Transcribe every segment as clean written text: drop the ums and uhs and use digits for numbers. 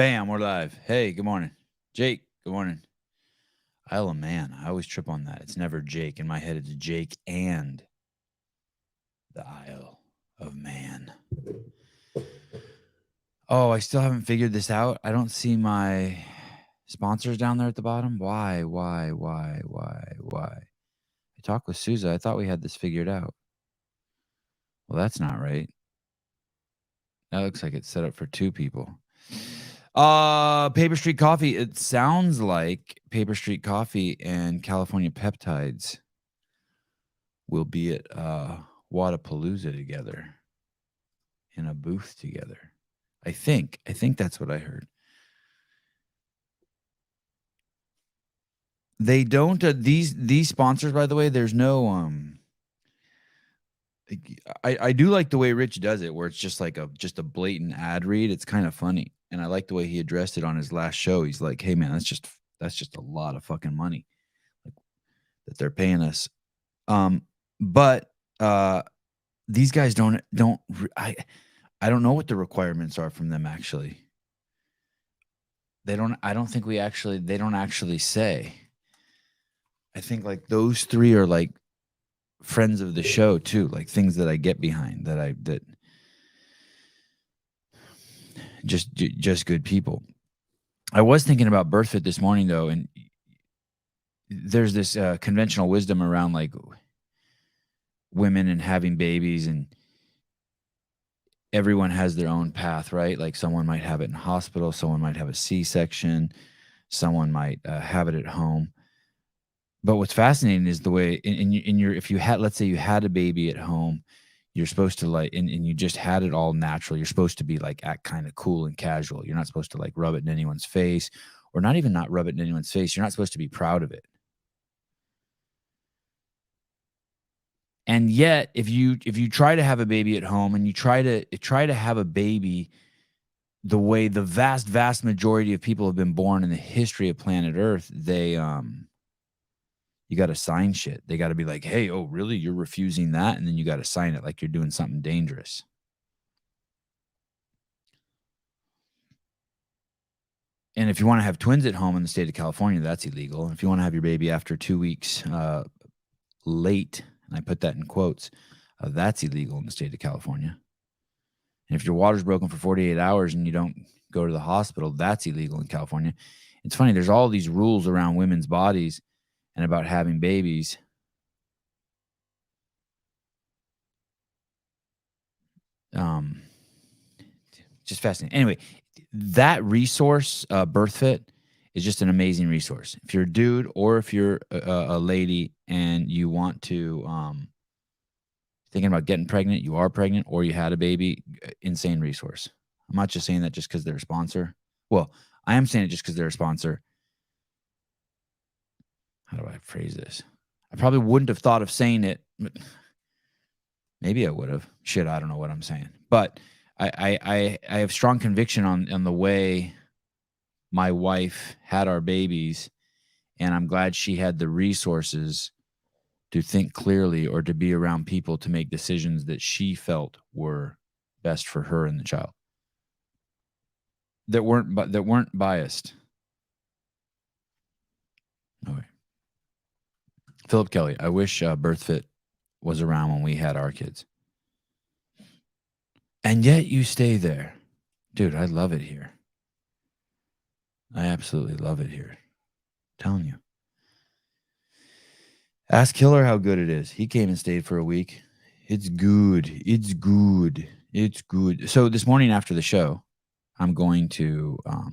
Bam, we're live. Hey, good morning. Jake, good morning. Isle of Man. I always trip on that. It's never Jake. In my head, it's Jake and the Isle of Man. Oh, I still haven't figured this out. I don't see my sponsors down there at the bottom. Why? I talked with Sousa. I thought we had this figured out. Well, that's not right. That looks like it's set up for two people. Paper Street Coffee. It sounds like Paper Street Coffee and California Peptides will be at Wadapalooza together in a booth together. I think that's what I heard. They don't these sponsors, by the way, there's no I do like the way Rich does it, where it's just like a blatant ad read. It's kind of funny. And I like the way he addressed it on his last show. He's like, hey man, that's just a lot of fucking money that they're paying us. But these guys I don't know what the requirements are from them actually. They don't actually say. I think like those three are like friends of the show too, like things that I get behind that just good people. I was thinking about BIRTHFIT this morning though, and there's this conventional wisdom around like women and having babies, and everyone has their own path, right? Like someone might have it in hospital, someone might have a C-section, someone might have it at home. But what's fascinating is the way if you had, let's say you had a baby at home, you're supposed to like, and you just had it all natural. You're supposed to be like act kind of cool and casual. You're not supposed to like rub it in anyone's face, or not even not rub it in anyone's face. You're not supposed to be proud of it. And yet, if you try to have a baby at home and you try to have a baby the way the vast majority of people have been born in the history of planet Earth, you got to sign shit. They got to be like, hey, oh, really? You're refusing that? And then you got to sign it like you're doing something dangerous. And if you want to have twins at home in the state of California, that's illegal. And if you want to have your baby after 2 weeks late, and I put that in quotes, that's illegal in the state of California. And if your water's broken for 48 hours and you don't go to the hospital, that's illegal in California. It's funny. There's all these rules around women's bodies and about having babies. Just fascinating. Anyway, that resource, BIRTHFIT, is just an amazing resource. If you're a dude or if you're a lady and you want to, thinking about getting pregnant, you are pregnant or you had a baby, insane resource. I'm not just saying that just because they're a sponsor. Well, I am saying it just because they're a sponsor. How do I phrase this? I probably wouldn't have thought of saying it. Maybe I would have. Shit, I don't know what I'm saying. But I have strong conviction on the way my wife had our babies, and I'm glad she had the resources to think clearly or to be around people to make decisions that she felt were best for her and the child, that weren't biased. Okay. Philip Kelly, I wish BIRTHFIT was around when we had our kids. And yet you stay there. Dude, I love it here. I absolutely love it here. I'm telling you. Ask Killer how good it is. He came and stayed for a week. It's good. It's good. It's good. So this morning after the show, I'm going to go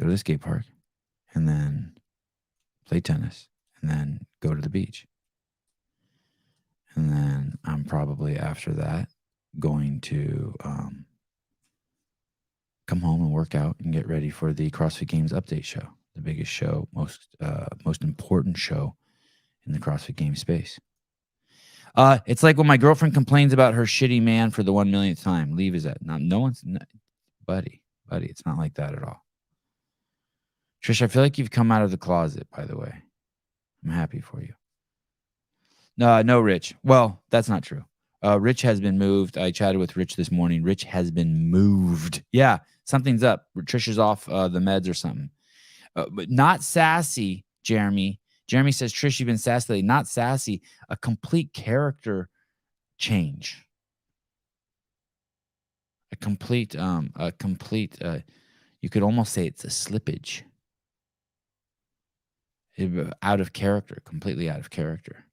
to the skate park and then play tennis and then go to the beach. And then I'm probably after that going to come home and work out and get ready for the CrossFit Games update show, the biggest show, most important show in the CrossFit Games space. It's like when my girlfriend complains about her shitty man for the 1 millionth time. Leave is that. No one's, buddy, it's not like that at all. Trish, I feel like you've come out of the closet, by the way. I'm happy for you. No, Rich. Well, that's not true. Rich has been moved. I chatted with Rich this morning. Rich has been moved. Yeah, something's up. Trisha's off the meds or something. But not sassy, Jeremy. Jeremy says, Trish, you've been sassy lately. Not sassy. A complete character change. A complete, you could almost say it's a slippage. Out of character, completely out of character.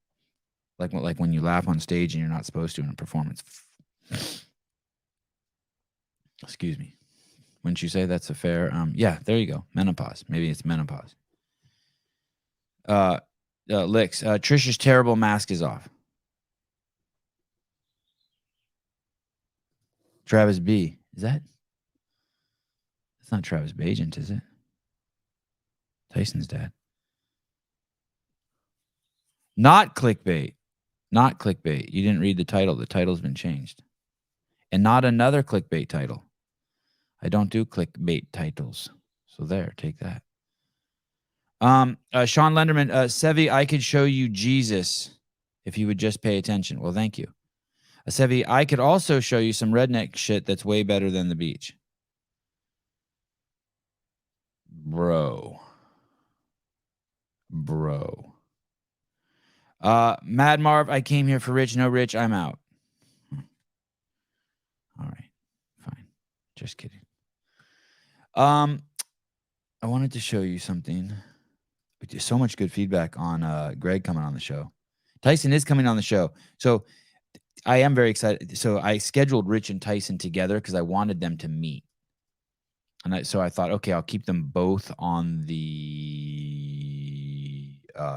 Like when you laugh on stage and you're not supposed to in a performance. Excuse me. Wouldn't you say that's a fair? Yeah, there you go. Menopause. Maybe it's menopause. Licks. Trisha's terrible mask is off. Travis B. Is that? That's not Travis Bagent, is it? Tyson's dad. Not clickbait. Not clickbait. You didn't read the title. The title's been changed. And not another clickbait title. I don't do clickbait titles. So there, take that. Sean Lenderman, Sevi, I could show you Jesus if you would just pay attention. Well, thank you. Sevi, I could also show you some redneck shit that's way better than the beach. Bro. Mad Marv, I came here for Rich. No Rich, I'm out. All right, fine. Just kidding. I wanted to show you something. So much good feedback on Greg coming on the show. Tyson is coming on the show. So I am very excited. So I scheduled Rich and Tyson together because I wanted them to meet. And so I thought, okay, I'll keep them both on the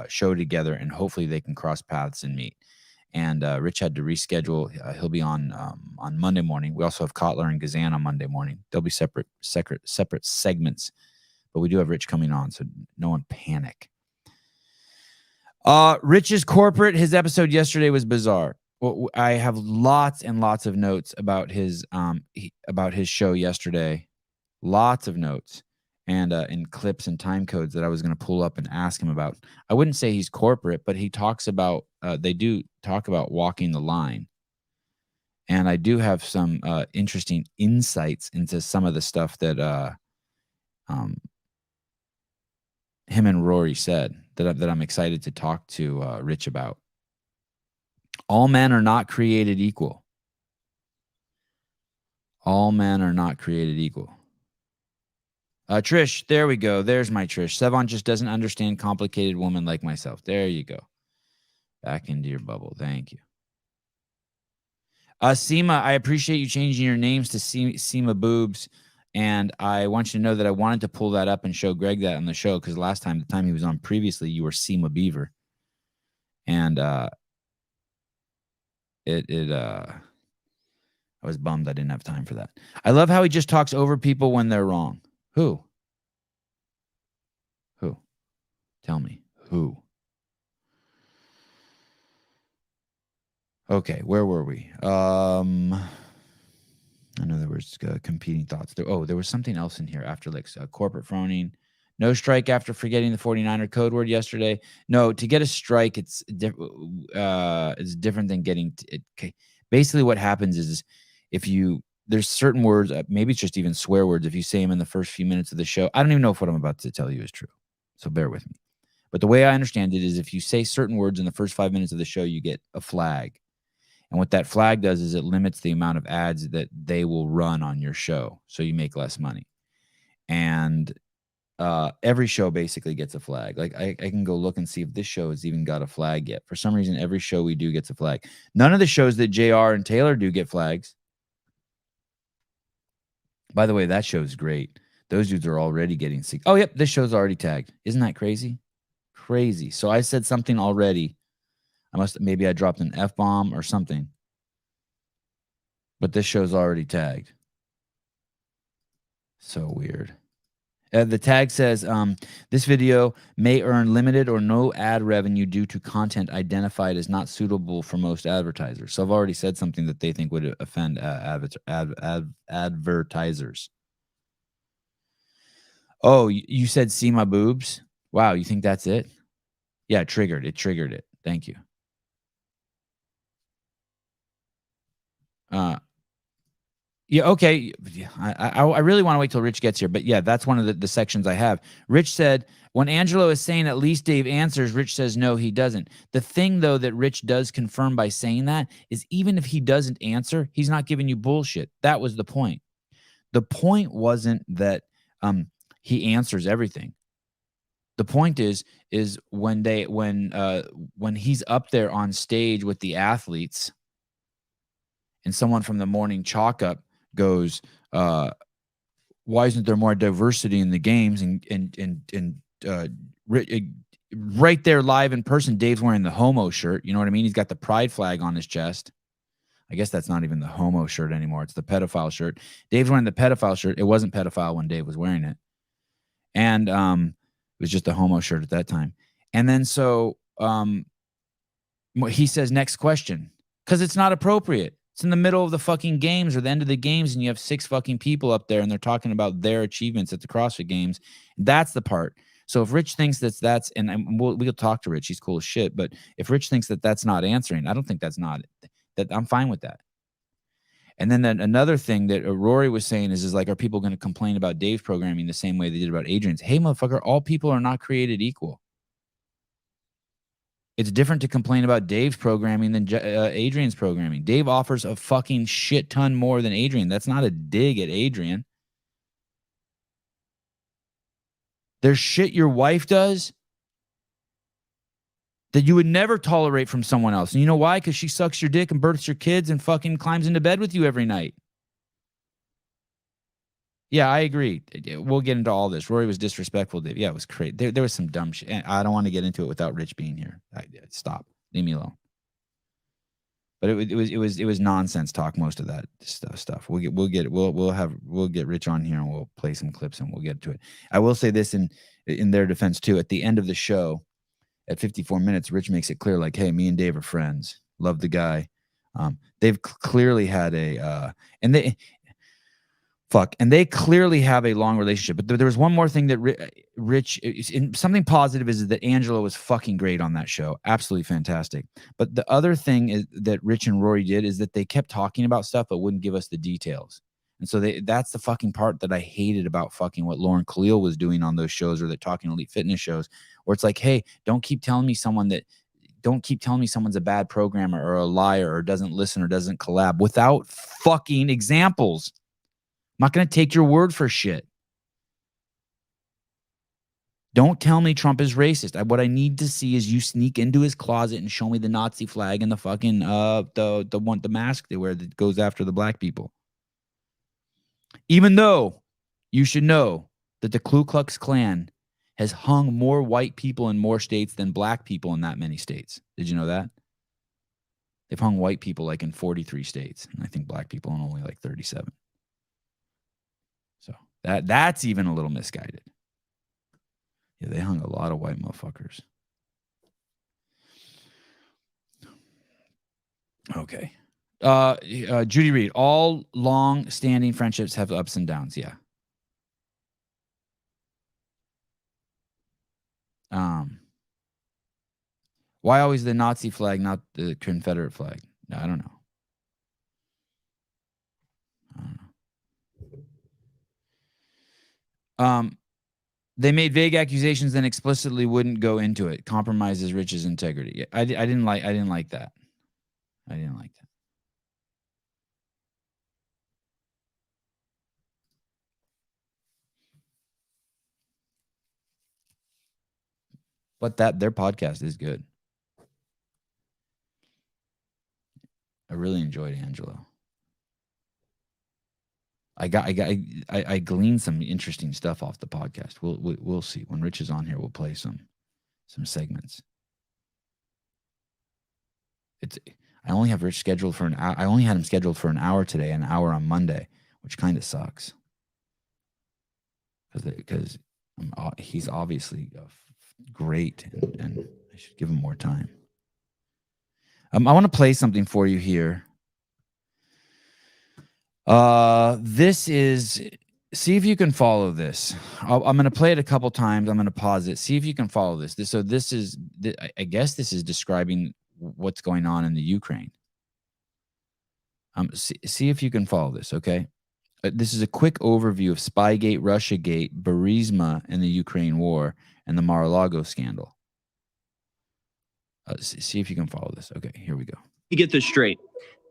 show together, and hopefully they can cross paths and meet. And Rich had to reschedule. He'll be on Monday morning. We also have Kotler and Gazan on Monday morning. They'll be separate segments, but we do have Rich coming on, so no one panic. Rich's corporate. His episode yesterday was bizarre. Well, I have lots and lots of notes about his show yesterday. Lots of notes and in clips and time codes that I was going to pull up and ask him about. I wouldn't say he's corporate, but he talks about they do talk about walking the line. And I do have some interesting insights into some of the stuff that him and Rory said that I'm excited to talk to Rich about. All men are not created equal. All men are not created equal. Trish, there we go. There's my Trish. Sevan just doesn't understand complicated women like myself. There you go. Back into your bubble. Thank you. Seema, I appreciate you changing your names to Seema Boobs. And I want you to know that I wanted to pull that up and show Greg that on the show, because the time he was on previously, you were Seema Beaver. And I was bummed I didn't have time for that. I love how he just talks over people when they're wrong. Who? Tell me. Who? Okay, where were we? I know there was competing thoughts. There was something else in here after licks. Corporate phoning. No strike after forgetting the 49er code word yesterday. No, to get a strike, it's different than getting it. Okay. Basically, what happens is there's certain words, maybe it's just even swear words, if you say them in the first few minutes of the show. I don't even know if what I'm about to tell you is true, so bear with me. But the way I understand it is if you say certain words in the first 5 minutes of the show, you get a flag. And what that flag does is it limits the amount of ads that they will run on your show, so you make less money. And every show basically gets a flag. Like I can go look and see if this show has even got a flag yet. For some reason, every show we do gets a flag. None of the shows that JR and Taylor do get flags. By the way, that show's great. Those dudes are already getting sick. Oh, yep, this show's already tagged. Isn't that crazy? Crazy. So I said something already. Maybe I dropped an F-bomb or something. But this show's already tagged. So weird. The tag says, this video may earn limited or no ad revenue due to content identified as not suitable for most advertisers. So I've already said something that they think would offend advertisers. Oh, you said see my boobs? Wow, you think that's it? Yeah, it triggered it. Thank you. Yeah, okay. Yeah, I really want to wait till Rich gets here, but yeah, that's one of the sections I have. Rich said, when Angelo is saying at least Dave answers, Rich says no, he doesn't. The thing, though, that Rich does confirm by saying that is even if he doesn't answer, he's not giving you bullshit. That was the point. The point wasn't that he answers everything. The point is when he's up there on stage with the athletes and someone from the morning chalk up goes, why isn't there more diversity in the games? Right there live in person, Dave's wearing the homo shirt. You know what I mean? He's got the pride flag on his chest. I guess that's not even the homo shirt anymore. It's the pedophile shirt. Dave's wearing the pedophile shirt. It wasn't pedophile when Dave was wearing it. And it was just a homo shirt at that time. And then so he says, next question, because it's not appropriate. It's in the middle of the fucking games or the end of the games, and you have 6 fucking people up there, and they're talking about their achievements at the CrossFit Games. That's the part. So if Rich thinks that's, and we'll talk to Rich, he's cool as shit. But if Rich thinks that's not answering, I don't think that's not. That I'm fine with that. And then another thing that Rory was saying is like, are people going to complain about Dave's programming the same way they did about Adrian's? Hey, motherfucker, all people are not created equal. It's different to complain about Dave's programming than Adrian's programming. Dave offers a fucking shit ton more than Adrian. That's not a dig at Adrian. There's shit your wife does that you would never tolerate from someone else. And you know why? Because she sucks your dick and births your kids and fucking climbs into bed with you every night. Yeah, I agree. We'll get into all this. Rory was disrespectful. Yeah, it was crazy. There was some dumb shit. I don't want to get into it without Rich being here. Stop. Leave me alone. But it was nonsense talk. Most of that stuff. We'll get Rich on here and we'll play some clips and we'll get to it. I will say this in their defense too. At the end of the show, at 54 minutes, Rich makes it clear, like, hey, me and Dave are friends. Love the guy. They've clearly had and they clearly have a long relationship. But there was one more thing that Rich, something positive is that Angelo was fucking great on that show. Absolutely fantastic. But the other thing is that Rich and Rory did is that they kept talking about stuff but wouldn't give us the details. And so that's the fucking part that I hated about fucking what Lauren Khalil was doing on those shows or that Talking Elite Fitness shows, where it's like, hey, don't keep telling me someone's a bad programmer or a liar or doesn't listen or doesn't collab without fucking examples. I'm not going to take your word for shit. Don't tell me Trump is racist. What I need to see is you sneak into his closet and show me the Nazi flag and the fucking the mask they wear that goes after the black people. Even though you should know that the Ku Klux Klan has hung more white people in more states than black people in that many states. Did you know that? They've hung white people like in 43 states, and I think black people in only like 37. So that's even a little misguided. Yeah, they hung a lot of white motherfuckers. Okay. Judy Reed, all long-standing friendships have ups and downs. Yeah. Why always the Nazi flag, not the Confederate flag? No, I don't know. They made vague accusations, then explicitly wouldn't go into it. Compromises Rich's integrity. I didn't like that. I didn't like that. But their podcast is good. I really enjoyed Angelo. I gleaned some interesting stuff off the podcast. We'll see. When Rich is on here, we'll play some segments. I only have Rich scheduled for an hour. I only had him scheduled for an hour today, an hour on Monday, which kind of sucks. Because he's obviously great, and I should give him more time. I want to play something for you here. This is, see if you can follow this. I'm going to play it a couple times. I'm going to pause it. See if you can follow this. I guess this is describing what's going on in the Ukraine. See if you can follow this, okay? This is a quick overview of Spygate, Russiagate, Burisma, and the Ukraine war, and the Mar-a-Lago scandal. See if you can follow this. Okay, here we go. To get this straight,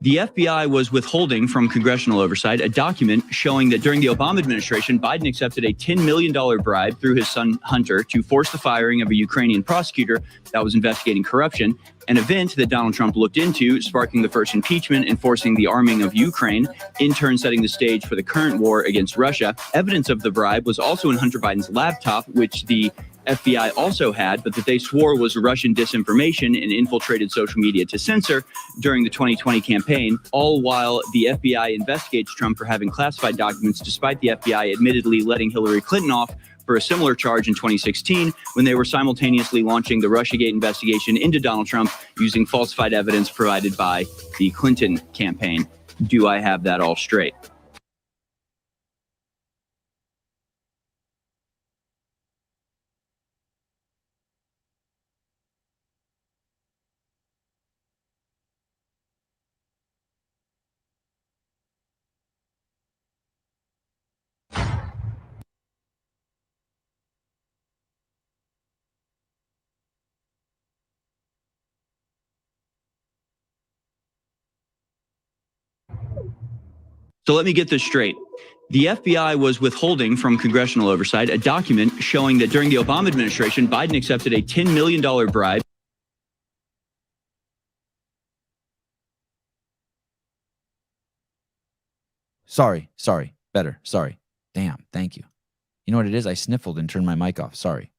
the FBI was withholding from congressional oversight a document showing that during the Obama administration, Biden accepted a $10 million bribe through his son Hunter to force the firing of a Ukrainian prosecutor that was investigating corruption, an event that Donald Trump looked into, sparking the first impeachment and forcing the arming of Ukraine, in turn setting the stage for the current war against Russia. Evidence of the bribe was also in Hunter Biden's laptop, which the FBI also had, but that they swore was Russian disinformation and infiltrated social media to censor during the 2020 campaign, all while the FBI investigates Trump for having classified documents, despite the FBI admittedly letting Hillary Clinton off for a similar charge in 2016 when they were simultaneously launching the Russiagate investigation into Donald Trump using falsified evidence provided by the Clinton campaign. Do I have that all straight? So let me get this straight. The FBI was withholding from congressional oversight a document showing that during the Obama administration, Biden accepted a $10 million bribe. Sorry. Better. Sorry. Damn. Thank you. You know what it is? I sniffled and turned my mic off. Sorry.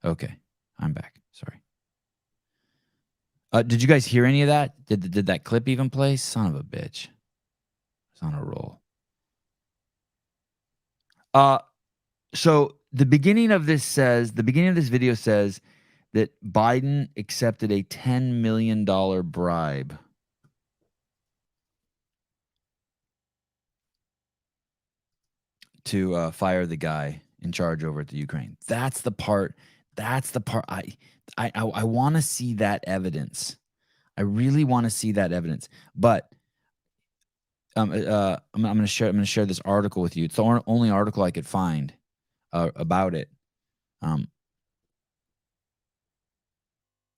Okay. I'm back. Sorry. Did you guys hear any of that? Did that clip even play? Son of a bitch. It's on a roll. So the beginning of this video says that Biden accepted a $10 million bribe to fire the guy in charge over at the Ukraine. That's the part I want to see that evidence. I really want to see that evidence. But I'm going to share this article with you. It's the only article I could find about it.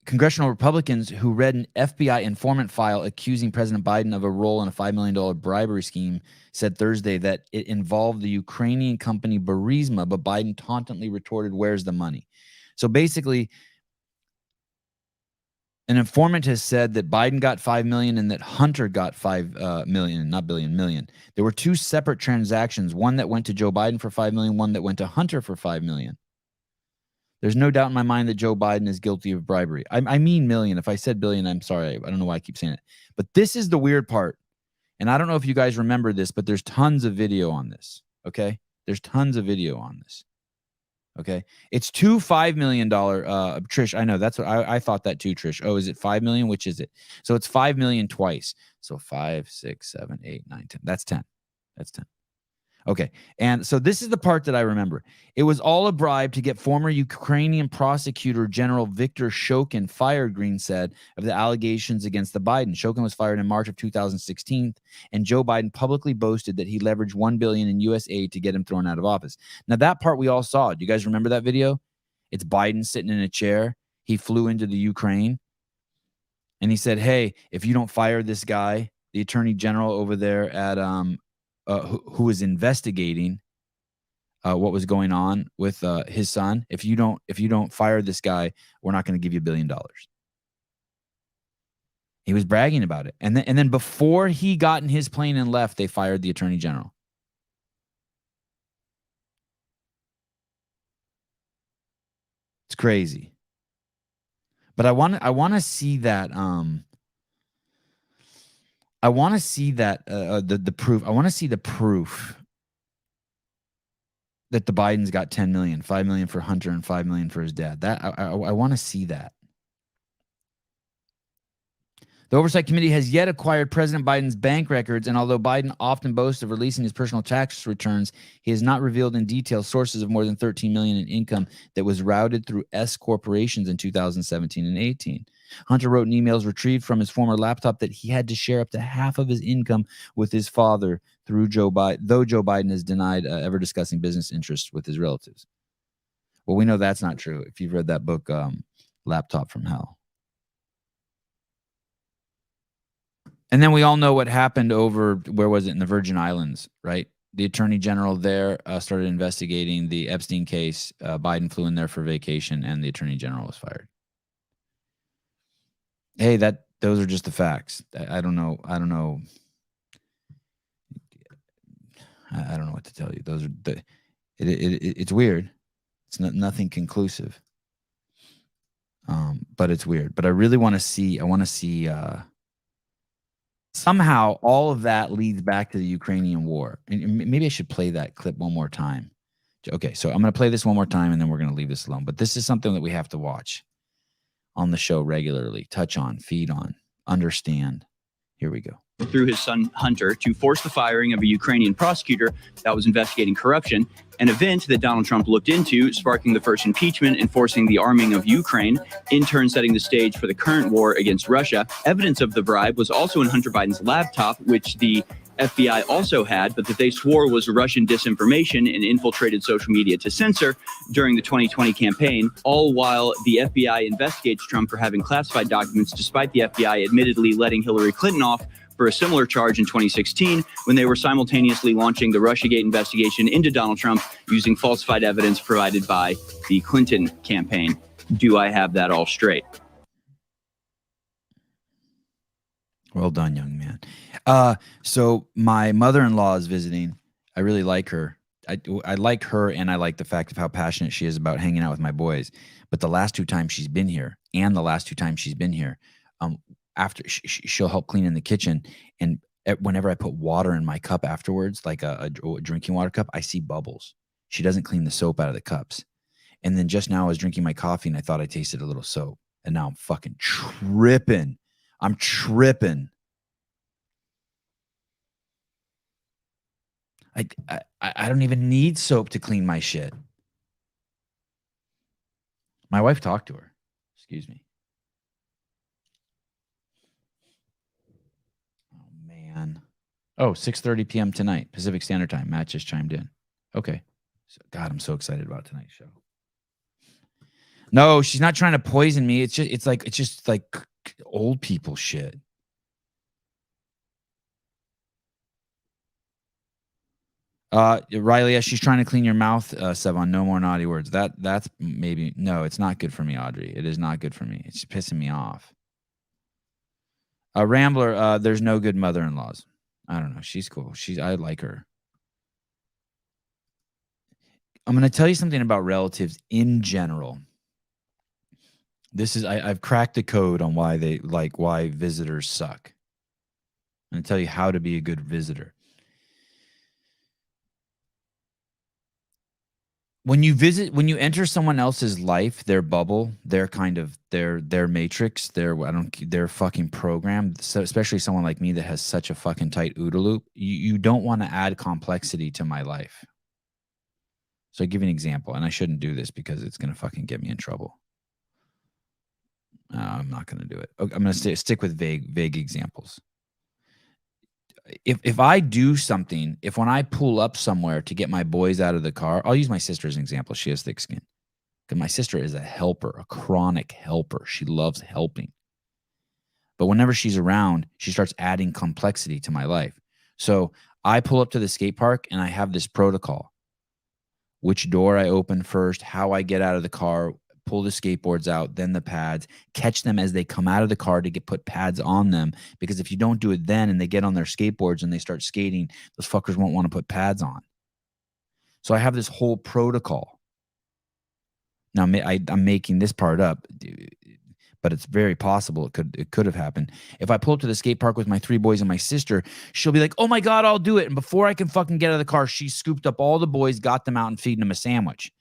Congressional Republicans who read an FBI informant file accusing President Biden of a role in a $5 million bribery scheme said Thursday that it involved the Ukrainian company Burisma, but Biden tauntingly retorted, "Where's the money?" So basically, an informant has said that Biden got $5 million and that Hunter got $5 million, not billion, million. There were two separate transactions, one that went to Joe Biden for $5 million, one that went to Hunter for $5 million. There's no doubt in my mind that Joe Biden is guilty of bribery. I mean million. If I said billion, I'm sorry. I don't know why I keep saying it. But this is the weird part. And I don't know if you guys remember this, but there's tons of video on this. Okay? There's tons of video on this. Okay? It's two $5 million. Trish, I know. That's what I thought that too, Trish. Oh, is it $5 million? Which is it? So it's $5 million twice. So 5, 6, 7, 8, 9, 10. That's 10. That's 10. Okay. And so this is the part that I remember. It was all a bribe to get former Ukrainian prosecutor General Viktor Shokin fired, Green said, of the allegations against the Biden. Shokin was fired in March of 2016, and Joe Biden publicly boasted that he leveraged $1 billion in U.S. aid to get him thrown out of office. Now, that part we all saw. Do you guys remember that video? It's Biden sitting in a chair. He flew into the Ukraine, and he said, "Hey, if you don't fire this guy, the attorney general over there at who was investigating what was going on with his son. If you don't fire this guy, we're not going to give you $1 billion." He was bragging about it, and then before he got in his plane and left, they fired the attorney general. It's crazy, but I want to see that. I want to see that the proof. I want to see the proof that the Bidens got 10 million, 5 million for Hunter and 5 million for his dad. That I want to see that. The Oversight Committee has yet acquired President Biden's bank records, and although Biden often boasts of releasing his personal tax returns, he has not revealed in detail sources of more than $13 million in income that was routed through S corporations in 2017 and 18. Hunter wrote in emails retrieved from his former laptop that he had to share up to half of his income with his father through Joe Biden, though Joe Biden has denied ever discussing business interests with his relatives. Well, we know that's not true if you've read that book, Laptop from Hell. And then we all know what happened over, where was it, in the Virgin Islands, right? The attorney general there started investigating the Epstein case. Biden flew in there for vacation, and the attorney general was fired. Hey, those are just the facts. I don't know. I don't know what to tell you. Those are it's weird. It's nothing conclusive. But it's weird. But I really want to see. Somehow all of that leads back to the Ukrainian war. And maybe I should play that clip one more time. Okay, so I'm going to play this one more time, and then we're going to leave this alone. But this is something that we have to watch on the show regularly, touch on, feed on, understand. Here we go. Through his son Hunter to force the firing of a Ukrainian prosecutor that was investigating corruption, an event that Donald Trump looked into, sparking the first impeachment and forcing the arming of Ukraine, in turn setting the stage for the current war against Russia. Evidence of the bribe was also in Hunter Biden's laptop, which the FBI also had, but that they swore was Russian disinformation and infiltrated social media to censor during the 2020 campaign, all while the FBI investigates Trump for having classified documents, despite the FBI admittedly letting Hillary Clinton off for a similar charge in 2016 when they were simultaneously launching the Russiagate investigation into Donald Trump using falsified evidence provided by the Clinton campaign. Do I have that all straight? Well done, young man. So my mother-in-law is visiting. I really like her. I like her, and I like the fact of how passionate she is about hanging out with my boys. But the last two times she's been here, after she'll help clean in the kitchen, and whenever I put water in my cup afterwards, like a drinking water cup, I see bubbles. She doesn't clean the soap out of the cups. And then just now I was drinking my coffee, and I thought I tasted a little soap, and now I'm fucking tripping. I'm tripping. I don't even need soap to clean my shit. My wife talked to her. Excuse me. Oh, man. Oh, 6:30 p.m. tonight, Pacific Standard Time. Matt just chimed in. Okay. So, God, I'm so excited about tonight's show. No, she's not trying to poison me. It's just like old people shit. Riley, yeah, she's trying to clean your mouth, Sevan. No more naughty words. That's maybe, no, it's not good for me, Audrey. It is not good for me. It's pissing me off. Rambler, there's no good mother-in-laws. I don't know. She's cool. I like her. I'm going to tell you something about relatives in general. I've cracked the code on why visitors suck. I'm going to tell you how to be a good visitor. When you enter someone else's life, their bubble, their kind of their matrix, their fucking program, so especially someone like me that has such a fucking tight OODA loop, you don't want to add complexity to my life. So I'll give you an example, and I shouldn't do this because it's going to fucking get me in trouble. I'm not going to do it. I'm going to stick with vague examples. If I do something, when I pull up somewhere to get my boys out of the car, I'll use my sister as an example. She has thick skin. Because my sister is a helper, a chronic helper. She loves helping. But whenever she's around, she starts adding complexity to my life. So I pull up to the skate park, and I have this protocol. Which door I open first, how I get out of the car, pull the skateboards out, then the pads, catch them as they come out of the car to put pads on them. Because if you don't do it then and they get on their skateboards and they start skating, those fuckers won't want to put pads on. So I have this whole protocol. Now, I'm making this part up, but it's very possible it could have happened. If I pull up to the skate park with my 3 boys and my sister, she'll be like, oh my God, I'll do it. And before I can fucking get out of the car, she scooped up all the boys, got them out, and feeding them a sandwich.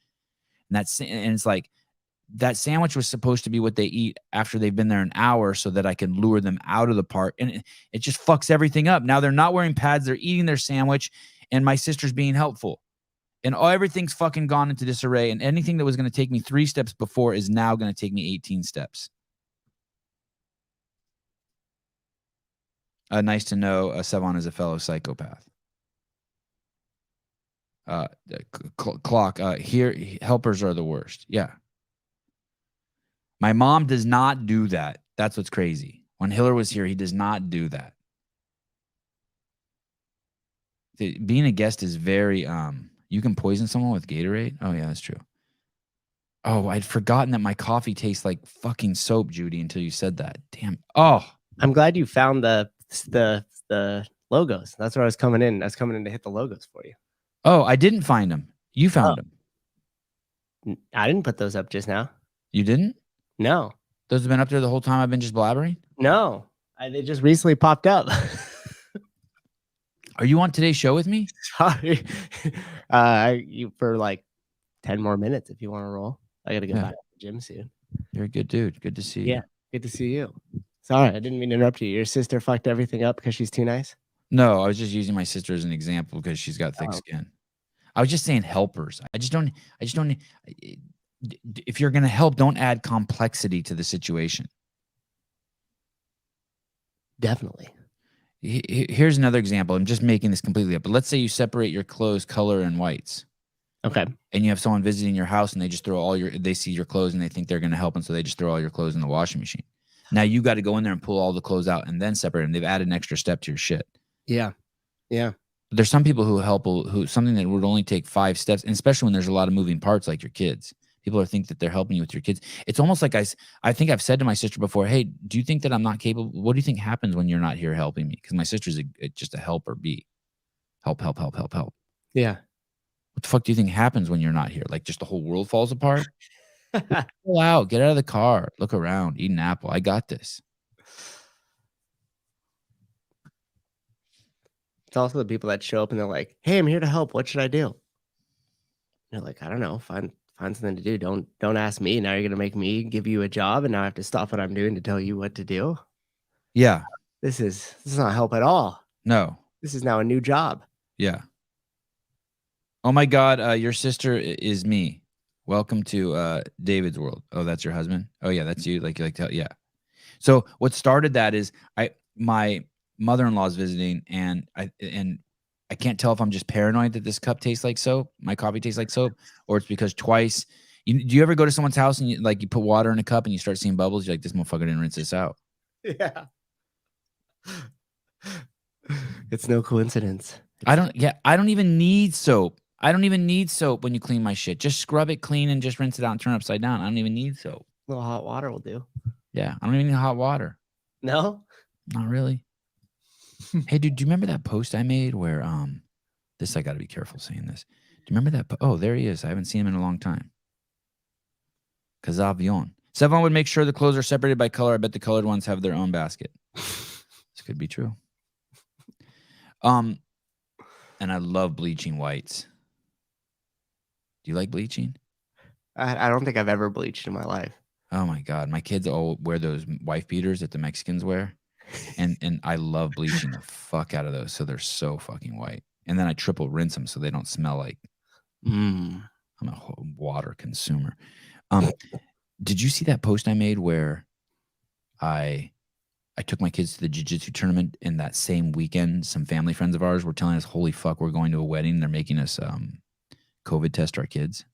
And it's like, that sandwich was supposed to be what they eat after they've been there an hour so that I can lure them out of the park. And it just fucks everything up. Now they're not wearing pads. They're eating their sandwich and my sister's being helpful. And everything's fucking gone into disarray. And anything that was going to take me 3 steps before is now going to take me 18 steps. Nice to know Sevan is a fellow psychopath. Clock. Here, helpers are the worst. Yeah. My mom does not do that. That's what's crazy. When Hiller was here, he does not do that. Being a guest is very, you can poison someone with Gatorade? Oh, yeah, that's true. Oh, I'd forgotten that my coffee tastes like fucking soap, Judy, until you said that. Damn. Oh. I'm glad you found the logos. That's where I was coming in. I was coming in to hit the logos for you. Oh, I didn't find them. You found them. I didn't put those up just now. You didn't? No. Those have been up there the whole time I've been just blabbering? No. They just recently popped up. Are you on today's show with me? Sorry. You for like 10 more minutes if you want to roll. I got to go back to the gym soon. You're a good dude. Good to see you. Yeah. Good to see you. Sorry, I didn't mean to interrupt you. Your sister fucked everything up because she's too nice? No, I was just using my sister as an example because she's got thick skin. I was just saying helpers. I just don't, if you're going to help, don't add complexity to the situation. Definitely. Here's another example. I'm just making this completely up. But let's say you separate your clothes color and whites. Okay. And you have someone visiting your house and they just throw they see your clothes and they think they're going to help. And so they just throw all your clothes in the washing machine. Now you got to go in there and pull all the clothes out and then separate them. They've added an extra step to your shit. Yeah. Yeah. There's some people who help, who something that would only take 5 steps, and especially when there's a lot of moving parts like your kids. People think that they're helping you with your kids. It's almost like I think I've said to my sister before, hey, do you think that I'm not capable? What do you think happens when you're not here helping me? Because my sister's just a helper bee. Help. Yeah. What the fuck do you think happens when you're not here? Like just the whole world falls apart? Pull out, get out of the car, look around, eat an apple. I got this. It's also the people that show up and they're like, hey, I'm here to help. What should I do? You're like, I don't know. Find something to do. Don't ask me. Now you're going to make me give you a job and now I have to stop what I'm doing to tell you what to do. Yeah. This is not help at all. No. This is now a new job. Yeah. Oh my God. Your sister is me. Welcome to David's world. Oh, that's your husband? Oh yeah, that's you. Yeah. So what started that is my mother-in-law's visiting and I can't tell if I'm just paranoid that this cup tastes like soap, my coffee tastes like soap, or it's because twice. Do you ever go to someone's house and you put water in a cup and you start seeing bubbles? You're like, this motherfucker didn't rinse this out. Yeah. It's no coincidence. I don't even need soap. I don't even need soap when you clean my shit. Just scrub it clean and just rinse it out and turn it upside down. I don't even need soap. A little hot water will do. Yeah, I don't even need hot water. No? Not really. Hey, dude, do you remember that post I made where this I got to be careful saying this. Do you remember that? Oh, there he is. I haven't seen him in a long time. Kazavion. Sevan would make sure the clothes are separated by color. I bet the colored ones have their own basket. This could be true. And I love bleaching whites. Do you like bleaching? I don't think I've ever bleached in my life. Oh my God. My kids all wear those wife beaters that the Mexicans wear. And I love bleaching the fuck out of those. So they're so fucking white. And then I triple rinse them so they don't smell like I'm a water consumer. Did you see that post I made where I took my kids to the jiu-jitsu tournament and that same weekend, some family friends of ours were telling us, holy fuck, we're going to a wedding. They're making us COVID test our kids.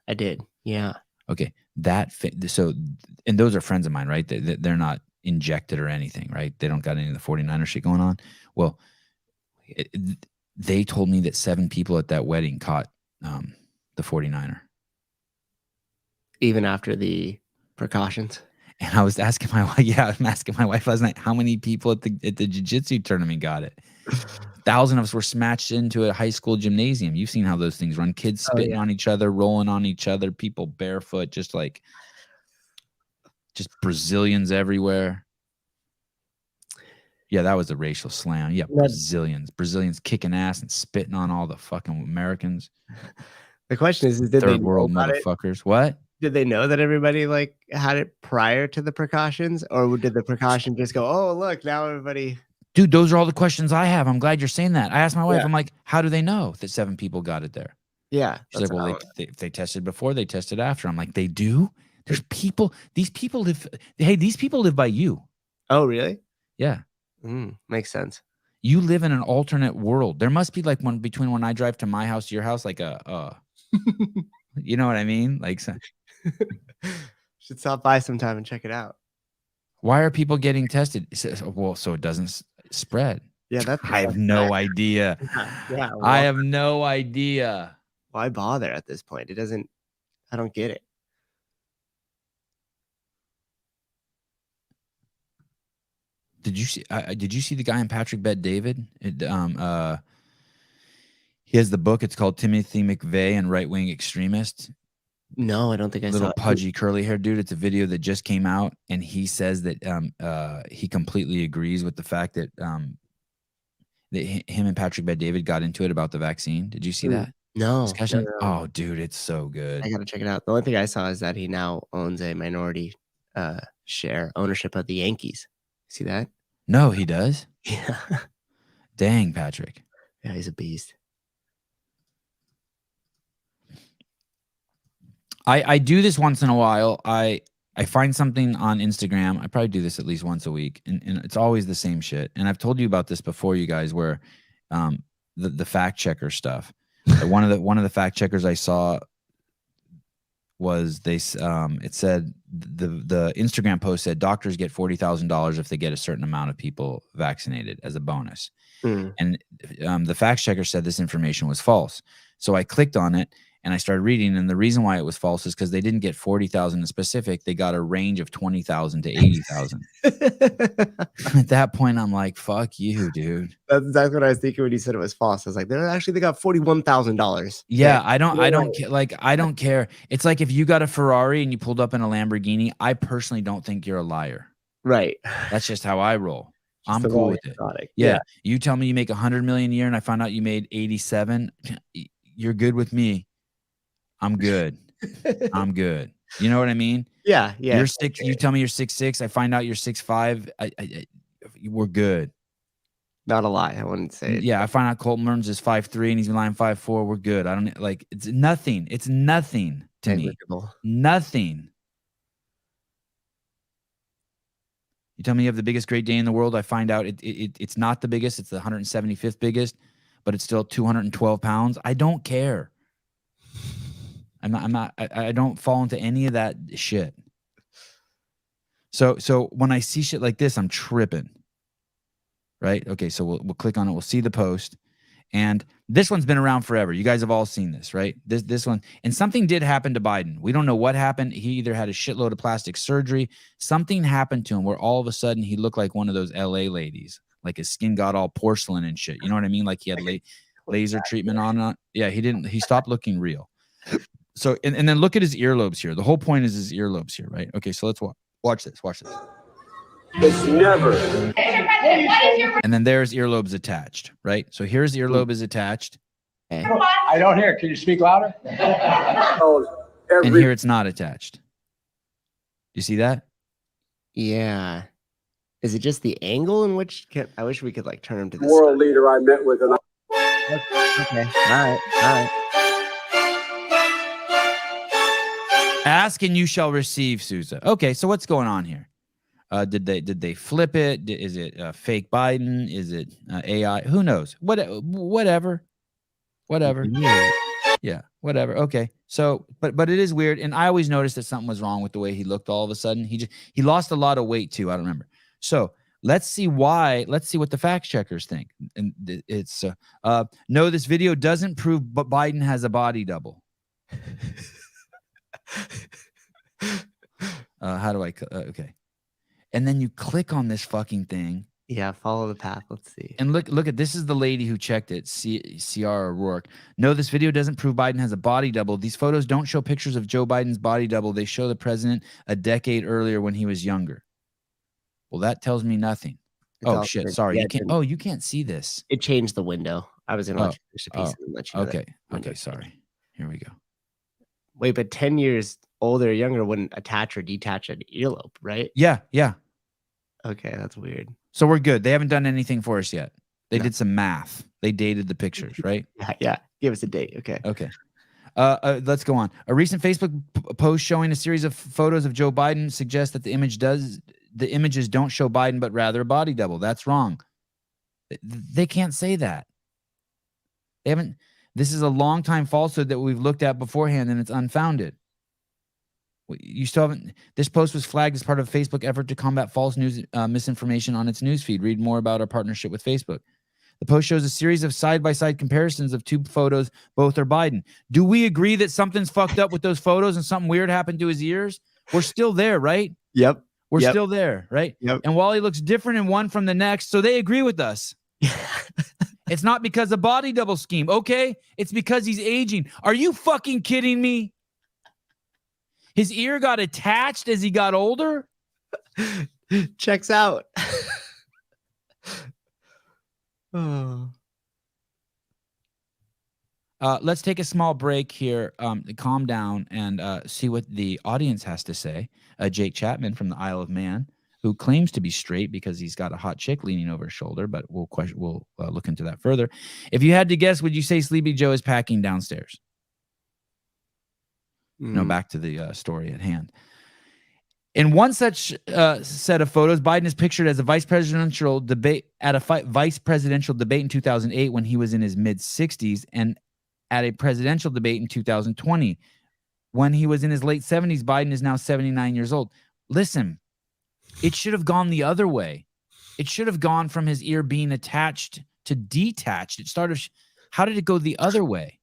I did. Yeah. Okay. And those are friends of mine, right? They're not injected or anything, right? They don't got any of the 49er shit going on. Well, they told me that 7 people at that wedding caught the 49er. Even after the precautions. And I was asking my wife, I'm asking my wife last night, how many people at the jiu-jitsu tournament got it? 1,000 of us were smashed into a high school gymnasium. You've seen how those things run. Kids spitting on each other, rolling on each other, people barefoot, just Brazilians everywhere. Yeah, that was a racial slam. Yeah, Brazilians kicking ass and spitting on all the fucking Americans. The question is did third world motherfuckers? What? Did they know that everybody like had it prior to the precautions, or did the precaution just go, "Oh, look, now everybody"? Dude, those are all the questions I have. I'm glad you're saying that. I asked my wife, Yeah. I'm like, how do they know that 7 people got it there? Yeah, She's like, well, they tested before, they tested after. I'm like, they do? There's people, these people live, hey, these people live by you. Oh, really? Yeah. Makes sense. You live in an alternate world. There must be like one between when I drive to my house to your house, like you know what I mean? Like, should stop by sometime and check it out. Why are people getting tested? Well, so it doesn't spread. Yeah, I have no idea. Yeah, well, I have no idea. Why bother at this point? It doesn't. I don't get it. Did you see? Did you see the guy in Patrick Bet David? He has the book. It's called Timothy McVeigh and Right Wing Extremist. No, I don't think I saw. Little pudgy curly hair dude. It's a video that just came out, and he says that he completely agrees with the fact that him and Patrick Bet David got into it about the vaccine. Did you see that? No. Discussion? No. Oh, dude, it's so good. I gotta check it out. The only thing I saw is that he now owns a minority share ownership of the Yankees. See that? No, he does. Yeah. Dang, Patrick. Yeah, he's a beast. I do this once in a while. I find something on Instagram. I probably do this at least once a week, and it's always the same shit. And I've told you about this before, you guys, where the fact checker stuff. one of the fact checkers I saw was it said the Instagram post said doctors get $40,000 if they get a certain amount of people vaccinated as a bonus. And the fact checker said this information was false. So I clicked on it and I started reading, and the reason why it was false is because they didn't get 40,000 in specific. They got a range of 20,000 to 80,000. At that point, I'm like, "Fuck you, dude." That's exactly what I was thinking when you said it was false. I was like, they got $41,000. Yeah, I don't care. It's like if you got a Ferrari and you pulled up in a Lamborghini, I personally don't think you're a liar. Right. That's just how I roll. I'm cool with it. Yeah. You tell me you make 100 million a year and I find out you made 87, you're good with me. I'm good. I'm good. You know what I mean? Yeah. You're 6. You tell me you're 6'6". I find out you're 6'5". We're good. Not a lie. I wouldn't say it. Yeah, I find out Colton Burns is 5'3" and he's lying 5'4". We're good. I don't like. It's nothing. It's nothing to me. Nothing. You tell me you have the biggest Great Dane in the world. I find out it's not the biggest. It's the 175th biggest, but it's still 212 pounds. I don't care. I don't fall into any of that shit. So when I see shit like this, I'm tripping. Right? Okay, so we'll click on it. We'll see the post. And this one's been around forever. You guys have all seen this, right? This one. And something did happen to Biden. We don't know what happened. He either had a shitload of plastic surgery. Something happened to him where all of a sudden he looked like one of those LA ladies. Like his skin got all porcelain and shit. You know what I mean? Like he had laser treatment on. Yeah, he stopped looking real. So, and then look at his earlobes here. The whole point is his earlobes here, right? Okay, so let's watch this. Watch this. It's never. And then there's earlobes attached, right? So here's earlobe is attached. I don't hear. Can you speak louder? And here it's not attached. You see that? Yeah. Is it just the angle in which I wish we could like turn him to the world leader I met with. Okay. All right. Ask and you shall receive, Sousa. Okay, so what's going on here? Did they flip it? Is it fake Biden? Is it AI? Who knows? Whatever. Yeah, whatever. Okay. So, but it is weird, and I always noticed that something was wrong with the way he looked. All of a sudden, he lost a lot of weight too. I don't remember. So let's see why. Let's see what the fact checkers think. And it's no, this video doesn't prove, but Biden has a body double. How do I? Okay. And then you click on this fucking thing. Yeah, follow the path. Let's see. And look at this is the lady who checked it, Ciara O'Rourke. No, this video doesn't prove Biden has a body double. These photos don't show pictures of Joe Biden's body double. They show the president a decade earlier when he was younger. Well, that tells me nothing. Oh shit! Sorry, you can't. Oh, you can't see this. It changed the window. I was gonna let you finish a piece and let you know Okay. Okay. Sorry. Here we go. Wait, but 10 years older or younger wouldn't attach or detach an earlobe, right? Yeah, yeah. Okay, that's weird. So we're good. They haven't done anything for us yet. They No. did some math. They dated the pictures, right? Yeah. Give us a date. Okay. Okay. Let's go on. A recent Facebook post showing a series of photos of Joe Biden suggests that the images don't show Biden, but rather a body double. That's wrong. They can't say that. They haven't. This is a long time falsehood that we've looked at beforehand, and it's unfounded. You still haven't. This post was flagged as part of a Facebook effort to combat false news, misinformation on its newsfeed. Read more about our partnership with Facebook. The post shows a series of side-by-side comparisons of two photos. Both are Biden. Do we agree that something's fucked up with those photos and something weird happened to his ears? We're still there, right? Yep. We're still there, right? Yep. And Wally looks different in one from the next, so they agree with us. It's not because of body double scheme, okay? It's because he's aging. Are you fucking kidding me? His ear got attached as he got older? Checks out. Oh. Let's take a small break here, calm down, and see what the audience has to say. Jake Chapman from the Isle of Man, who claims to be straight because he's got a hot chick leaning over his shoulder, but we'll look into that further. If you had to guess, would you say Sleepy Joe is packing downstairs? No, back to the story at hand. In one such set of photos, Biden is pictured as a vice presidential debate at a vice presidential debate in 2008 when he was in his mid-60s, and at a presidential debate in 2020 when he was in his late 70s. Biden is now 79 years old. Listen, it should have gone the other way. It should have gone from his ear being attached to detached. It started. How did it go the other way?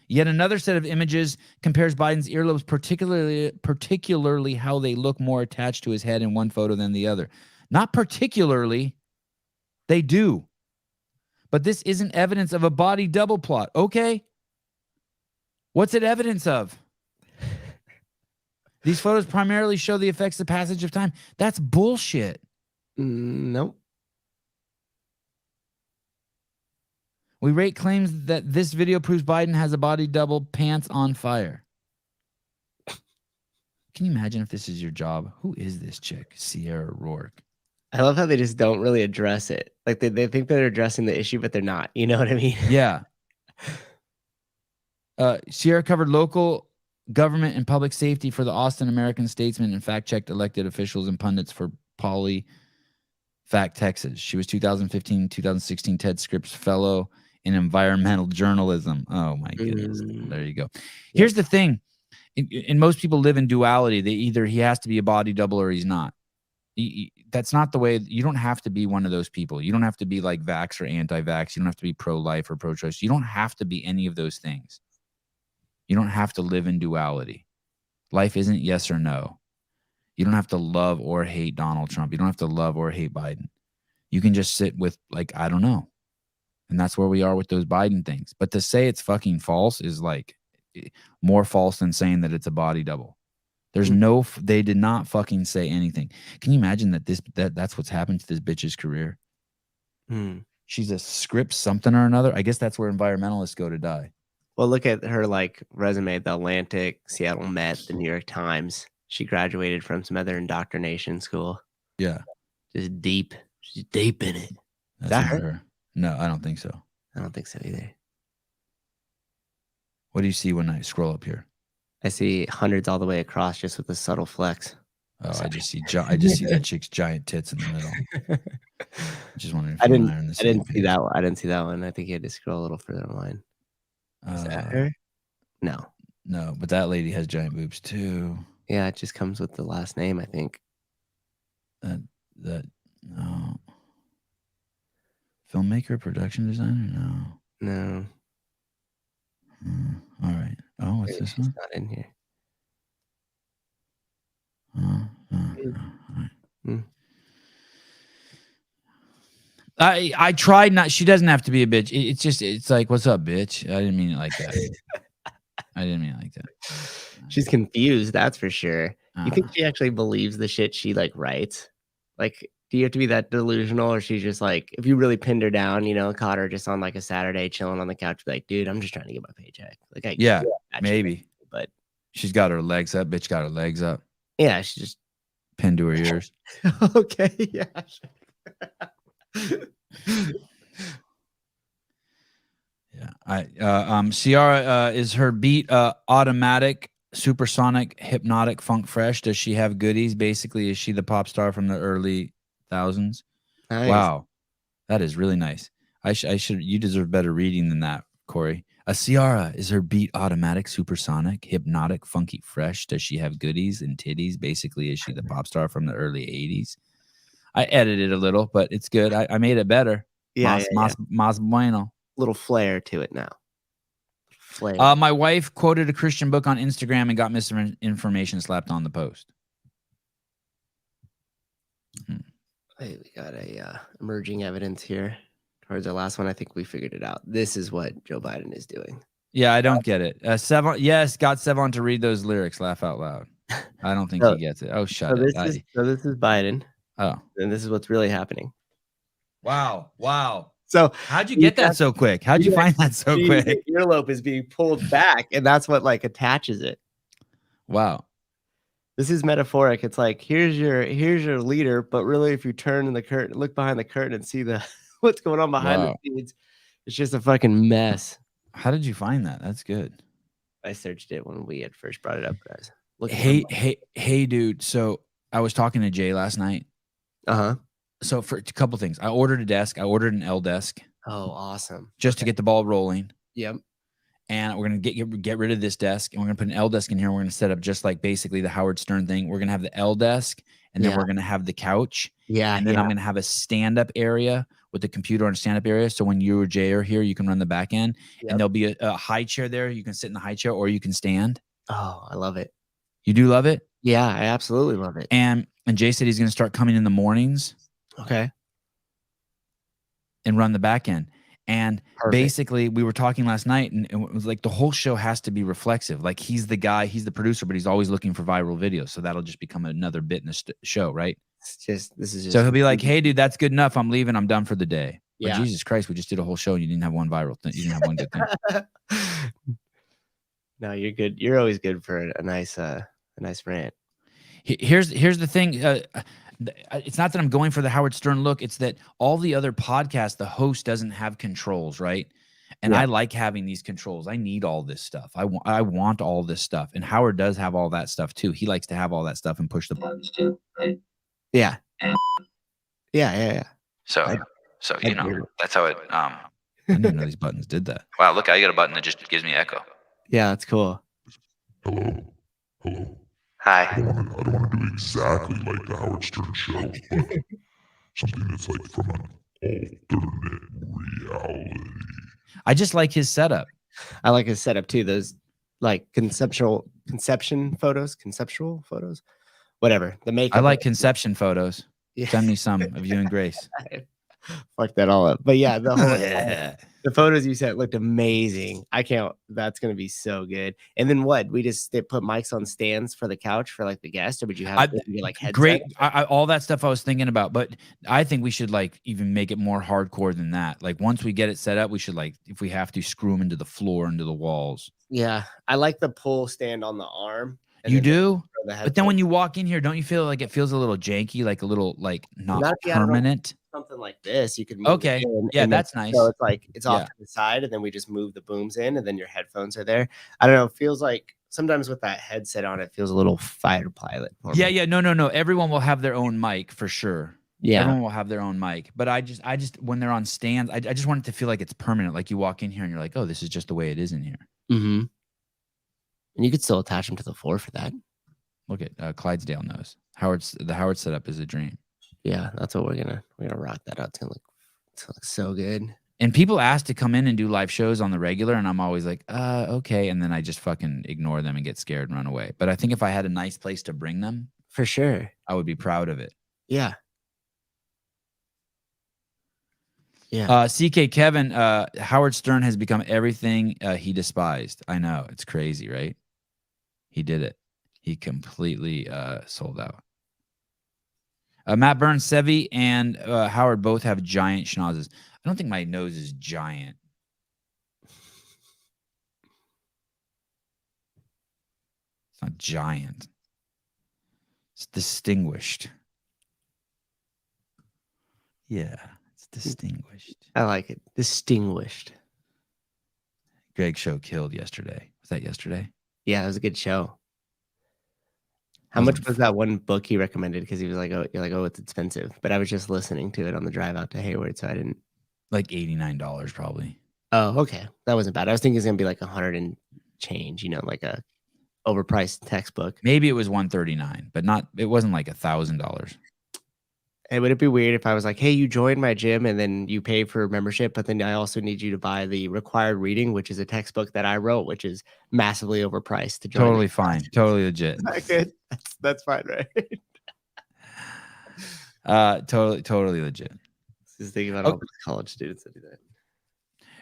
Yet another set of images compares Biden's earlobes, particularly how they look more attached to his head in one photo than the other. Not particularly. They do. But this isn't evidence of a body double plot. Okay. What's it evidence of? These photos primarily show the effects of passage of time. That's bullshit. Nope. We rate claims that this video proves Biden has a body double, pants on fire. Can you imagine if this is your job? Who is this chick? Sierra Rourke. I love how they just don't really address it. Like they think they're addressing the issue, but they're not. You know what I mean? Yeah. Sierra covered local government and public safety for the Austin American-Statesman and fact-checked elected officials and pundits for PolyFact Texas. She was 2015-2016 Ted Scripps Fellow in Environmental Journalism. Oh, my goodness. There you go. Here's the thing. And most people live in duality. He has to be a body double or he's not. That's not the way. You don't have to be one of those people. You don't have to be like vax or anti-vax. You don't have to be pro-life or pro-choice. You don't have to be any of those things. You don't have to live in duality. Life isn't yes or no. You don't have to love or hate Donald Trump. You don't have to love or hate Biden. You can just sit with, like, I don't know. And that's where we are with those Biden things. But to say it's fucking false is like more false than saying that it's a body double. There's they did not fucking say anything. Can you imagine that's what's happened to this bitch's career? She's a script something or another. I guess that's where environmentalists go to die. Well, look at her like resume: The Atlantic, Seattle Met, the New York Times. She graduated from some other indoctrination school. Yeah, just deep. She's deep in it. Is that her? No, I don't think so. I don't think so either. What do you see when I scroll up here? I see hundreds all the way across, just with a subtle flex. Oh, I just see that chick's giant tits in the middle. Just wondering if I didn't see that one. I didn't see that one. I think you had to scroll a little further online. Is that her? No, but that lady has giant boobs too. Yeah, it just comes with the last name, I think. No. Filmmaker, production designer? No. All right. Oh, what's this one? Not in here. All right. I tried not. She doesn't have to be a bitch. It's like, what's up, bitch? I didn't mean it like that. She's confused, that's for sure. You think she actually believes the shit she like writes? Like, Do you have to be that delusional, or she's just like, if you really pinned her down, caught her just on like a Saturday chilling on the couch, be like, dude, I'm just trying to get my paycheck. Like, I Yeah, got you, maybe. but She's got her legs up. Bitch got her legs up. yeah, she just Pinned to her ears. okay, yeah. Yeah. Ciara, is her beat automatic, supersonic, hypnotic, funk fresh? Does she have goodies? Basically, is she the pop star from the early thousands? Nice. Wow, that is really nice. I should. You deserve better reading than that, Corey. Ciara, is her beat automatic, supersonic, hypnotic, funky, fresh? Does she have goodies and titties? Basically, is she the pop star from the early 80s? I edited a little, but it's good. I made it better. Yeah, Mas bueno. Little flair to it now. Flair. My wife quoted a Christian book on Instagram and got misinformation slapped on the post. Hey, we got a emerging evidence here. Towards our last one, I think we figured it out. This is what Joe Biden is doing. Yeah, I don't get it. Sevan, yes, got Sevan to read those lyrics. Laugh out loud. I don't think he gets it. Oh, shut it. So this is Biden. Oh, and this is what's really happening. Wow. So how'd you get that so quick? How'd you find that so quick? The earlobe is being pulled back, and that's what like attaches it. Wow. This is metaphoric. It's like here's your leader, but really, if you turn in the curtain, look behind the curtain, and see what's going on behind the scenes, it's just a fucking mess. How did you find that? That's good. I searched it when we had first brought it up, guys. Hey, dude. So I was talking to Jay last night. So for a couple things, I ordered a desk. I ordered an L desk. Oh, awesome! Just to get the ball rolling. Yep. And we're gonna get rid of this desk, and we're gonna put an L desk in here. We're gonna set up just like basically the Howard Stern thing. We're gonna have the L desk, and then we're gonna have the couch. Yeah. And then I'm gonna have a stand up area with the computer on a stand up area. So when you or Jay are here, you can run the back end, and there'll be a high chair there. You can sit in the high chair, or you can stand. Oh, I love it. You do love it? Yeah, I absolutely love it. And Jay said he's gonna start coming in the mornings. Okay. And run the back end. And Perfect. Basically, we were talking last night, and it was like the whole show has to be reflexive. Like he's the guy, he's the producer, but he's always looking for viral videos. So that'll just become another bit in the show, right? This is just. So he'll be like, "Hey, dude, that's good enough. I'm leaving. I'm done for the day." Yeah. But Jesus Christ, we just did a whole show, and you didn't have one viral thing. You didn't have one good thing. No, you're good. You're always good for a nice rant. Here's the thing. It's not that I'm going for the Howard Stern look. It's that all the other podcasts, the host doesn't have controls, right? And I like having these controls. I need all this stuff. I want all this stuff. And Howard does have all that stuff too. He likes to have all that stuff and push the buttons too, right? Yeah. Yeah. So you know, that's how it. I didn't know these buttons did that. Wow, look, I got a button that just gives me echo. Yeah, that's cool. Hello. Hi. I don't want to do exactly like the Howard Stern show, but something that's like from an alternate reality. I just like his setup. I like his setup too. Those like conceptual photos, whatever. The makeup. I like conception photos. Yeah. Send me some of you and Grace. Fuck that all up. But yeah, the whole the photos you sent looked amazing. That's gonna be so good. And then what? They put mics on stands for the couch for like the guest, or would you have like headsets? Great. All that stuff I was thinking about, but I think we should like even make it more hardcore than that. Like once we get it set up, we should like, if we have to, screw them into the floor, into the walls. Yeah, I like the pull stand on the arm. You do? But then when you walk in here, don't you feel like it feels a little janky, like a little like not permanent? Something like this, you could move okay. it in, yeah, that's nice. So it's like it's off to the side, and then we just move the booms in, and then your headphones are there. I don't know. It feels like sometimes with that headset on, it feels a little fighter pilot. Yeah. No. Everyone will have their own mic for sure. Yeah, everyone will have their own mic. But I just when they're on stands, I just want it to feel like it's permanent. Like you walk in here and you're like, oh, this is just the way it is in here. Mm-hmm. And you could still attach them to the floor for that. Look at Clydesdale knows. The Howard setup is a dream. Yeah, that's what we're gonna rock that out. It's gonna look so good. And people ask to come in and do live shows on the regular, and I'm always like, okay. And then I just fucking ignore them and get scared and run away. But I think if I had a nice place to bring them, for sure, I would be proud of it. Yeah. Yeah. CK Kevin, Howard Stern has become everything he despised. I know, it's crazy, right? He did it. He completely sold out. Matt Burns, Sevi, and Howard both have giant schnozzes. I don't think my nose is giant. It's not giant. It's distinguished. Yeah, it's distinguished. I like it. Distinguished. Greg's show killed yesterday. Was that yesterday? Yeah, it was a good show. How much was that one book he recommended? Because he was like, "Oh, you're like, oh, it's expensive." But I was just listening to it on the drive out to Hayward, so I didn't. Like $89 probably. Oh, okay, that wasn't bad. I was thinking it's gonna be like 100 and change. Like a overpriced textbook. Maybe it was $139, but not. It wasn't like $1,000. And would it be weird if I was like, "Hey, you joined my gym and then you pay for membership, but then I also need you to buy the required reading, which is a textbook that I wrote, which is massively overpriced to join." Totally fine. Totally legit. Good. That's fine, right? Totally legit. Just thinking about all the college students that do that.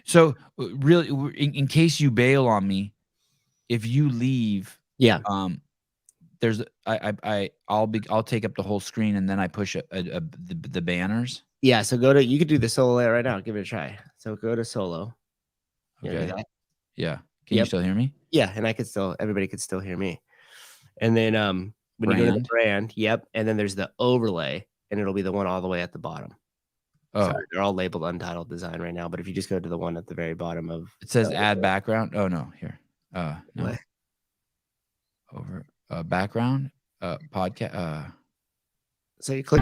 So really, in case you bail on me, if you leave, yeah, there's I'll take up the whole screen and then I push the banners. Yeah, so you could do the solo layer right now. Give it a try. So go to solo. Okay. Yeah. Can you still hear me? Yeah, and everybody could still hear me. And then when you go to the brand, and then there's the overlay, and it'll be the one all the way at the bottom. Oh, sorry, they're all labeled untitled design right now, but if you just go to the one at the very bottom of it says add background. Oh no, here. No. What? Over background podcast. So you click.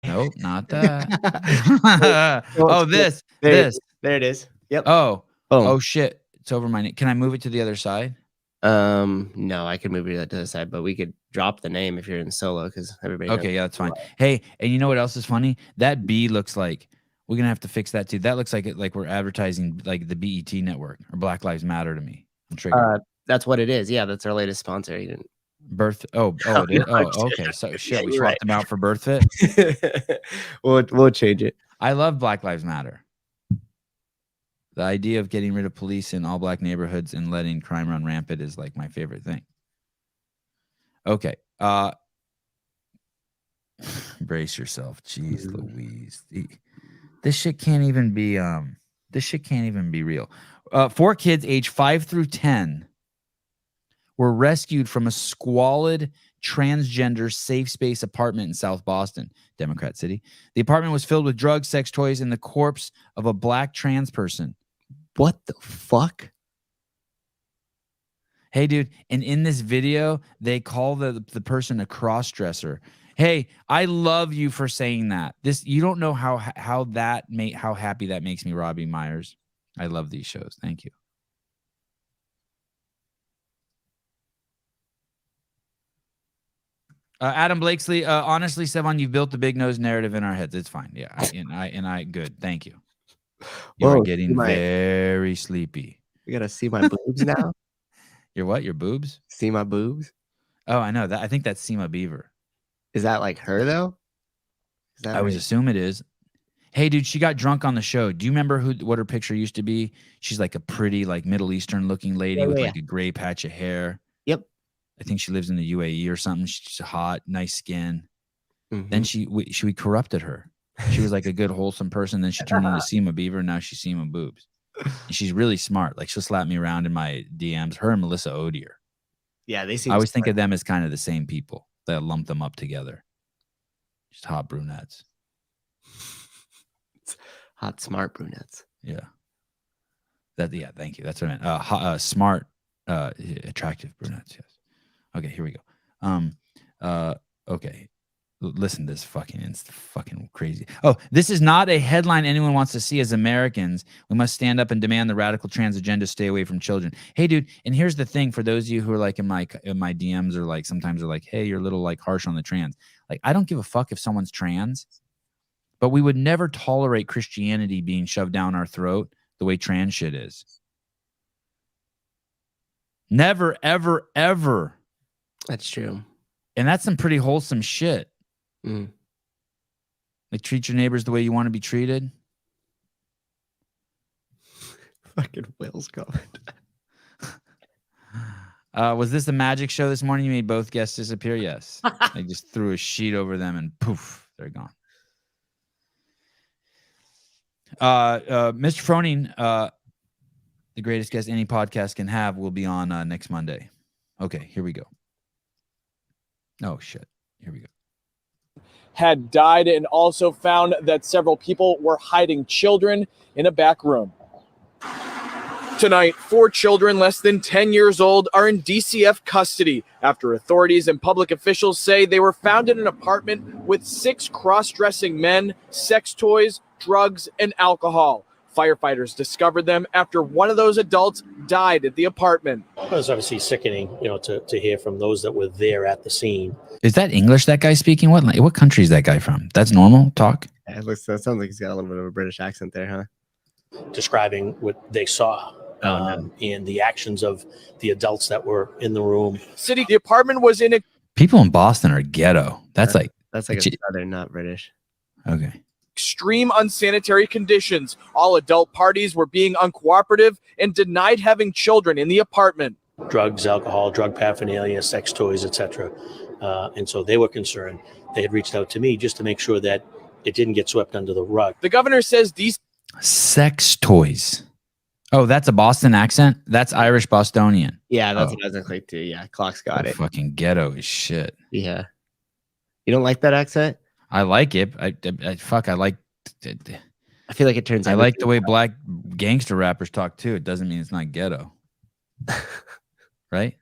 Nope, not that. Oh, this. There it is. Yep. Oh. Boom. Oh shit. It's over my name. Can I move it to the other side? No, I could move it to the other side, but we could drop the name if you're in solo because everybody. Okay, yeah, that's fine. Hey, and you know what else is funny? That B looks like we're gonna have to fix that too. That looks like we're advertising like the BET network or Black Lives Matter to me. I'm triggered. That's what it is. Yeah, that's our latest sponsor. You didn't. Oh, it is. Oh, okay. So shit, we swapped them out for BIRTHFIT. We'll change it. I love Black Lives Matter. The idea of getting rid of police in all black neighborhoods and letting crime run rampant is like my favorite thing. Okay. Brace yourself. Jeez Louise. This shit can't even be real. 4 kids aged 5 through 10 were rescued from a squalid transgender safe space apartment in South Boston, Democrat City. The apartment was filled with drugs, sex toys, and the corpse of a black trans person. What the fuck? Hey, dude. And in this video, they call the person a cross-dresser. Hey, I love you for saying that. You don't know how happy that makes me, Robbie Myers. I love these shows. Thank you. Adam Blakesley, honestly, Sevan, you've built the big nose narrative in our heads. It's fine. Yeah, I good. Thank you. You're getting very sleepy. You gotta see my boobs now. Your what? Your boobs? See my boobs? Oh, I know that. I think that's Seema Beaver. Is that like her though? I always assume it is. Hey, dude, she got drunk on the show. Do you remember what her picture used to be? She's like a pretty, like Middle Eastern looking lady with like a gray patch of hair. Yep. I think she lives in the UAE or something. She's hot, nice skin. Then we corrupted her. She was like a good, wholesome person. Then she turned into Seema Beaver. And now she's Seema Boobs. And she's really smart. Like she'll slap me around in my DMs. Her and Melissa Odier. Yeah, they seem. I always think of them as kind of the same people. That lump them up together. Just hot brunettes. Hot, smart brunettes. Yeah. Thank you. That's what I meant. Smart, attractive brunettes. Yes. Okay, here we go. Okay. Listen to this it's fucking crazy. Oh, this is not a headline anyone wants to see. As Americans, we must stand up and demand the radical trans agenda stay away from children. Hey, dude, and here's the thing for those of you who are like in my DMs or like sometimes are like, hey, you're a little like harsh on the trans. Like, I don't give a fuck if someone's trans, but we would never tolerate Christianity being shoved down our throat the way trans shit is. Never, ever, ever. That's true. And that's some pretty wholesome shit. Mm. Like treat your neighbors the way you want to be treated. Fucking Will's comment. Was this a magic show this morning? You made both guests disappear? Yes. I just threw a sheet over them and poof, they're gone. Mr. Froning, the greatest guest any podcast can have, will be on next Monday. Okay, here we go. Oh, shit. Here we go. Had died, and also found that several people were hiding children in a back room. Tonight, 4 children less than 10 years old are in DCF custody after authorities and public officials say they were found in an apartment with 6 cross-dressing men, sex toys, drugs, and alcohol. Firefighters discovered them after one of those adults died at the apartment. It was obviously sickening, to hear from those that were there at the scene. Is that English that guy's speaking? What country is that guy from? That's normal talk? Yeah, that sounds like he's got a little bit of a British accent there, huh? Describing what they saw and the actions of the adults that were in the room. The apartment was in a... People in Boston are ghetto. That's like a southern, not British. Okay. Extreme unsanitary conditions. All adult parties were being uncooperative and denied having children in the apartment. Drugs, alcohol, drug paraphernalia, sex toys, etc. And so they were concerned. They had reached out to me just to make sure that it didn't get swept under the rug. The governor says these sex toys. Oh, that's a Boston accent? That's Irish Bostonian. Yeah, that's what I was like too. Yeah, Clock's got it. Fucking ghetto as shit. Yeah. You don't like that accent? I like it. I like. I feel like it turns. I like the way black gangster rappers talk too. It doesn't mean it's not ghetto, right?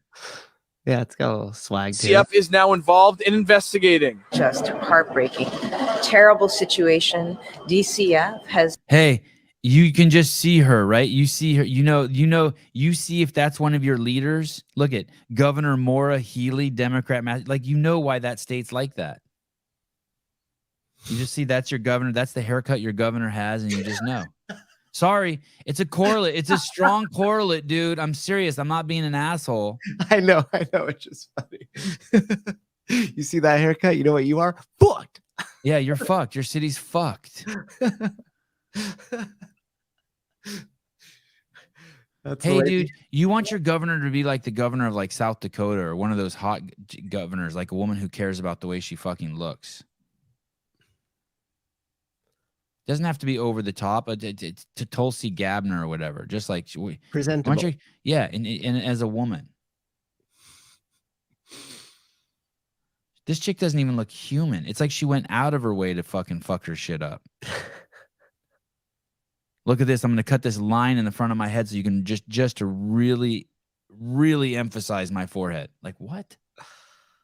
Yeah, it's got a little swag. CF is now involved in investigating. Just heartbreaking, terrible situation. DCF has. Hey, you can just see her, right? You see her. You see if that's one of your leaders. Look at Governor Maura Healey, Democrat. Like why that state's like that. You just see that's your governor. That's the haircut your governor has, and you just know. Sorry, it's a correlate. It's a strong correlate, dude. I'm serious. I'm not being an asshole. I know. It's just funny. You see that haircut? You know what you are? Fucked. Yeah, you're fucked. Your city's fucked. Hey, dude, you want your governor to be like the governor of like South Dakota or one of those hot governors, like a woman who cares about the way she fucking looks. Doesn't have to be over the top. To Tulsi Gabbard or whatever. Just like presentable. Yeah, and as a woman. This chick doesn't even look human. It's like she went out of her way to fucking fuck her shit up. Look at this. I'm going to cut this line in the front of my head so you can just to really, really emphasize my forehead. Like what?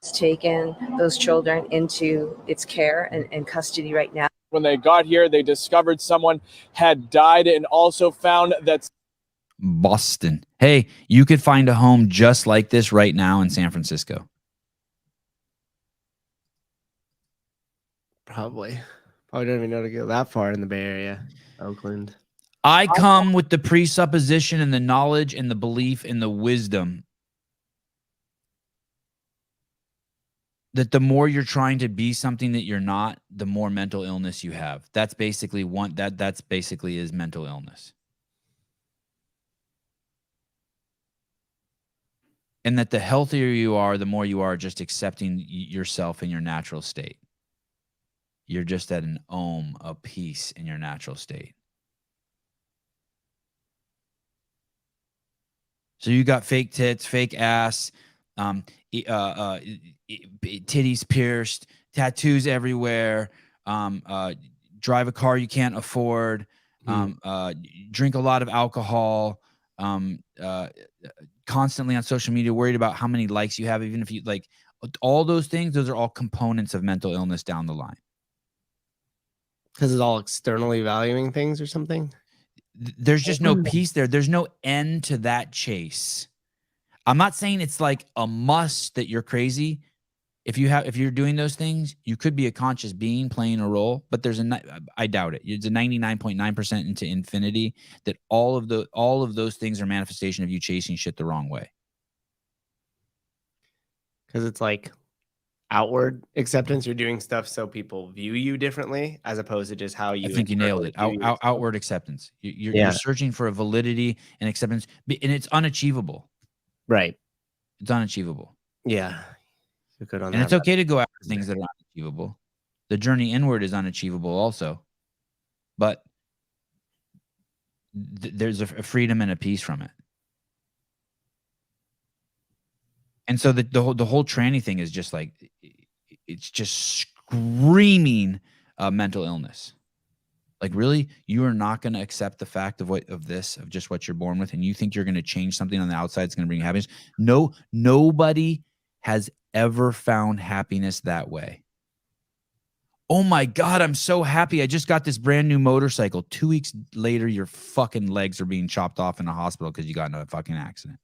It's taken those children into its care and custody right now. When they got here, they discovered someone had died and also found that Boston. Hey, you could find a home just like this right now in San Francisco. Probably don't even know to go that far in the Bay Area, Oakland. I come with the presupposition and the knowledge and the belief and the wisdom that the more you're trying to be something that you're not, the more mental illness you have. That's basically that's basically is mental illness. And that the healthier you are, the more you are just accepting yourself in your natural state. You're just at an ohm of peace in your natural state. So you got fake tits, fake ass, titties pierced, tattoos everywhere, drive a car you can't afford, drink a lot of alcohol, constantly on social media, worried about how many likes you have, even if you like all those things, those are all components of mental illness down the line. Because it's all externally valuing things or something? There's just no peace there. There's no end to that chase. I'm not saying it's like a must that you're crazy. If you're doing those things, you could be a conscious being playing a role, but I doubt it. It's a 99.9% into infinity that all of those things are manifestation of you chasing shit the wrong way. Because it's like outward acceptance. You're doing stuff so people view you differently, as opposed to just how you. I think you nailed it. Outward acceptance. You're searching for a validity and acceptance, and it's unachievable. Right. It's unachievable. Yeah. You're good on And that. it's okay to go after things that are unachievable. The journey inward is unachievable also. But there's a freedom and a peace from it. And so the whole tranny thing is just like, it's just screaming mental illness. Like, really, you are not going to accept the fact of just what you're born with, and you think you're going to change something on the outside that's going to bring you happiness? No, nobody has ever found happiness that way. Oh my God, I'm so happy. I just got this brand new motorcycle. 2 weeks later, your fucking legs are being chopped off in a hospital because you got in a fucking accident.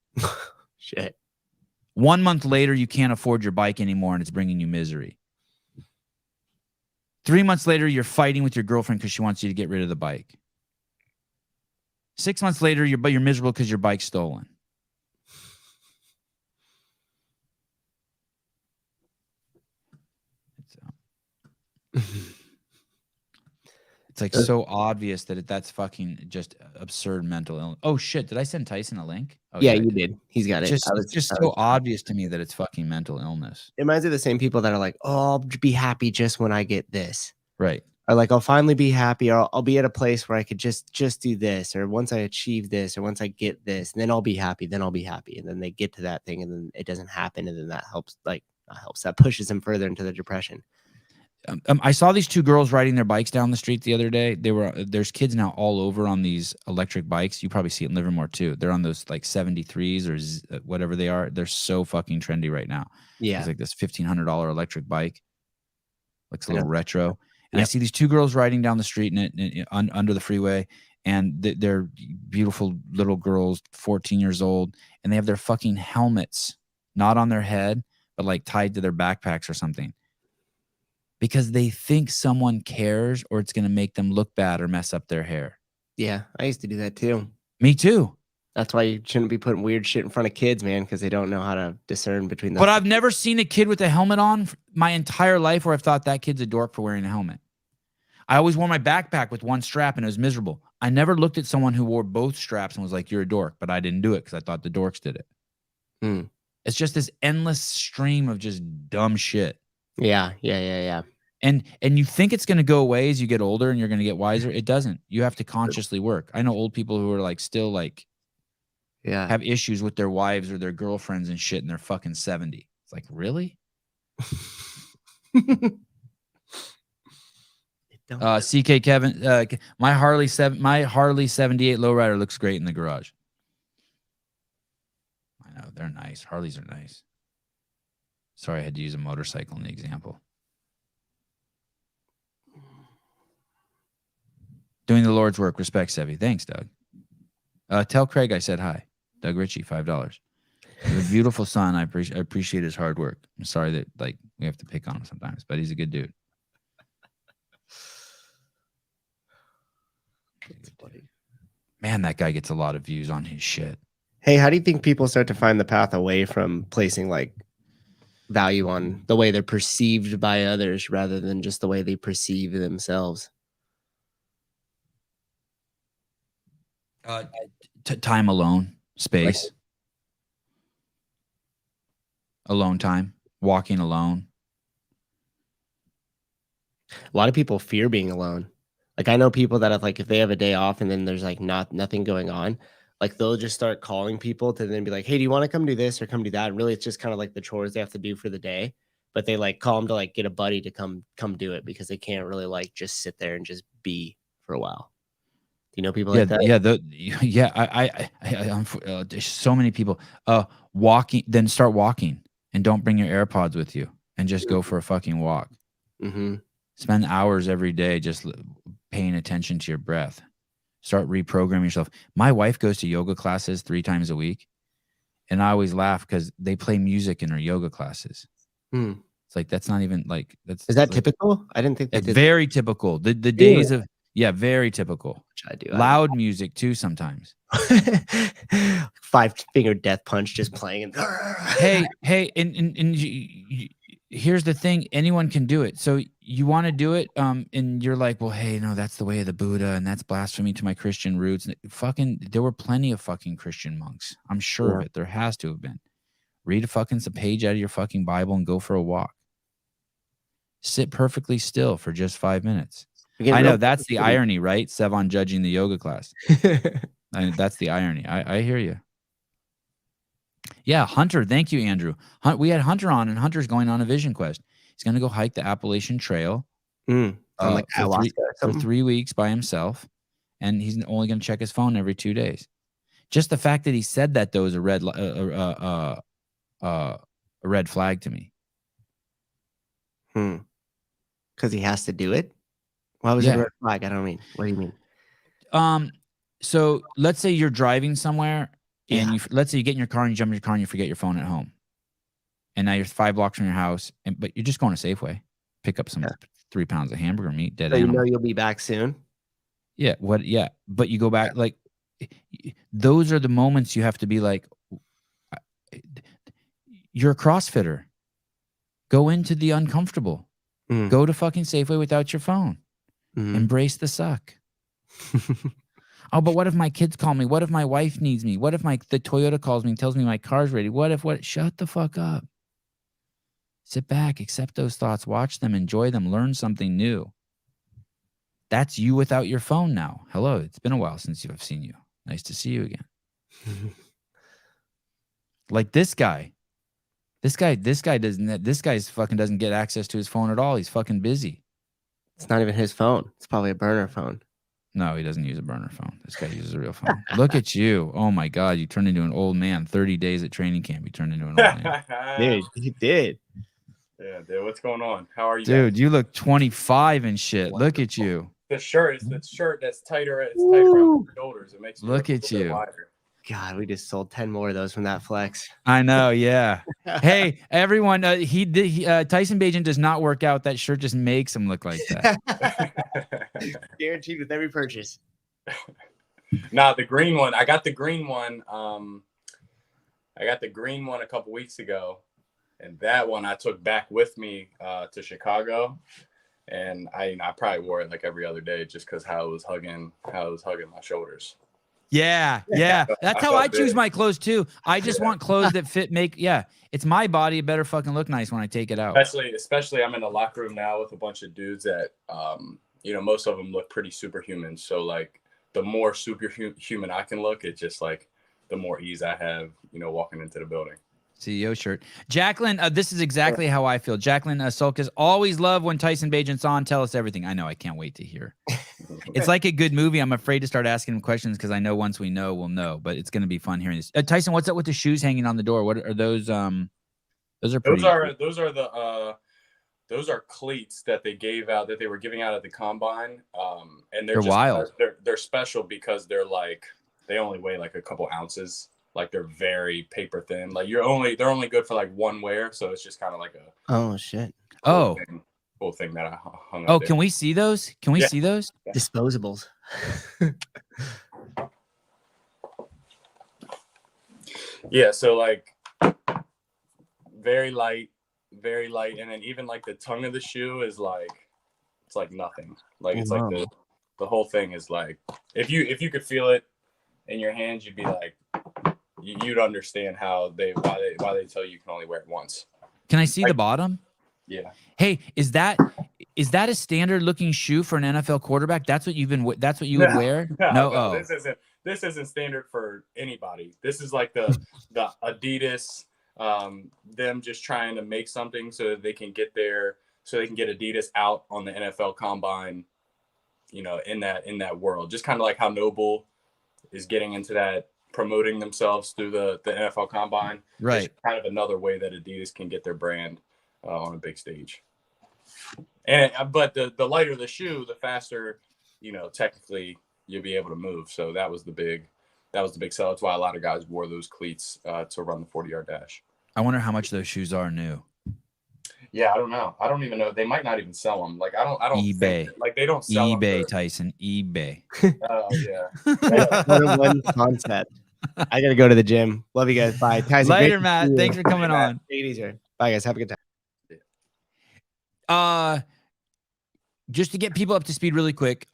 Shit. 1 month later, you can't afford your bike anymore, and it's bringing you misery. 3 months later, you're fighting with your girlfriend because she wants you to get rid of the bike. 6 months later, you're miserable because your bike's stolen. It's like so obvious that that's fucking just absurd mental illness. Oh shit! Did I send Tyson a link? Oh, yeah, you did. He's got it. It's just so obvious to me that it's fucking mental illness. It reminds me of the same people that are like, "Oh, I'll be happy just when I get this." Right. Or like, I'll finally be happy, or I'll be at a place where I could just do this, or once I achieve this, or once I get this, and then I'll be happy. Then I'll be happy, and then they get to that thing, and then it doesn't happen, and then that helps. That pushes them further into the depression. I saw these two girls riding their bikes down the street the other day. There's kids now all over on these electric bikes. You probably see it in Livermore too. They're on those like 73s or whatever they are. They're so fucking trendy right now. Yeah. It's like this $1,500 electric bike. Looks a little retro. And I see these two girls riding down the street under the freeway, and they're beautiful little girls, 14 years old, and they have their fucking helmets not on their head, but like tied to their backpacks or something. Because they think someone cares, or it's going to make them look bad or mess up their hair. Yeah, I used to do that too. Me too. That's why you shouldn't be putting weird shit in front of kids, man, because they don't know how to discern between them. But I've never seen a kid with a helmet on my entire life where I've thought that kid's a dork for wearing a helmet. I always wore my backpack with one strap, and it was miserable. I never looked at someone who wore both straps and was like, "You're a dork," but I didn't do it because I thought the dorks did it. It's just this endless stream of just dumb shit. Yeah. And you think it's going to go away as you get older and you're going to get wiser. It doesn't. You have to consciously work. I know old people who are like still like have issues with their wives or their girlfriends and shit, and they're fucking 70. It's like, really? CK Kevin, my Harley 78 lowrider looks great in the garage. I know, they're nice. Harleys are nice. Sorry, I had to use a motorcycle in the example. Doing the Lord's work. Respect, Sevy. Thanks, Doug. Tell Craig I said hi. Doug Ritchie, $5. You have a beautiful son. I appreciate his hard work. I'm sorry that we have to pick on him sometimes, but he's a good dude. Man, that guy gets a lot of views on his shit. Hey, how do you think people start to find the path away from placing like value on the way they're perceived by others rather than just the way they perceive themselves? Time alone, space, alone time, walking alone. A lot of people fear being alone. Like, I know people that have, like, if they have a day off and then there's like nothing going on, like they'll just start calling people to then be like, "Hey, do you want to come do this or come do that?" And really, it's just kind of like the chores they have to do for the day. But they like call them to like get a buddy to come do it because they can't really like just sit there and just be for a while. Do you know people like that? Yeah. There's so many people walking. Then start walking and don't bring your AirPods with you and just go for a fucking walk. Spend hours every day just paying attention to your breath. Start reprogramming yourself. My wife goes to yoga classes 3 times a week, and I always laugh because they play music in her yoga classes. It's like, that's not even like that's. Is that typical? I didn't think that's very typical. The days of very typical. Which I do. Loud music too sometimes. 5-finger death punch just playing. And and here's the thing: anyone can do it. So you want to do it, and you're like, well, hey, no, that's the way of the Buddha, and that's blasphemy to my Christian roots. Fucking, there were plenty of fucking Christian monks. I'm sure of it. There has to have been. Read a page out of your fucking Bible and go for a walk. Sit perfectly still for just 5 minutes. I know that's the irony, right? Sevan judging the yoga class. That's the irony. I hear you. Yeah, Hunter. Thank you, Andrew. We had Hunter on, and Hunter's going on a vision quest. He's going to go hike the Appalachian Trail like for 3 weeks by himself, and he's only going to check his phone every 2 days. Just the fact that he said that, though, is a red flag to me. Because he has to do it? Why was it a red flag? I don't mean. What do you mean? So let's say you're driving somewhere, and let's say you get in your car and you jump in your car and you forget your phone at home. And now you're 5 blocks from your house, but you're just going to Safeway, pick up some 3 pounds of hamburger meat, dead animal. You know you'll be back soon? Yeah. What? Yeah. But you go back, like, those are the moments you have to be like, you're a CrossFitter. Go into the uncomfortable. Go to fucking Safeway without your phone. Embrace the suck. Oh, but what if my kids call me? What if my wife needs me? What if the Toyota calls me and tells me my car's ready? What? Shut the fuck up. Sit back, accept those thoughts, watch them, enjoy them, learn something new. That's you without your phone now. Hello, it's been a while since I've seen you. Nice to see you again. Like this guy. This guy fucking doesn't get access to his phone at all. He's fucking busy. It's not even his phone. It's probably a burner phone. No, he doesn't use a burner phone. This guy uses a real phone. Look at you. Oh my God, you turned into an old man. 30 days at training camp, you turned into an old man. Dude, you did. Yeah, dude, what's going on? How are you? Dude, you look 25 and shit. Look at you. The shirt that's tighter. It's tighter around the shoulders. It makes me look a at you. wider. God, we just sold 10 more of those from that flex. I know, yeah. Hey, everyone, Tyson Bagent does not work out. That shirt just makes him look like that. Guaranteed with every purchase. Nah, the green one. I got the green one. I got the green one a couple weeks ago, and that one I took back with me to Chicago, and I probably wore it like every other day just because how it was hugging my shoulders. Yeah. That's how I choose my clothes too. I just want clothes that fit. It's my body. It better fucking look nice when I take it out. Especially, I'm in the locker room now with a bunch of dudes that, most of them look pretty superhuman. So like, the more superhuman I can look, it's just like the more ease I have, walking into the building. CEO shirt. Jacqueline, this is exactly how I feel. Jacqueline Sulkas, always love when Tyson Bagent's on. Tell us everything. I know. I can't wait to hear. It's like a good movie. I'm afraid to start asking him questions because I know once we know, we'll know. But it's going to be fun hearing this. Tyson, what's up with the shoes hanging on the door? What are those? Those are pretty. Those are cleats that they gave out that they were giving out at the combine. And they're just wild. They're special because they only weigh like a couple ounces. Like they're very paper thin. Like they're only good for like one wear. So it's just kind of like oh shit. Cool thing that I hung up. Oh, can we see those? Can we see those? Yeah. Disposables. Yeah. So like very light. And then even like the tongue of the shoe is like, it's like nothing. Like it's like the whole thing is like, if you could feel it in your hands, you'd be like, you'd understand why they tell you can only wear it once. Can I see the bottom? Yeah. Hey, is that a standard looking shoe for an NFL quarterback? That's what you would wear? No. This isn't standard for anybody. This is like the Adidas, them just trying to make something so that they can get Adidas out on the NFL combine, in that world. Just kind of like how Noble is getting into that, promoting themselves through the NFL combine. Right. It's kind of another way that Adidas can get their brand on a big stage. But the lighter the shoe, the faster, technically you'll be able to move. So that was the big sell. That's why a lot of guys wore those cleats to run the 40-yard dash. I wonder how much those shoes are new. Yeah, I don't know. I don't even know. They might not even sell them. Like I don't eBay. They don't sell eBay, Tyson. eBay. Oh yeah. One concept. I gotta go to the gym. Love you guys. Bye. Tyson, later, Matt. Thanks for coming on. Take it easier. Bye, guys. Have a good time. Just to get people up to speed really quick.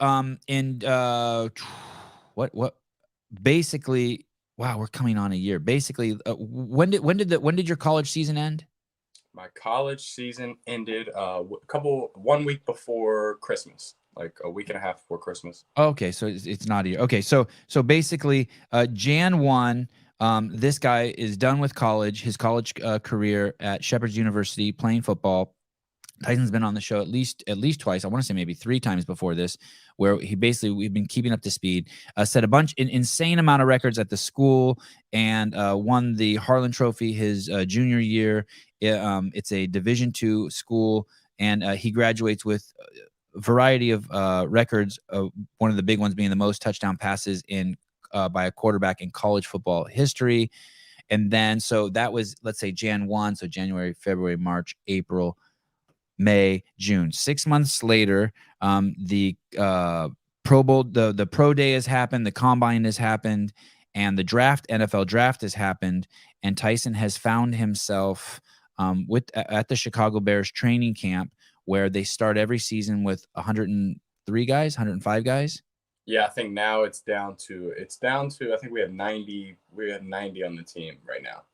Basically wow, we're coming on a year. Basically, when did your college season end? My college season ended 1 week before Christmas, like a week and a half before Christmas. Okay, so it's not a year. Okay, so basically, Jan 1, this guy is done with college, his college career at Shepherd's University, playing football. Tyson's been on the show at least twice. I want to say maybe 3 times before this, where we've been keeping up to speed. Set an insane amount of records at the school, and won the Harlan Trophy his junior year. It's a Division II school, and he graduates with a variety of records. One of the big ones being the most touchdown passes by a quarterback in college football history. And then, so that was, let's say, Jan 1, so January, February, March, April, May, June. 6 months later, the Pro Bowl, the Pro Day has happened, the Combine has happened, and the NFL draft has happened, and Tyson has found himself at the Chicago Bears training camp, where they start every season with 103 guys, 105 guys. Yeah, I think now it's down to I think we have 90 on the team right now.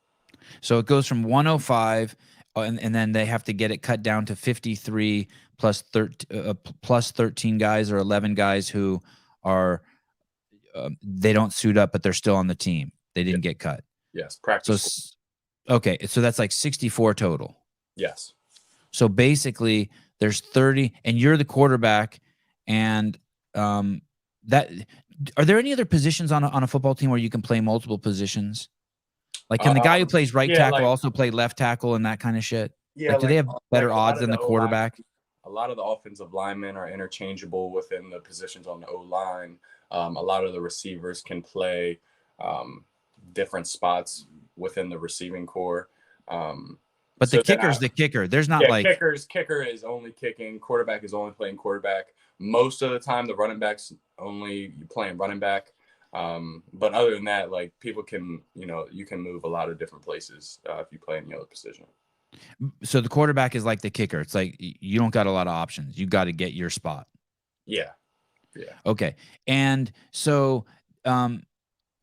So it goes from 105, and then they have to get it cut down to 53 plus 13 guys or 11 guys who are they don't suit up, but they're still on the team. They didn't get cut. Yes, practice. So okay, so that's like 64 total. Yes. So basically, there's 30, and you're the quarterback, and that. Are there any other positions on a football team where you can play multiple positions? Like, can the guy who plays right tackle also play left tackle and that kind of shit? Yeah. Like, do they have better odds than the quarterback? A lot of the offensive linemen are interchangeable within the positions on the O-line. A lot of the receivers can play different spots within the receiving core. But the kicker's the kicker. There's not kicker is only kicking. Quarterback is only playing quarterback. Most of the time, the running back's only playing running back. But other than that, like, people can, you can move a lot of different places if you play any other position. So the quarterback is like the kicker. It's like you don't got a lot of options. You got to get your spot. Yeah. Yeah. Okay. And so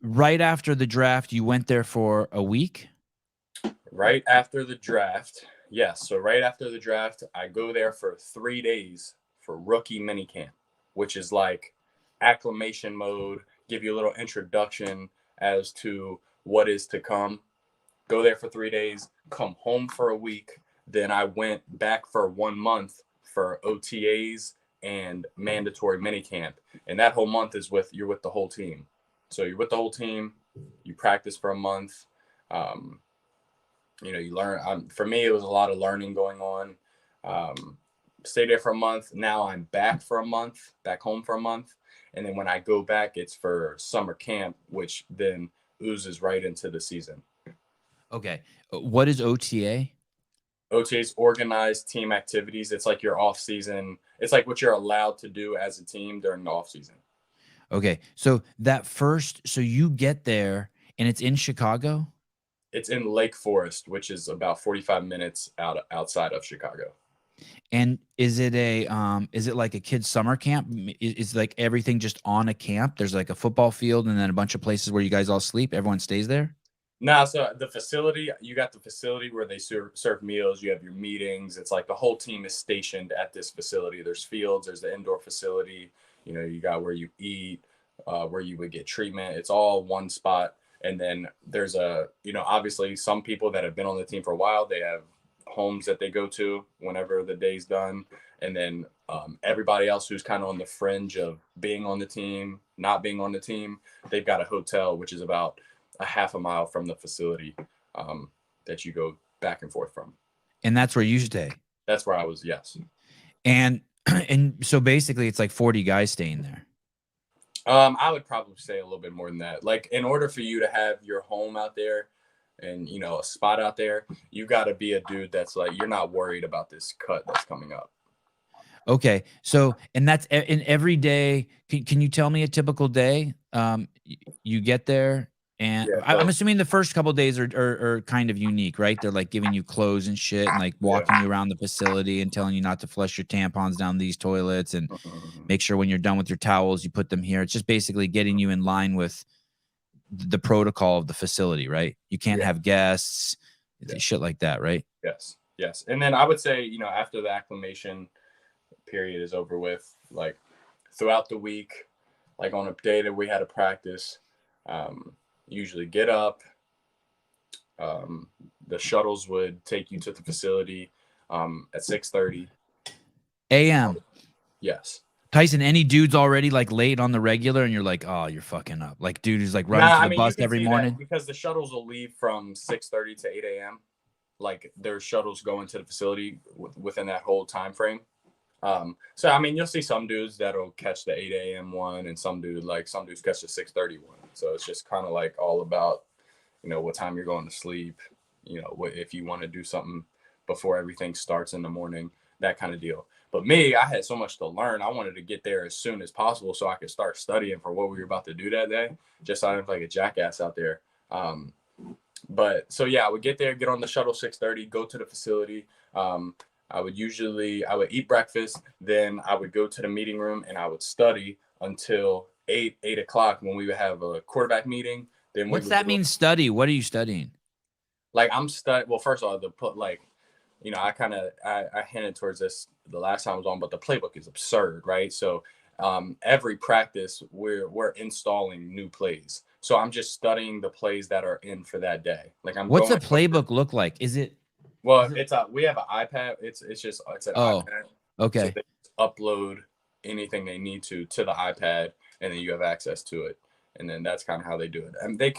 right after the draft, you went there for a week? Right after the draft. Yes. So right after the draft, I go there for 3 days for rookie minicamp, which is like acclimation mode, give you a little introduction as to what is to come. Go there for 3 days, come home for a week. Then I went back for 1 month for OTAs and mandatory minicamp. And that whole month is you're with the whole team. So you're with the whole team, you practice for a month. You learn. For me, it was a lot of learning going on. Stayed there for a month. Now I'm back for a month, back home for a month. And then when I go back, it's for summer camp, which then oozes right into the season. Okay. What is OTA? OTA is organized team activities. It's like your off season. It's like what you're allowed to do as a team during the off season. Okay. So you get there and it's in Chicago? It's in Lake Forest, which is about 45 minutes outside of Chicago. And is it like a kid's summer camp? Is like everything just on a camp? There's like a football field and then a bunch of places where you guys all sleep. Everyone stays there? No, so the facility, you got the facility where they serve meals. You have your meetings. It's like the whole team is stationed at this facility. There's fields. There's the indoor facility. You got where you eat, where you would get treatment. It's all one spot. And then there's obviously some people that have been on the team for a while, they have homes that they go to whenever the day's done. And then everybody else who's kind of on the fringe of being on the team, not being on the team, they've got a hotel, which is about a half a mile from the facility that you go back and forth from. And that's where you stay? That's where I was, yes. And so basically it's like 40 guys staying there. I would probably say a little bit more than that. Like, in order for you to have your home out there and, a spot out there, you got to be a dude that's like, you're not worried about this cut that's coming up. Okay. So, and that's in every day. Can you tell me a typical day? You get there, and I'm assuming the first couple of days are kind of unique, right? They're like giving you clothes and shit and like walking you around the facility and telling you not to flush your tampons down these toilets and make sure when you're done with your towels, you put them here. It's just basically getting you in line with the protocol of the facility, right? You can't Yeah. have guests, Yeah. shit like that, right? Yes. And then I would say, after the acclimation period is over with, like throughout the week, like on a day that we had a practice, usually get up. The shuttles would take you to the facility at 6:30 a.m. Yes. Tyson, any dudes already like late on the regular and you're like, oh, you're fucking up. Like dude who's like running to the bus you can every see that morning. because the shuttles will leave from 6:30 to 8 a.m. Like there's shuttles going to the facility within that whole time frame. So I mean, you'll see some dudes that'll catch the 8 a.m. one, and some dudes catch the 6:30 one. So it's just kind of like all about, what time you're going to sleep. If you want to do something before everything starts in the morning, that kind of deal. But me, I had so much to learn. I wanted to get there as soon as possible so I could start studying for what we were about to do that day. Just so I didn't look like a jackass out there. But so yeah, I would get there, get on the shuttle 6:30, go to the facility. I would eat breakfast, then I would go to the meeting room and I would study until 8 o'clock when we would have a quarterback meeting. Then what's that mean? Study? What are you studying? Like I'm studying. Well, first of all, I hinted towards this the last time I was on, but the playbook is absurd, right? So every practice we're installing new plays. So I'm just studying the plays that are in for that day. Like what's the playbook look like? Is it? Well, we have an iPad. It's an iPad. Okay. So they upload anything they need to the iPad, and then you have access to it. And then that's kind of how they do it. I mean, you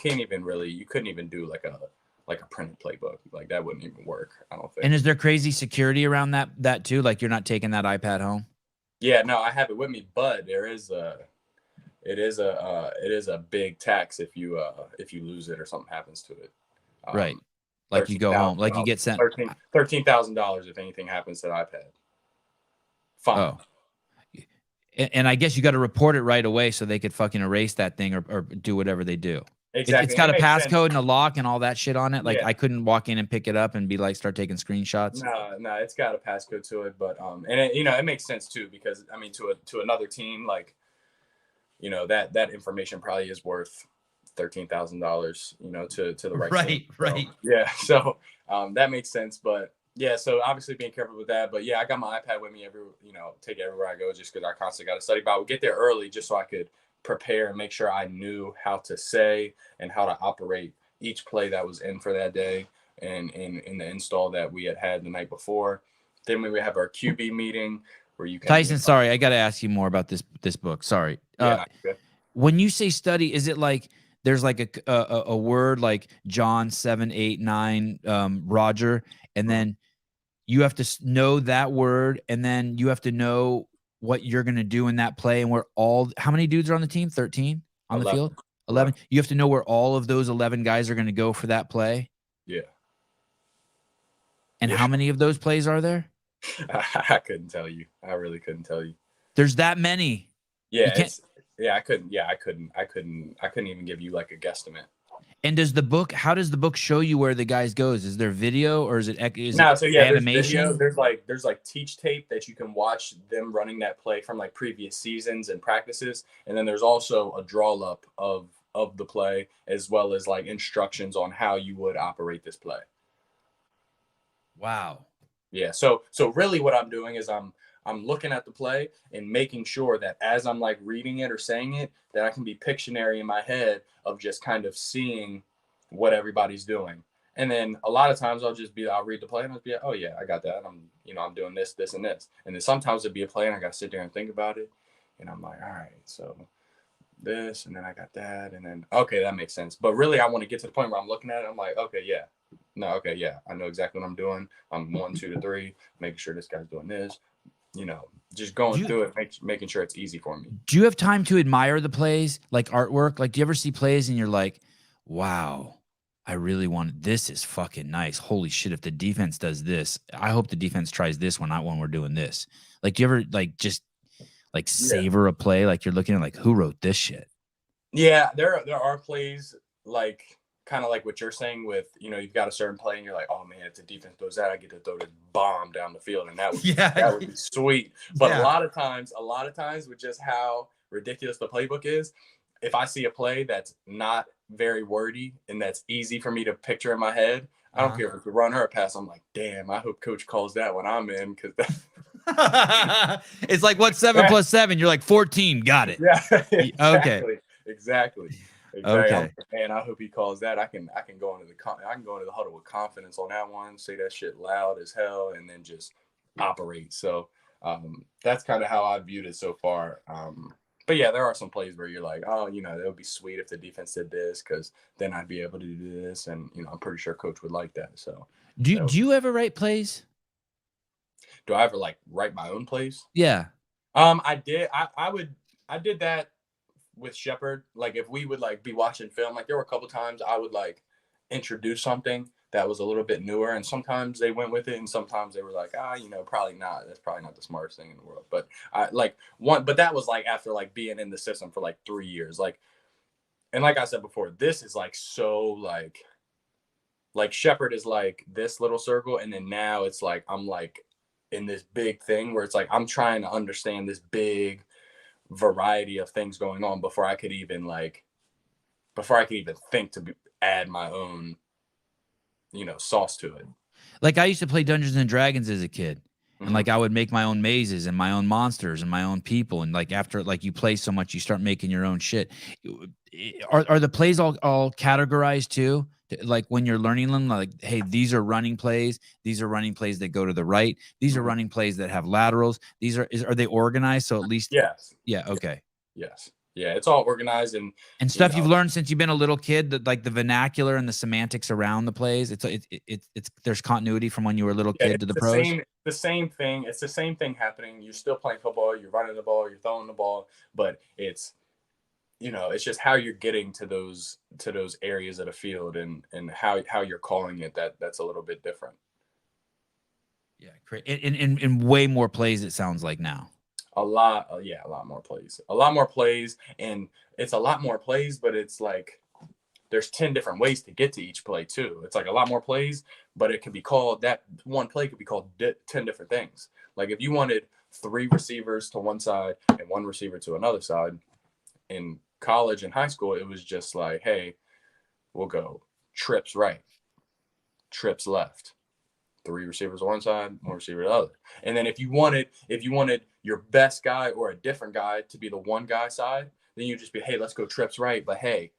couldn't even do like a printed playbook. Like that wouldn't even work, I don't think. And is there crazy security around that too? Like you're not taking that iPad home? Yeah, no, I have it with me, but it is a big tax if you lose it or something happens to it. Right. Like you go home, like you get sent $13,000 if anything happens to the iPad. Fine. Oh. And I guess you got to report it right away so they could fucking erase that thing or do whatever they do. Exactly. It's got a passcode and a lock and all that shit on it. Like Yeah. I couldn't walk in and pick it up and be like, start taking screenshots. No, it's got a passcode to it, but and it makes sense too because I mean to another team like, that information probably is worth $13,000, to the right team. Right. Yeah, so that makes sense, but yeah, so obviously being careful with that, but yeah, I got my iPad with me take it everywhere I go just because I constantly got to study. But I would get there early just so I could prepare and make sure I knew how to say and how to operate each play that was in for that day and in the install that we had the night before. Then we would have our QB meeting where you can Tyson, sorry, I got to ask you more about this book. Sorry. When you say study, is it like there's like a word like John 7, 8, 9, Roger, and then you have to know that word, and then you have to know what you're going to do in that play, and how many dudes are on the team? 13 on 11. the field? 11. You have to know where all of those 11 guys are going to go for that play. Yeah. And how many of those plays are there? I couldn't tell you. I really couldn't tell you. There's that many. Yeah. I couldn't even give you like a guesstimate. And how does the book show you where the guys goes? Is there video or is it animation? There's like teach tape that you can watch them running that play from like previous seasons and practices. And then there's also a draw up of the play as well as like instructions on how you would operate this play. Wow. Yeah. So really what I'm doing is I'm looking at the play and making sure that as I'm like reading it or saying it, that I can be Pictionary in my head of just kind of seeing what everybody's doing. And then a lot of times I'll read the play and I'll be like, oh yeah, I got that. I'm doing this, this, and this. And then sometimes it'd be a play and I got to sit there and think about it. And I'm like, all right, so this, and then I got that. And then, okay, that makes sense. But really I want to get to the point where I'm looking at it. I'm like, okay, yeah. No, okay, yeah. I know exactly what I'm doing. I'm 1, 2 to 3, making sure this guy's doing this. Just going through it, making sure it's easy for me. Do you have time to admire the plays, like artwork? Like, do you ever see plays and you're like, wow, I really want this is fucking nice. Holy shit, if the defense does this, I hope the defense tries this one, not when we're doing this. Like, do you ever like just like savor a play? Like you're looking at like, who wrote this shit? Yeah, there are plays like kind of like what you're saying with, you've got a certain play and you're like, oh man, if the defense does that, I get to throw this bomb down the field. And that would be sweet. But a lot of times with just how ridiculous the playbook is, if I see a play that's not very wordy and that's easy for me to picture in my head. I don't care if it's a run or a pass. I'm like, damn, I hope coach calls that when I'm in, because It's like, what's 7 plus 7? You're like 14. Got it. yeah, Okay. exactly. Okay. I'm like, man, I hope he calls that. I can go into the huddle with confidence on that one, say that shit loud as hell, and then just operate. So that's kind of how I viewed it so far. But yeah, there are some plays where you're like, oh, you know, it would be sweet if the defense did this, because then I'd be able to do this, and you know, I'm pretty sure coach would like that. So Do you ever write plays? do I ever like write my own plays? Yeah. I did. I did that with Shepard. Like if we would like be watching film, like there were a couple times I would like introduce something that was a little bit newer, and sometimes they went with it, and sometimes they were like, you know, probably not. That's probably not the smartest thing in the world. But but that was like after like being in the system for like 3 years. Like, and like I said before, this is like so like Shepard is like this little circle, and then now it's like I'm like in this big thing where it's like I'm trying to understand this big variety of things going on before I could even think to add my own, you know, sauce to it. Like I used to play Dungeons and Dragons as a kid. And like I would make my own mazes and my own monsters and my own people. And like after like you play so much, you start making your own shit. Are the plays all categorized too? Like when you're learning them, like, hey, these are running plays. These are running plays that go to the right. These are running plays that have laterals. These are they organized? So at least yes. Yeah. Okay. Yes. Yeah. It's all organized and stuff you've learned since you've been a little kid, that like the vernacular and the semantics around the plays. It's there's continuity from when you were a little kid to the pros. The same thing. It's the same thing happening. You're still playing football. You're running the ball. You're throwing the ball, but it's, you know, it's just how you're getting to those areas of the field and how you're calling it. That's a little bit different. Yeah, great. In way more plays, it sounds like now. A lot more plays, and it's a lot more plays, but it's like there's 10 different ways to get to each play too. It's like a lot more plays, but it could be called, that one play could be called 10 different things. Like if you wanted 3 receivers to one side and 1 receiver to another side, in college and high school, it was just like, hey, we'll go trips right, trips left, 3 receivers on one side, 1 receiver to the other. And then if you wanted your best guy or a different guy to be the one guy side, then you just be, hey, let's go trips right. But hey,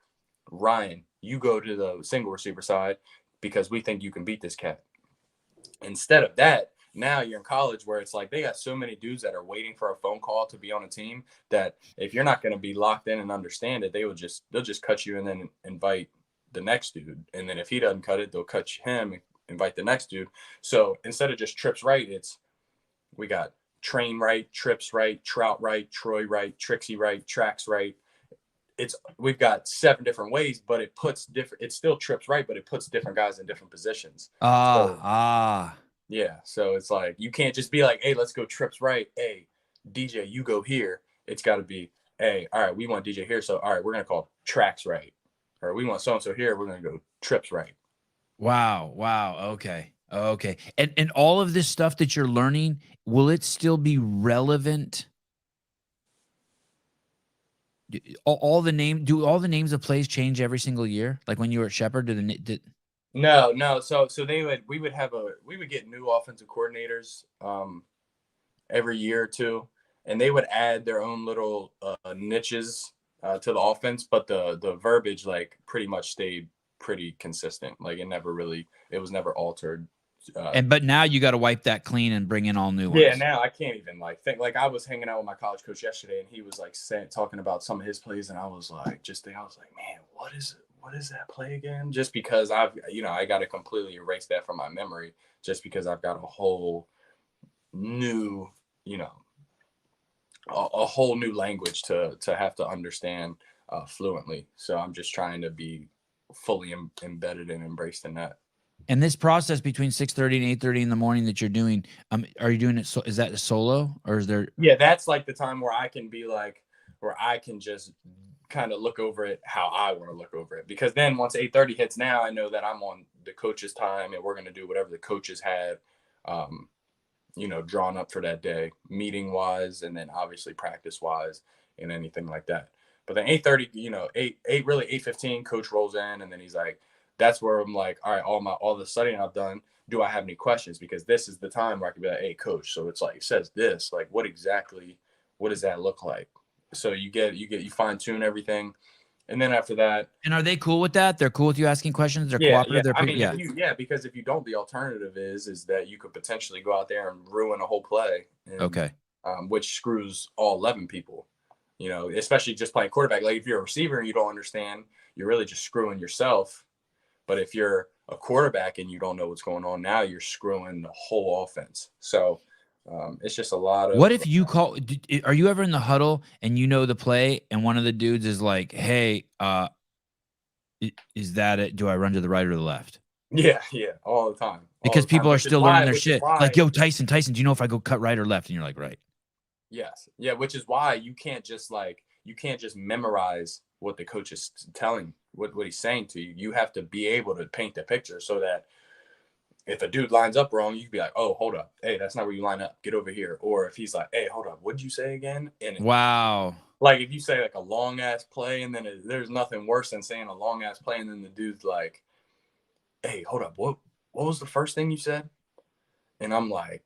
Ryan, you go to the single receiver side because we think you can beat this cat. Instead of that, now you're in college where it's like they got so many dudes that are waiting for a phone call to be on a team that if you're not going to be locked in and understand it, they'll just cut you and then invite the next dude. And then if he doesn't cut it, they'll cut him and invite the next dude. So instead of just trips right, we got train right, trips right, trout right, Troy right, Trixie right, tracks right. We've got 7 different ways, but it's still trips right, but it puts different guys in different positions. Yeah. So it's like, you can't just be like, hey, let's go trips right. Hey, DJ, you go here. It's got to be, hey, all right, we want DJ here. So, all right, we're going to call tracks right. Or we want so-and-so here. We're going to go trips right. Wow. Okay. And all of this stuff that you're learning, will it still be relevant? Do all the names of plays change every single year? Like when you were at Shepard, No. So we would get new offensive coordinators every year or two, and they would add their own little niches to the offense, but the verbiage like pretty much stayed pretty consistent. Like it was never altered. But now you got to wipe that clean and bring in all new ones. Yeah, now I can't even like think. Like I was hanging out with my college coach yesterday, and he was like talking about some of his plays, and I was like, man, what is that play again? Just because I got to completely erase that from my memory, just because I've got a whole new, a whole new language to have to understand fluently. So I'm just trying to be fully embedded and embraced in that. And this process between 6:30 and 8:30 in the morning that you're doing, are you doing it? So is that a solo or is there? Yeah, that's like the time where I can be like, where I can just kind of look over it how I want to look over it. Because then once 8:30 hits, now I know that I'm on the coach's time and we're going to do whatever the coaches had, drawn up for that day, meeting wise, and then obviously practice wise and anything like that. But then 8:30, you know, 8:15, coach rolls in, and then he's like, that's where I'm like, all right, all the studying I've done, do I have any questions? Because this is the time where I can be like, hey, coach, so it's like, it says this, like, what does that look like? So you fine tune everything. And then after that. And are they cool with that? They're cool with you asking questions? They're Yeah, cooperative? yeah. I mean, because if you don't, the alternative is that you could potentially go out there and ruin a whole play. And, Okay. Which screws all 11 people, you know, especially just playing quarterback. Like if you're a receiver and you don't understand, you're really just screwing yourself. But if you're a quarterback and you don't know what's going on, now you're screwing the whole offense. So it's just a lot of. What if you are you ever in the huddle and you know the play and one of the dudes is like, hey, is that it? Do I run to the right or the left? Yeah, all the time. Because people are still learning their shit. Like, yo, Tyson, do you know if I go cut right or left? And you're like, right. Yes. Yeah, which is why you can't just memorize what the coach is telling, what he's saying to you. You have to be able to paint the picture so that if a dude lines up wrong, you can be like, oh, hold up. Hey, that's not where you line up. Get over here. Or if he's like, hey, hold up. What'd you say again? And wow. Like if you say like a long ass play and then there's nothing worse than saying a long ass play and then the dude's like, hey, hold up. What was the first thing you said? And I'm like,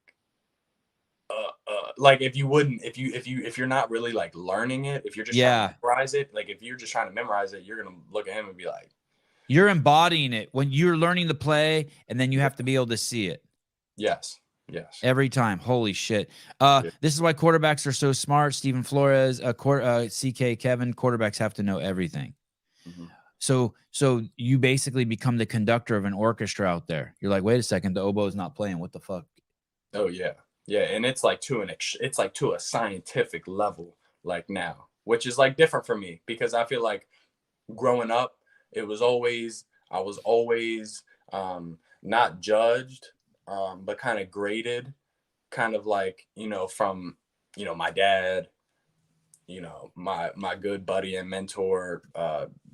like if you're not really like learning it, if you're just trying to memorize it, like if you're just trying to memorize it, you're going to look at him and be like, you're embodying it when you're learning the play and then you have to be able to see it. Yes. Every time. Holy shit. This is why quarterbacks are so smart. Steven Flores, CK Kevin, quarterbacks have to know everything. Mm-hmm. So you basically become the conductor of an orchestra out there. You're like, wait a second, the oboe is not playing. What the fuck? Oh yeah. Yeah. And it's like to a scientific level, like now, which is like different for me because I feel like growing up, I was always not judged, but kind of graded, kind of like, you know, from, you know, my dad, you know, my good buddy and mentor,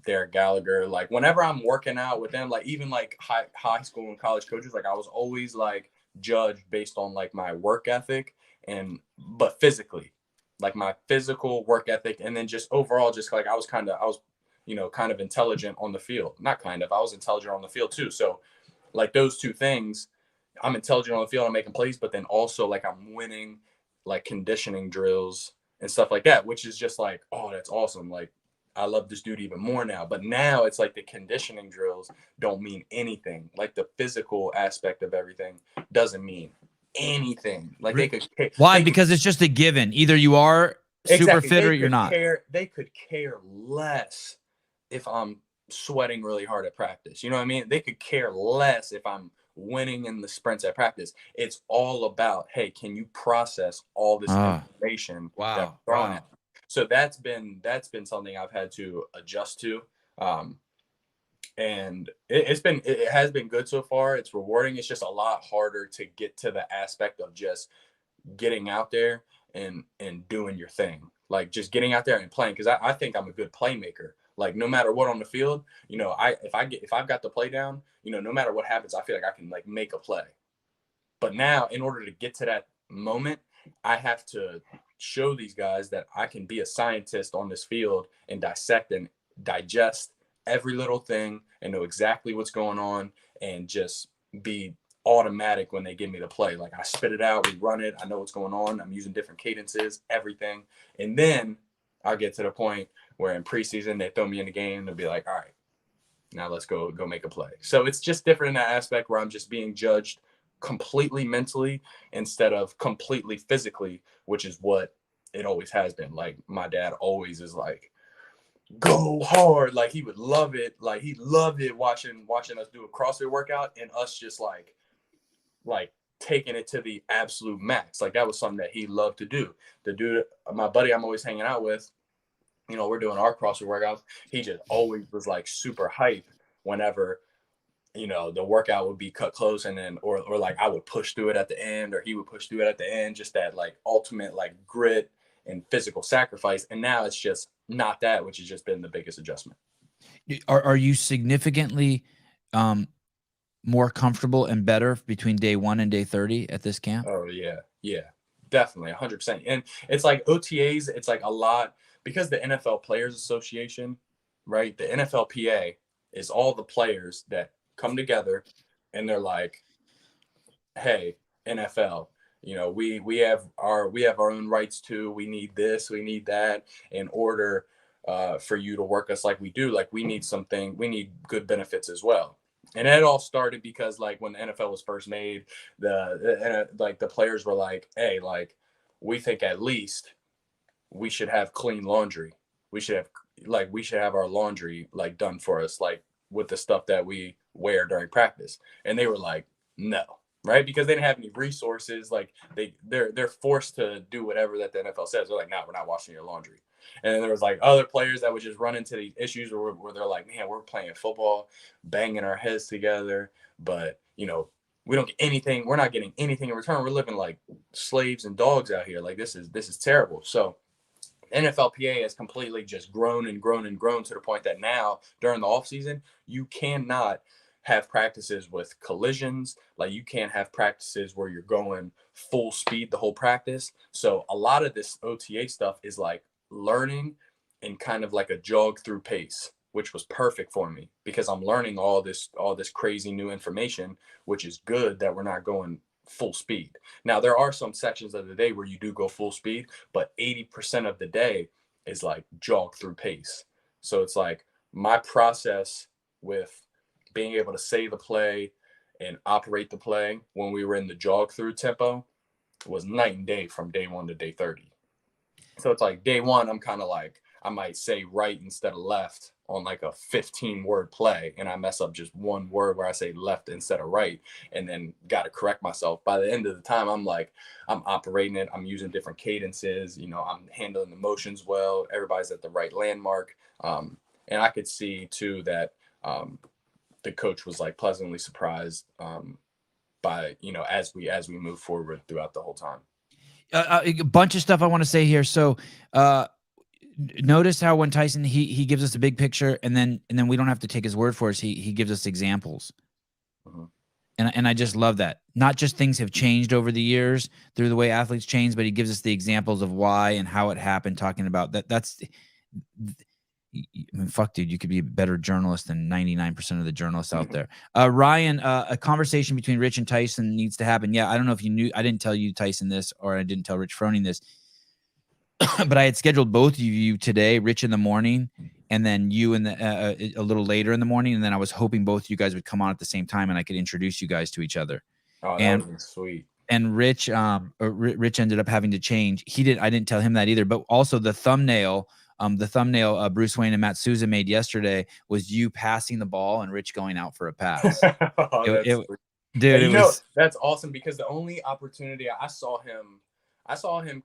Derek Gallagher. Like whenever I'm working out with them, like even like high school and college coaches, like I was always like judged based on like my work ethic but physically, like my physical work ethic. And then just overall, just like I was you know, kind of intelligent on the field. Not kind of, I was intelligent on the field too. So like those two things, I'm intelligent on the field, I'm making plays, but then also like I'm winning like conditioning drills and stuff like that, which is just like, oh, that's awesome. Like I love this dude even more now. But now it's like the conditioning drills don't mean anything. Like the physical aspect of everything doesn't mean anything. Like why? Because it's just a given. Either you are super fit or you're not. They could care less if I'm sweating really hard at practice. You know what I mean? They could care less if I'm winning in the sprints at practice. It's all about, hey, can you process all this information that I'm throwing at you? So that's been something I've had to adjust to. And it has been good so far. It's rewarding. It's just a lot harder to get to the aspect of just getting out there and doing your thing. Like just getting out there and playing. Cause I think I'm a good playmaker. Like no matter what on the field, you know, if I've got the play down, you know, no matter what happens, I feel like I can like make a play. But now in order to get to that moment, I have to show these guys that I can be a scientist on this field and dissect and digest every little thing and know exactly what's going on and just be automatic when they give me the play. Like I spit it out, we run it, I know what's going on, I'm using different cadences, everything. And then I'll get to the point where in preseason they throw me in the game and they'll be like, all right, now let's go make a play. So it's just different in that aspect where I'm just being judged completely mentally instead of completely physically, which is what it always has been. Like my dad always is like, go hard. Like he would love it. Like he loved it watching us do a CrossFit workout and us just like taking it to the absolute max. Like that was something that he loved to do. The dude, my buddy I'm always hanging out with, you know, we're doing our CrossFit workouts. He just always was like super hype whenever, you know, the workout would be cut close and then, or like I would push through it at the end or he would push through it at the end, just that like ultimate like grit and physical sacrifice. And now it's just not that, which has just been the biggest adjustment. Are you significantly more comfortable and better between day 1 and day 30 at this camp? Oh yeah. Yeah, definitely 100%. And it's like OTAs, it's like a lot because the NFL Players Association, right? The NFLPA is all the players that come together and they're like, hey, NFL, we have our own rights too. We need this, we need that in order for you to work us like we do. Like we need good benefits as well. And it all started because like when the NFL was first made, the players were like, hey, like we think at least we should have clean laundry. We should have our laundry like done for us, like with the stuff that we wear during practice. And they were like, no, right? Because they didn't have any resources. Like they're forced to do whatever that the NFL says. They're like, no, we're not washing your laundry. And then there was like other players that would just run into these issues where they're like, man, we're playing football, banging our heads together, but we don't get anything. We're not getting anything in return. We're living like slaves and dogs out here. Like this is terrible. So NFLPA has completely just grown and grown and grown to the point that now during the off season, you cannot have practices with collisions. Like you can't have practices where you're going full speed the whole practice. So a lot of this OTA stuff is like learning and kind of like a jog through pace, which was perfect for me because I'm learning all this crazy new information, which is good that we're not going full speed. Now, there are some sections of the day where you do go full speed, but 80% of the day is like jog through pace. So it's like my process with being able to say the play and operate the play when we were in the jog through tempo was night and day from day 1 to day 30. So it's like day 1, I'm kind of like, I might say right instead of left on like a 15-word play, and I mess up just one word where I say left instead of right, and then got to correct myself. By the end of the time, I'm operating it. I'm using different cadences. I'm handling the motions well. Everybody's at the right landmark. And I could see too that the coach was like pleasantly surprised by, as we move forward throughout the whole time. A bunch of stuff I want to say here. So, notice how when Tyson he gives us a big picture and then we don't have to take his word for us. He gives us examples. Mm-hmm. And I just love that. Not just things have changed over the years through the way athletes change, but he gives us the examples of why and how it happened, talking about that. I mean, fuck, dude, you could be a better journalist than 99% of the journalists out there. Ryan, a conversation between Rich and Tyson needs to happen. Yeah, I don't know if you knew. I didn't tell you, Tyson, this, or I didn't tell Rich Froning this. But I had scheduled both of you today, Rich in the morning, and then you in the a little later in the morning, and then I was hoping both of you guys would come on at the same time, and I could introduce you guys to each other. Oh, that would be sweet. And Rich, Rich ended up having to change. I didn't tell him that either. But also the thumbnail Bruce Wayne and Matt Souza made yesterday was you passing the ball and Rich going out for a pass. Dude, that's awesome because the only opportunity I saw him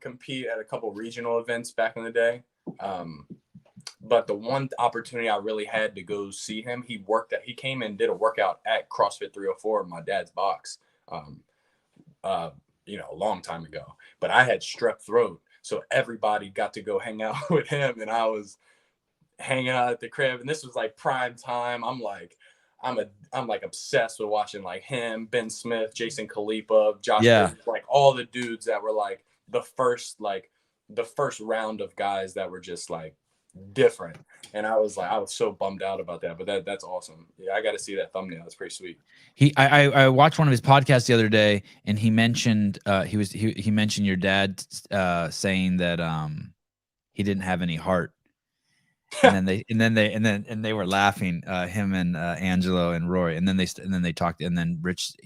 compete at a couple regional events back in the day. But the one opportunity I really had to go see him, he came and did a workout at CrossFit 304 in my dad's box, a long time ago. But I had strep throat. So everybody got to go hang out with him, and I was hanging out at the crib. And this was like prime time. I'm like obsessed with watching like him, Ben Smith, Jason Khalipa, Josh, like all the dudes that were like the first round of guys that were just like different. And I was so bummed out about that. But that's awesome. Yeah, I got to see that thumbnail. It's pretty sweet. I watched one of his podcasts the other day, and he mentioned he mentioned your dad saying that he didn't have any heart. And then they were laughing, him and Angelo and Rory, and then they talked, and then Rich,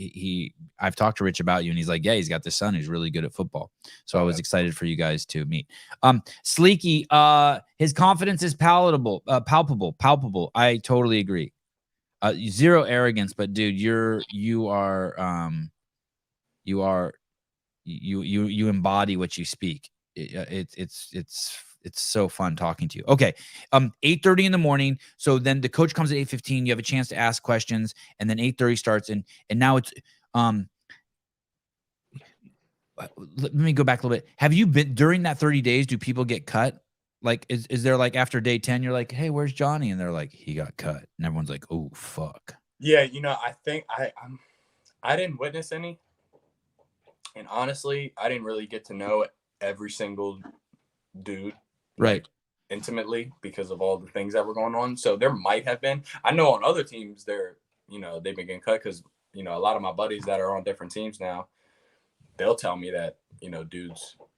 I've talked to Rich about you, and he's like, yeah, he's got this son who's really good at football. So I was excited for you guys to meet. Sleeky, his confidence is palpable. I totally agree. Zero arrogance, but dude, you embody what you speak. It's so fun talking to you. Okay. 8:30 in the morning. So then the coach comes at 8:15. You have a chance to ask questions, and then 8:30 starts. And now it's let me go back a little bit. Have you been during that 30 days? Do people get cut? Like, is there like after day 10, you're like, hey, where's Johnny? And they're like, he got cut. And everyone's like, oh, fuck. Yeah. I think I didn't witness any. And honestly, I didn't really get to know every single dude. Right. intimately because of all the things that were going on. So there might have been. I know on other teams, they've been getting cut because, a lot of my buddies that are on different teams now, they'll tell me that,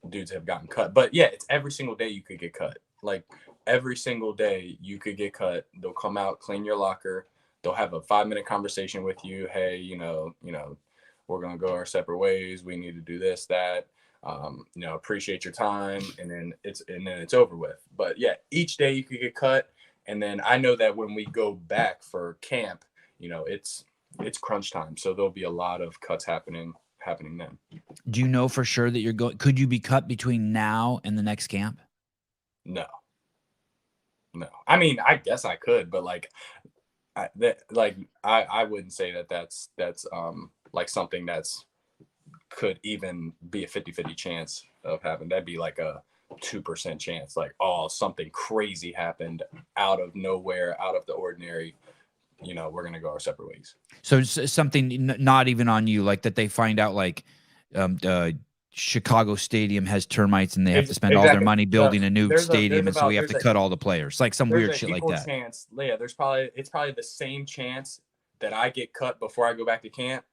dudes have gotten cut. But yeah, it's every single day you could get cut. Like every single day you could get cut. They'll come out, clean your locker. They'll have a 5-minute conversation with you. Hey, we're going to go our separate ways. We need to do this, that, appreciate your time. And then it's over with. But yeah, each day you could get cut. And then I know that when we go back for camp, it's crunch time. So there'll be a lot of cuts happening then. Do you know for sure that you're going? Could you be cut between now and the next camp? No. I mean, I guess I could, but I wouldn't say that's like something that's could even be a 50-50 chance of happening. That'd be like a 2% chance. Like, oh, something crazy happened out of nowhere, out of the ordinary. We're going to go our separate ways. So it's something not even on you, like that they find out like Chicago Stadium has termites and they have to spend all their money building a new stadium. And so we have to cut all the players, like some weird shit like that. Chance, yeah, it's probably the same chance that I get cut before I go back to camp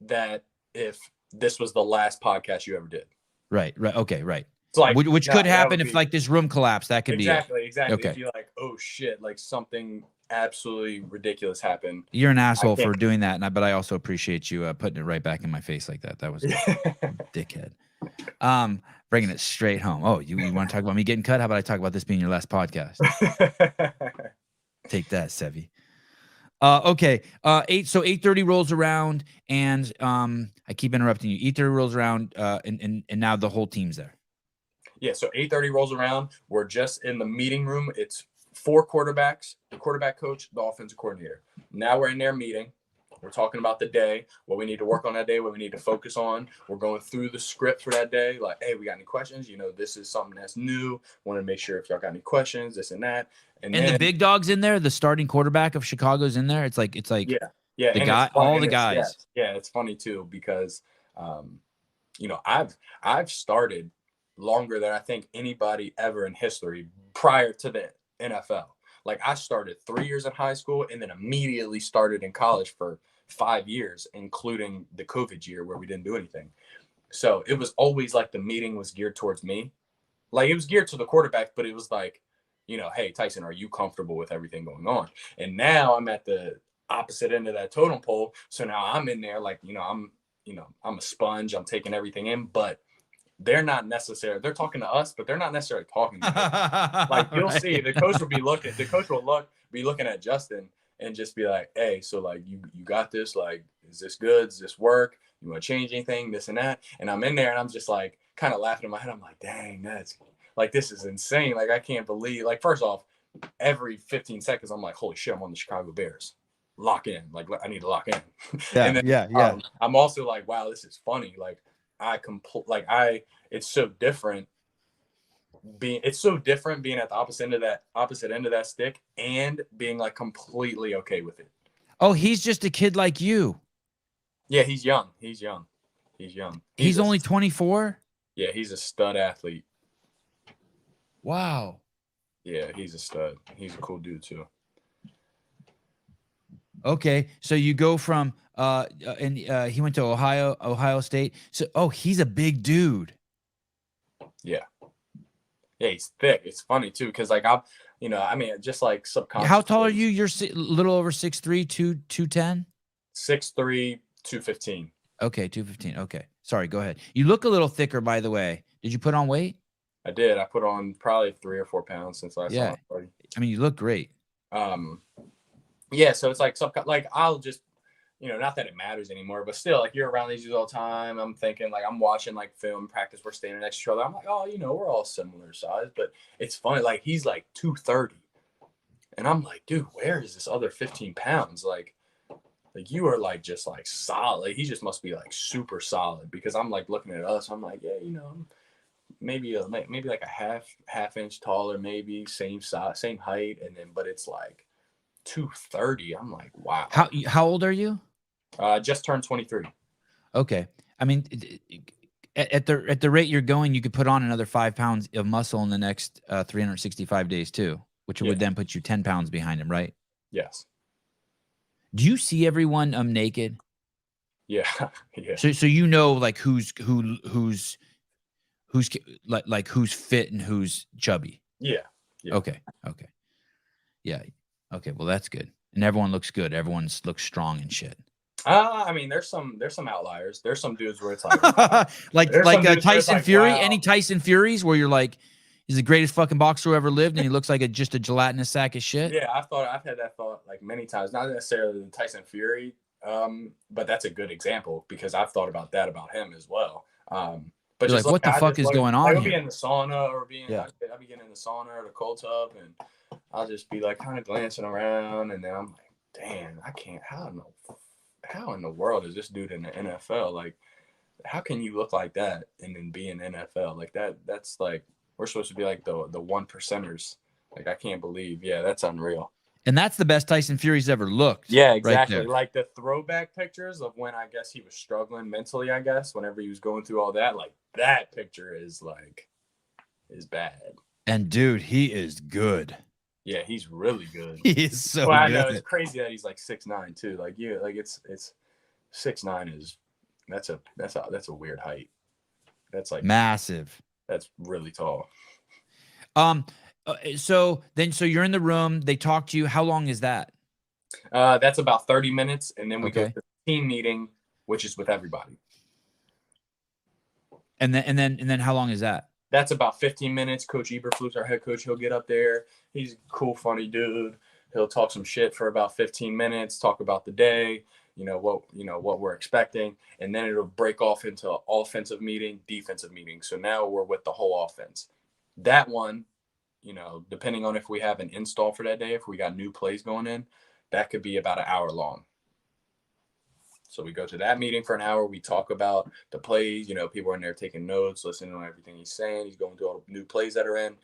that if this was the last podcast you ever did. Right. Okay. Right. It's like, which could happen if like this room collapsed. That could be it. Exactly. Okay. If you're like, oh shit, like something absolutely ridiculous happened. You're an asshole for doing that, but I also appreciate you putting it right back in my face like that. That was dickhead. Bringing it straight home. Oh, you want to talk about me getting cut? How about I talk about this being your last podcast? Take that, Sevi. Okay. 8:30 rolls around, and I keep interrupting you. 8:30 rolls around, and now the whole team's there. Yeah. So 8:30 rolls around. We're just in the meeting room. It's 4 quarterbacks, the quarterback coach, the offensive coordinator. Now we're in there meeting. We're talking about the day, what we need to work on that day, what we need to focus on. We're going through the script for that day. Like, hey, we got any questions? This is something that's new. Want to make sure if y'all got any questions, this and that. And then, the big dog's in there. The starting quarterback of Chicago's in there. It's like yeah. The guy, all the guys. Yeah, it's funny too because, I've started longer than I think anybody ever in history prior to the NFL. Like I started 3 years in high school and then immediately started in college for 5 years, including the COVID year where we didn't do anything. So it was always like the meeting was geared towards me. Like it was geared to the quarterback, but it was like, hey, Tyson, are you comfortable with everything going on? And now I'm at the opposite end of that totem pole. So now I'm in there like, I'm a sponge. I'm taking everything in, but they're talking to us, but they're not necessarily talking to us. Like you'll see the coach will be looking at Justin and just be like, hey, so like you got this, like, is this good? Does this work? You want to change anything, this and that? And I'm in there and I'm just like kind of laughing in my head. I'm like, dang, that's like, this is insane. Like, I can't believe, like, first off, every 15 seconds, I'm like, holy shit, I'm on the Chicago Bears. Lock in. Like, I need to lock in. Yeah, and then, yeah. I'm also like, wow, this is funny. Like, it's so different being at the opposite end of that stick and being like completely okay with it. Oh, he's just a kid like you. Yeah, he's young. He's only 24? Yeah, he's a stud athlete. Wow. Yeah, he's a stud. He's a cool dude too. Okay, so you go from and he went to Ohio State. So he's a big dude. Yeah, he's thick. It's funny too because like just like subconscious. How tall are you? You're a little over 6'3", 210? 6'3", 215. Okay, 215. Okay, sorry. Go ahead. You look a little thicker, by the way. Did you put on weight? I did. I put on probably 3 or 4 pounds since I saw it. I mean, you look great. Yeah, so it's like I'll just, not that it matters anymore, but still, like you're around these dudes all the time. I'm thinking like I'm watching like film practice. We're standing next to each other. I'm like, oh, we're all similar size, but it's funny. Like he's like 230, and I'm like, dude, where is this other 15 pounds? Like you are like just like solid. He just must be like super solid because I'm like looking at us. I'm like, yeah, maybe like a half inch taller, maybe same size, same height, and then but it's like 230. I'm like, wow. How old are you? Just turned 23. Okay. I mean, at the rate you're going, you could put on another 5 pounds of muscle in the next 365 days too, which would then put you 10 pounds behind him, right? Yes. Do you see everyone naked? Yeah. Yeah. So you know like who's like who's fit and who's chubby. Yeah. Yeah. Okay. Yeah. Okay. Well, that's good. And everyone looks good. Everyone looks strong and shit. I mean, there's some outliers. There's some dudes where it's like Tyson like, Fury. wow. Any Tyson Furies where you're like, he's the greatest fucking boxer who ever lived, and he looks like just a gelatinous sack of shit. Yeah, I've had that thought like many times. Not necessarily the Tyson Fury, but that's a good example because I've thought about that about him as well. But You're just like, what the fuck is going on I'll be here? in the sauna or I'll be getting in the sauna or the cold tub, and I'll just be like kind of glancing around, and then I'm like, damn, I can't. How in the world is this dude in the NFL? Like, how can you look like that and then be in the NFL? Like that's like, we're supposed to be like the 1%ers. Like, I can't believe. Yeah, that's unreal. And that's the best Tyson Fury's ever looked. Yeah, exactly. Right, like the throwback pictures of when I guess he was struggling mentally, I guess, whenever he was going through all that. Like, that picture is bad. And dude, he is good. Yeah, he's really good. He is so well, I good. know it's crazy that he's like 6'9" too. Like, yeah, like it's 6'9" is that's a weird height. That's like massive. That's really tall. So you're in the room, they talk to you. How long is that? That's about 30 minutes, and then we go Okay. to the team meeting, which is with everybody. And then how long is that? That's about 15 minutes. Coach Eberflus, our head coach, he'll get up there. He's a cool, funny dude. He'll talk some shit for about 15 minutes, talk about the day, what we're expecting, and then it'll break off into an offensive meeting, defensive meeting. So now we're with the whole offense. That one, depending on if we have an install for that day, if we got new plays going in, that could be about an hour long. So we go to that meeting for an hour. We talk about the plays. People are in there taking notes, listening to everything he's saying. He's going through all the new plays that are in.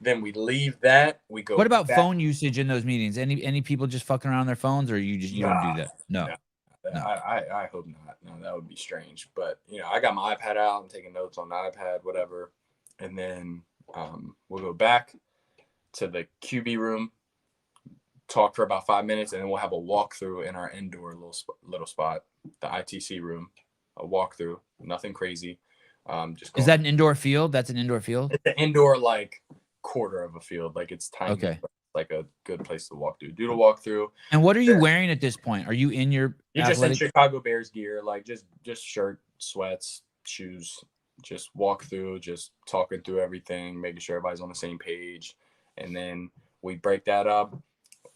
Then we leave that. We go. What about back. phone usage in those meetings? Any people just fucking around on their phones, or you don't do that? No. I hope not. No, that would be strange. But I got my iPad out. I'm taking notes on the iPad, whatever. And then we'll go back to the QB room, talk for about 5 minutes, and then we'll have a walkthrough in our indoor little spot, the ITC room. A walkthrough, nothing crazy. Is that an indoor field? That's an indoor field. It's an indoor like quarter of a field, like it's tiny. Okay. Like a good place to walk through. Do the walkthrough. And what are you wearing at this point? Are you in your? You're just in Chicago Bears gear, like just shirt, sweats, shoes. Just walk through, just talking through everything, making sure everybody's on the same page, and then we break that up.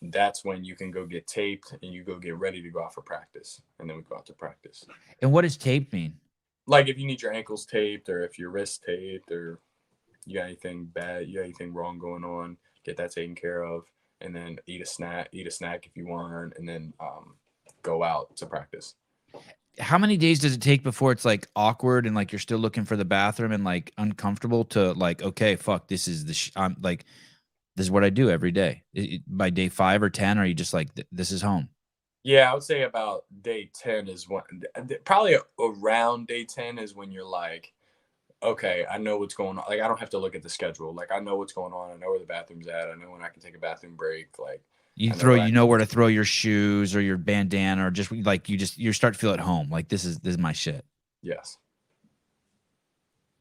That's when you can go get taped and you go get ready to go out for practice, and then we go out to practice. And what does taped mean? Like if you need your ankles taped, or if your wrist taped, or you got anything bad, you got anything wrong going on, get that taken care of, and then eat a snack if you want, and then go out to practice. How many days does it take before it's like awkward and like you're still looking for the bathroom and like uncomfortable to like, okay, fuck, this is I'm like, this is what I do every day. By day 5 or 10, are you just like, this is home? Yeah, I would say about day 10 is when, probably around day 10 is when you're like, okay, I know what's going on. Like, I don't have to look at the schedule. Like, I know what's going on. I know where the bathroom's at. I know when I can take a bathroom break. Like, you know where to throw your shoes or your bandana, or just like you start to feel at home. Like this is my shit. Yes.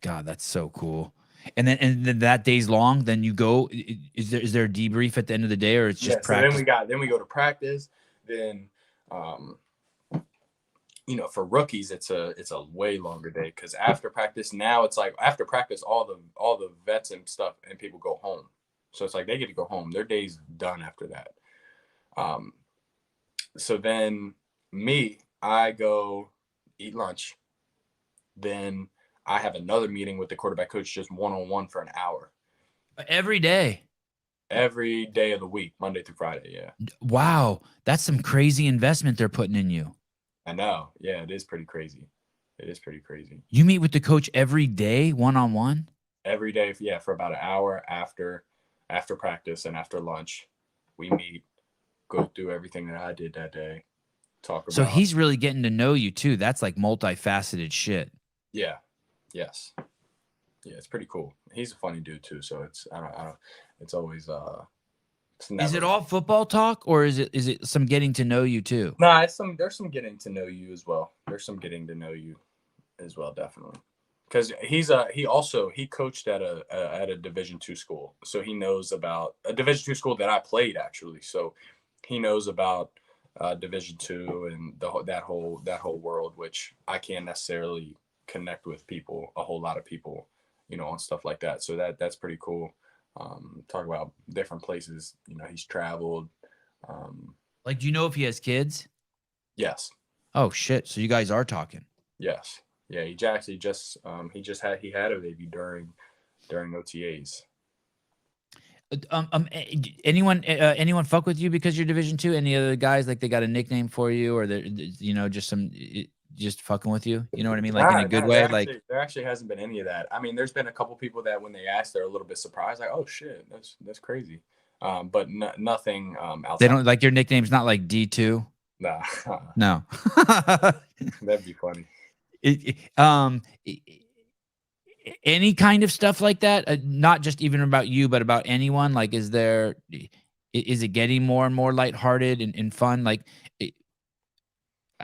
God, that's so cool. And then that day's long. Then you go. Is there a debrief at the end of the day, or it's just practice? So then we go to practice. Then, for rookies, it's a way longer day, because after practice now it's like after practice all the vets and stuff and people go home. So it's like they get to go home. Their day's done after that. So then I go eat lunch. Then I have another meeting with the quarterback coach, just one-on-one for an hour. Every day? Every day of the week, Monday through Friday, yeah. Wow. That's some crazy investment they're putting in you. I know. Yeah, it is pretty crazy. You meet with the coach every day, one-on-one? Every day, yeah, for about an hour after practice and after lunch. We meet, go through everything that I did that day, talk about. So he's really getting to know you too. That's like multifaceted shit. Yeah. Yes. Yeah, it's pretty cool. He's a funny dude too. So it's I don't it's always it's never, Is it all football talk, or is it some getting to know you too? No, there's some getting to know you as well. There's some getting to know you as well, definitely. Because he coached at a Division II school, so he knows about a Division II school that I played actually. So he knows about Division II and that whole world, which I can't necessarily connect with people, a whole lot of people, on stuff like that. So that's pretty cool. Talk about different places, he's traveled. Like, do you know if he has kids? Yes. Oh shit! So you guys are talking. Yes. Yeah. He actually he had a baby during OTAs. Anyone fuck with you because you're Division II? Any other guys, like, they got a nickname for you, or they're just fucking with you? You know what I mean? Like, in a good way. There actually hasn't been any of that. I mean, there's been a couple people that when they ask, they're a little bit surprised, like, oh shit, that's crazy. But nothing outside. They don't like your nickname's not like D2. Nah. No. That'd be funny. Any kind of stuff like that, not just even about you, but about anyone. Like, is it getting more and more lighthearted and fun? Like,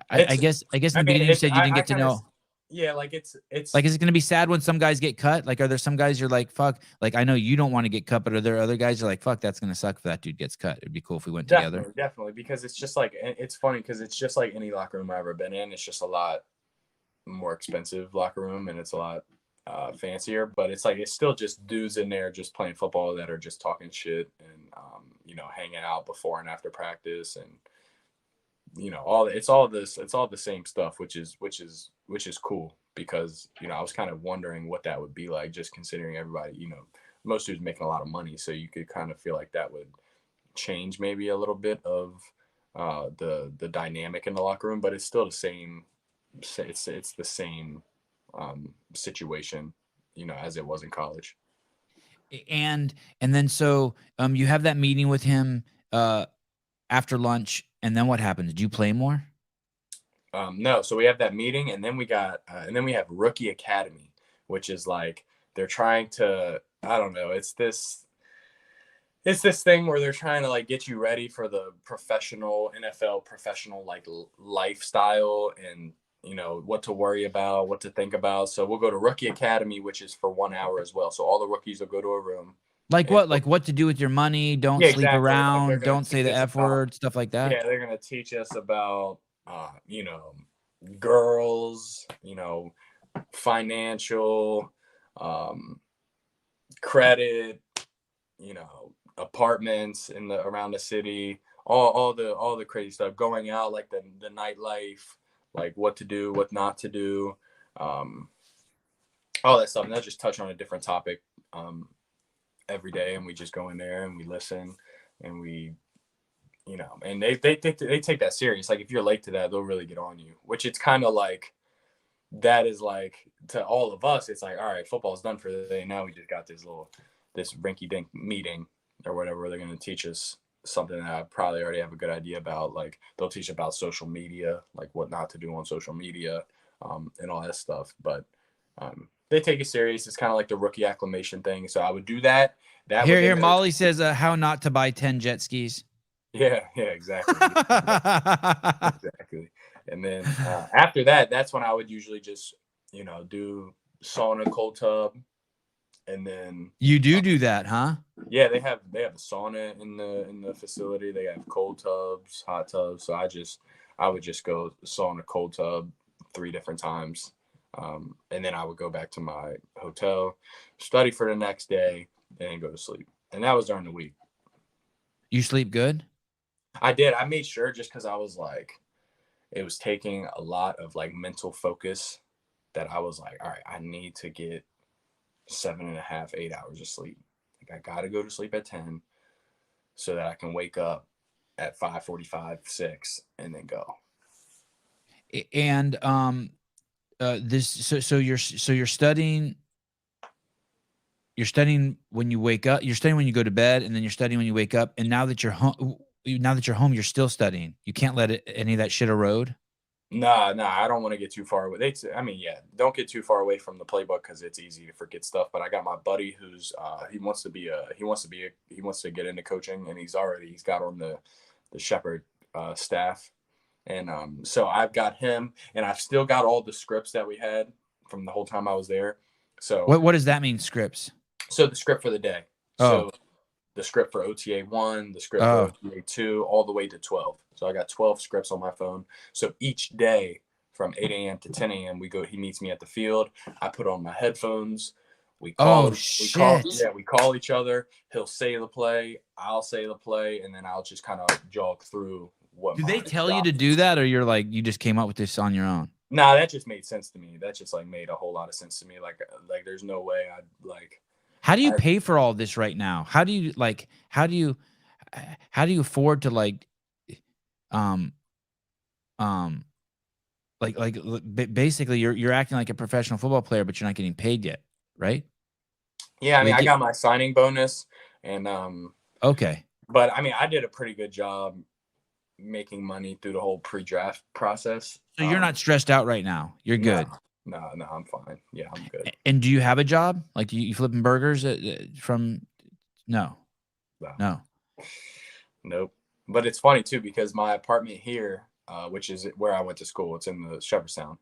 I guess in the beginning you said you didn't get to know. Yeah, like it's like, is it going to be sad when some guys get cut? Like, are there some guys you're like, fuck? Like, I know you don't want to get cut, but are there other guys you're like, fuck, that's going to suck if that dude gets cut? It'd be cool if we went together. Definitely, because it's just like, it's funny because it's just like any locker room I've ever been in. It's just a lot more expensive locker room, and it's a lot fancier, but it's like, it's still just dudes in there just playing football that are just talking shit and hanging out before and after practice, and it's all the same stuff, which is cool, because I was kind of wondering what that would be like, just considering everybody, most dudes making a lot of money, so you could kind of feel like that would change maybe a little bit of the dynamic in the locker room, but it's still the same. It's the same situation, as it was in college. And then so you have that meeting with him after lunch, and then what happened? Did you play more? No, so we have that meeting, and then we have Rookie Academy, which is like, they're trying to, I don't know, it's this thing where they're trying to like get you ready for the NFL professional like lifestyle, and what to worry about, what to think about. So we'll go to Rookie Academy, which is for 1 hour as well. So all the rookies will go to a room. Like what? Like what to do with your money? Don't sleep exactly. around. Like, don't say the F word. Stuff like that. Yeah, they're gonna teach us about girls, financial, credit, apartments around the city, all the crazy stuff, going out, like the nightlife, like what to do, what not to do, all that stuff. And they'll just touch on a different topic every day, and we just go in there and we listen, and we and they take that serious. Like, if you're late to that, they'll really get on you, which it's kind of like, that is like, to all of us, it's like, all right, football's done for the day, now we just got this rinky dink meeting or whatever. They're going to teach us something that I probably already have a good idea about. Like, they'll teach about social media, like what not to do on social media, and all that stuff. But they take it serious. It's kind of like the rookie acclimation thing. So I would do that. Here, Molly says, how not to buy 10 jet skis. Yeah, exactly. Exactly. And then after that, that's when I would usually just, do sauna, cold tub. And then you do that, huh? Yeah, they have a sauna in the facility. They have cold tubs, hot tubs. So I would just go sauna, cold tub 3 different times. And then I would go back to my hotel, study for the next day, and then go to sleep. And that was during the week. You sleep good? I did. I made sure, just because I was like, it was taking a lot of like mental focus, that I was like, all right, I need to get 7.5, 8 hours of sleep. Like, I got to go to sleep at 10 so that I can wake up at 5:45, 6, and then go. And so you're studying. You're studying when you wake up. You're studying when you go to bed, and then you're studying when you wake up. And now that you're home, you're still studying. You can't let any of that shit erode. Nah, I don't want to get too far away. I mean, yeah, don't get too far away from the playbook because it's easy to forget stuff. But I got my buddy who's he wants to get into coaching, and he's got on the Shepherd staff, and so I've got him, and I've still got all the scripts that we had from the whole time I was there. So What does that mean, scripts? So the script for the day. So the script for OTA 1, the script for OTA 2, all the way to 12. So I got 12 scripts on my phone. So each day from 8 a.m. to 10 a.m. he meets me at the field. I put on my headphones. We call each other. He'll say the play, I'll say the play, and then I'll just kind of jog through what. Do they tell you to do that, or you're like, you just came up with this on your own? Nah, that just made sense to me. That just like made a whole lot of sense to me. Like there's no way I'd like. How do you pay for all this right now? How do you afford to basically you're acting like a professional football player, but you're not getting paid yet, right? Yeah, I mean, I got my signing bonus, and okay. But I mean, I did a pretty good job making money through the whole pre-draft process. So you're not stressed out right now. You're good. No, I'm fine. Yeah, I'm good. And do you have a job? Like you flipping burgers from? No. Nope. But it's funny too because my apartment here, which is where I went to school, it's in the Shepherdstown.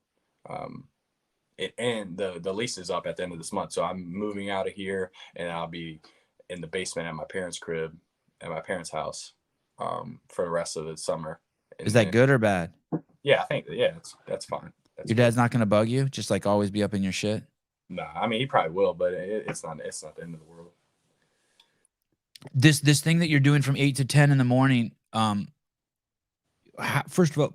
And the lease is up at the end of this month, so I'm moving out of here, and I'll be in the basement at my parents' crib, at my parents' house, for the rest of the summer. Is that good or bad? Yeah, I think that's fine. Your dad's not gonna bug you, just like always be up in your shit? Nah, I mean he probably will, but it's not the end of the world. This thing that you're doing from 8 to 10 in the morning. First of all,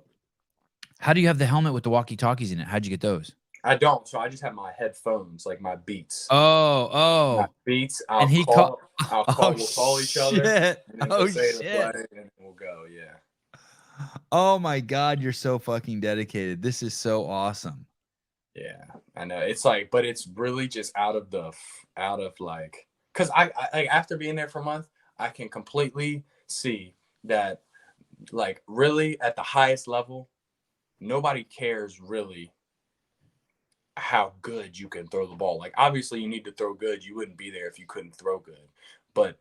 how do you have the helmet with the walkie-talkies in it? How'd you get those? I don't. So I just have my headphones, like my Beats. My Beats. We'll call each other. And then we'll say the play, and we'll go. Yeah. Oh my God, you're so fucking dedicated. This is so awesome. Yeah, I know. It's like, but it's really just out of like, because I after being there for a month, I can completely see that, like, really at the highest level, nobody cares really how good you can throw the ball. Like, obviously you need to throw good. You wouldn't be there if you couldn't throw good. But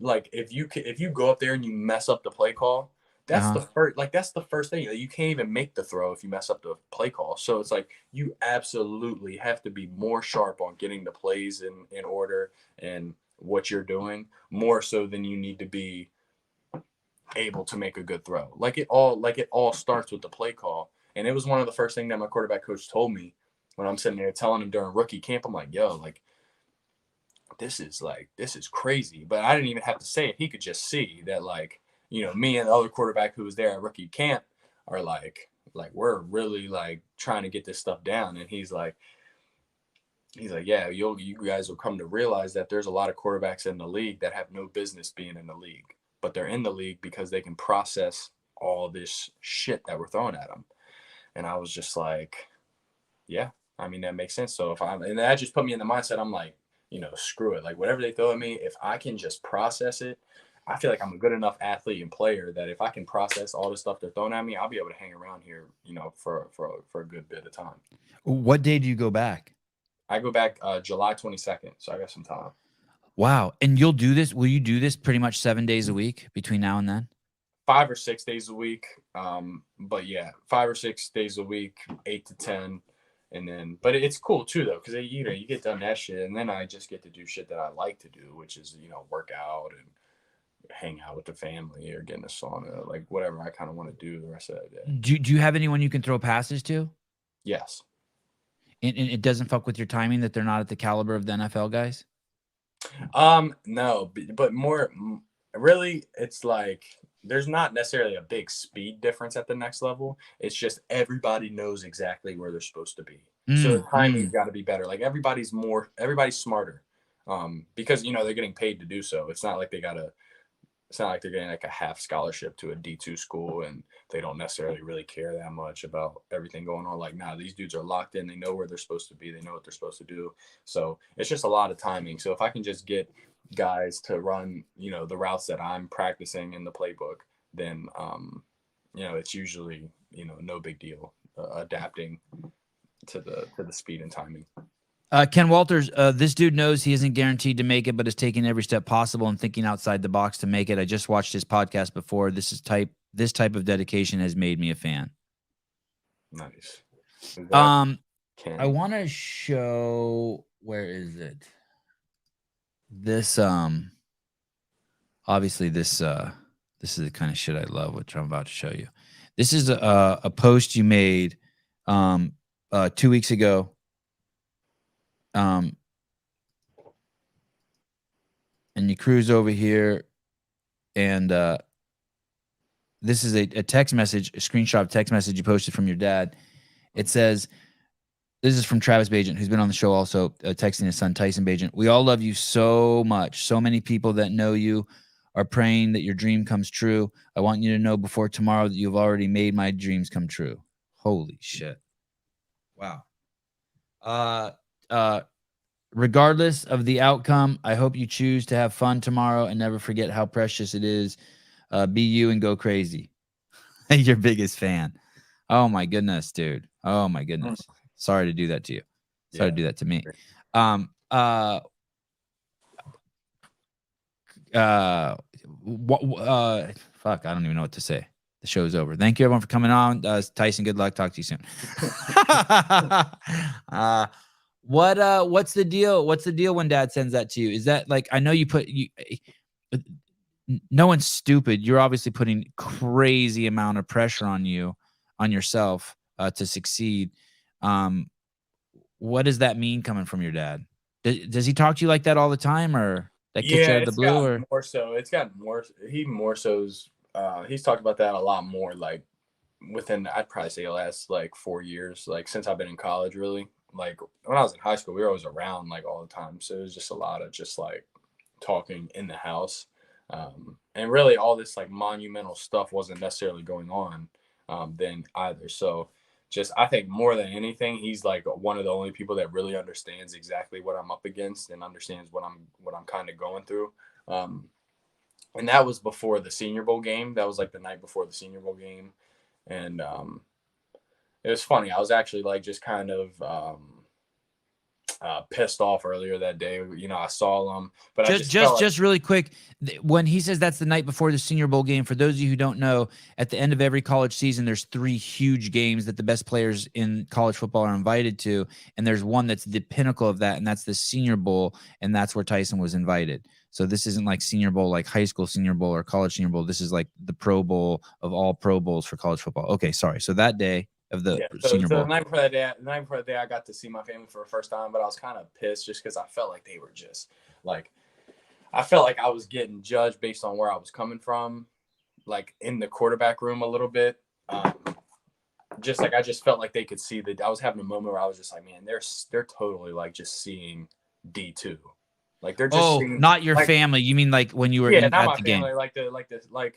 like, if you go up there and you mess up the play call, that's the first thing. You can't even make the throw if you mess up the play call. So it's like you absolutely have to be more sharp on getting the plays in order and what you're doing, more so than you need to be able to make a good throw. Like it all starts with the play call. And it was one of the first things that my quarterback coach told me when I'm sitting there telling him during rookie camp. I'm like, yo, like this is crazy. But I didn't even have to say it. He could just see that, like, you know, me and the other quarterback who was there at rookie camp are like we're really like trying to get this stuff down. And he's like, yeah, you guys will come to realize that there's a lot of quarterbacks in the league that have no business being in the league, but they're in the league because they can process all this shit that we're throwing at them. And I was just like, yeah, I mean, that makes sense. So and that just put me in the mindset. I'm like, you know, screw it. Like, whatever they throw at me, if I can just process it, I feel like I'm a good enough athlete and player that if I can process all the stuff they're throwing at me, I'll be able to hang around here, you know, for a good bit of time. What day do you go back? I go back July 22nd, so I got some time. Wow. And you'll do this? Will you do this pretty much 7 days a week between now and then? 5 or 6 days a week. But yeah, 5 or 6 days a week, 8 to 10. And then, but it's cool too, though, because you get done that shit, and then I just get to do shit that I like to do, which is, you know, work out and hang out with the family or get in a sauna, like whatever I kind of want to do the rest of that day. Do you have anyone you can throw passes to? Yes. And it doesn't fuck with your timing that they're not at the caliber of the NFL guys? No, but more really, it's like there's not necessarily a big speed difference at the next level. It's just everybody knows exactly where they're supposed to be. So the timing's got to be better. Like everybody's smarter, because, you know, they're getting paid to do so. It's not like they're getting like a half scholarship to a D2 school and they don't necessarily really care that much about everything going on. Like, nah, these dudes are locked in. They know where they're supposed to be. They know what they're supposed to do. So it's just a lot of timing. So if I can just get guys to run, you know, the routes that I'm practicing in the playbook, then, you know, it's usually no big deal, adapting to the speed and timing. Ken Walters, this dude knows he isn't guaranteed to make it, but is taking every step possible and thinking outside the box to make it. I just watched his podcast before. This type of dedication has made me a fan. Nice. I want to show, where is it? This obviously this is the kind of shit I love, which I'm about to show you. This is a post you made 2 weeks ago. And you cruise over here, and this is a text message, a screenshot of text message you posted from your dad. It says, this is from Travis Bagent, who's been on the show also, texting his son, Tyson Bagent. We all love you so much. So many people that know you are praying that your dream comes true. I want you to know before tomorrow that you've already made my dreams come true. Holy shit. Wow. Regardless of the outcome, I hope you choose to have fun tomorrow and never forget how precious it is. Be you and go crazy. Your biggest fan. Oh my goodness, dude. Oh my goodness. Sorry to do that to you. Sorry to do that to me. Fuck, I don't even know what to say. The show's over. Thank you everyone for coming on. Tyson, good luck. Talk to you soon. What's the deal? What's the deal when dad sends that to you? Is that like, I know you put no one's stupid. You're obviously putting crazy amount of pressure on yourself to succeed. What does that mean coming from your dad? Does he talk to you like that all the time, or that gets you out of the blue? Or more so, it's gotten more. He's talked about that a lot more. Like within, I'd probably say the last like 4 years, like since I've been in college, really. Like when I was in high school, we were always around like all the time. So it was just a lot of just like talking in the house. And really all this like monumental stuff wasn't necessarily going on then either. So just, I think more than anything, he's like one of the only people that really understands exactly what I'm up against and understands what I'm kind of going through. And that was before the Senior Bowl game. That was like the night before the Senior Bowl game. And it was funny. I was actually like just kind of pissed off earlier that day. I saw him, but just really quick. When he says that's the night before the Senior Bowl game, for those of you who don't know, at the end of every college season, there's 3 huge games that the best players in college football are invited to. And there's one that's the pinnacle of that, and that's the Senior Bowl. And that's where Tyson was invited. So this isn't like Senior Bowl, like high school Senior Bowl or college Senior Bowl. This is like the Pro Bowl of all Pro Bowls for college football. Okay, sorry. So that day of the Senior Bowl. The night before that day, I got to see my family for the first time, but I was kind of pissed just because I felt like they were just like, I felt like I was getting judged based on where I was coming from, like in the quarterback room a little bit. Just like I just felt like they could see that I was having a moment where I was just like, man, they're totally like just seeing D2. Like they're just seeing, not your like, family. You mean like when you were not at my the family, game?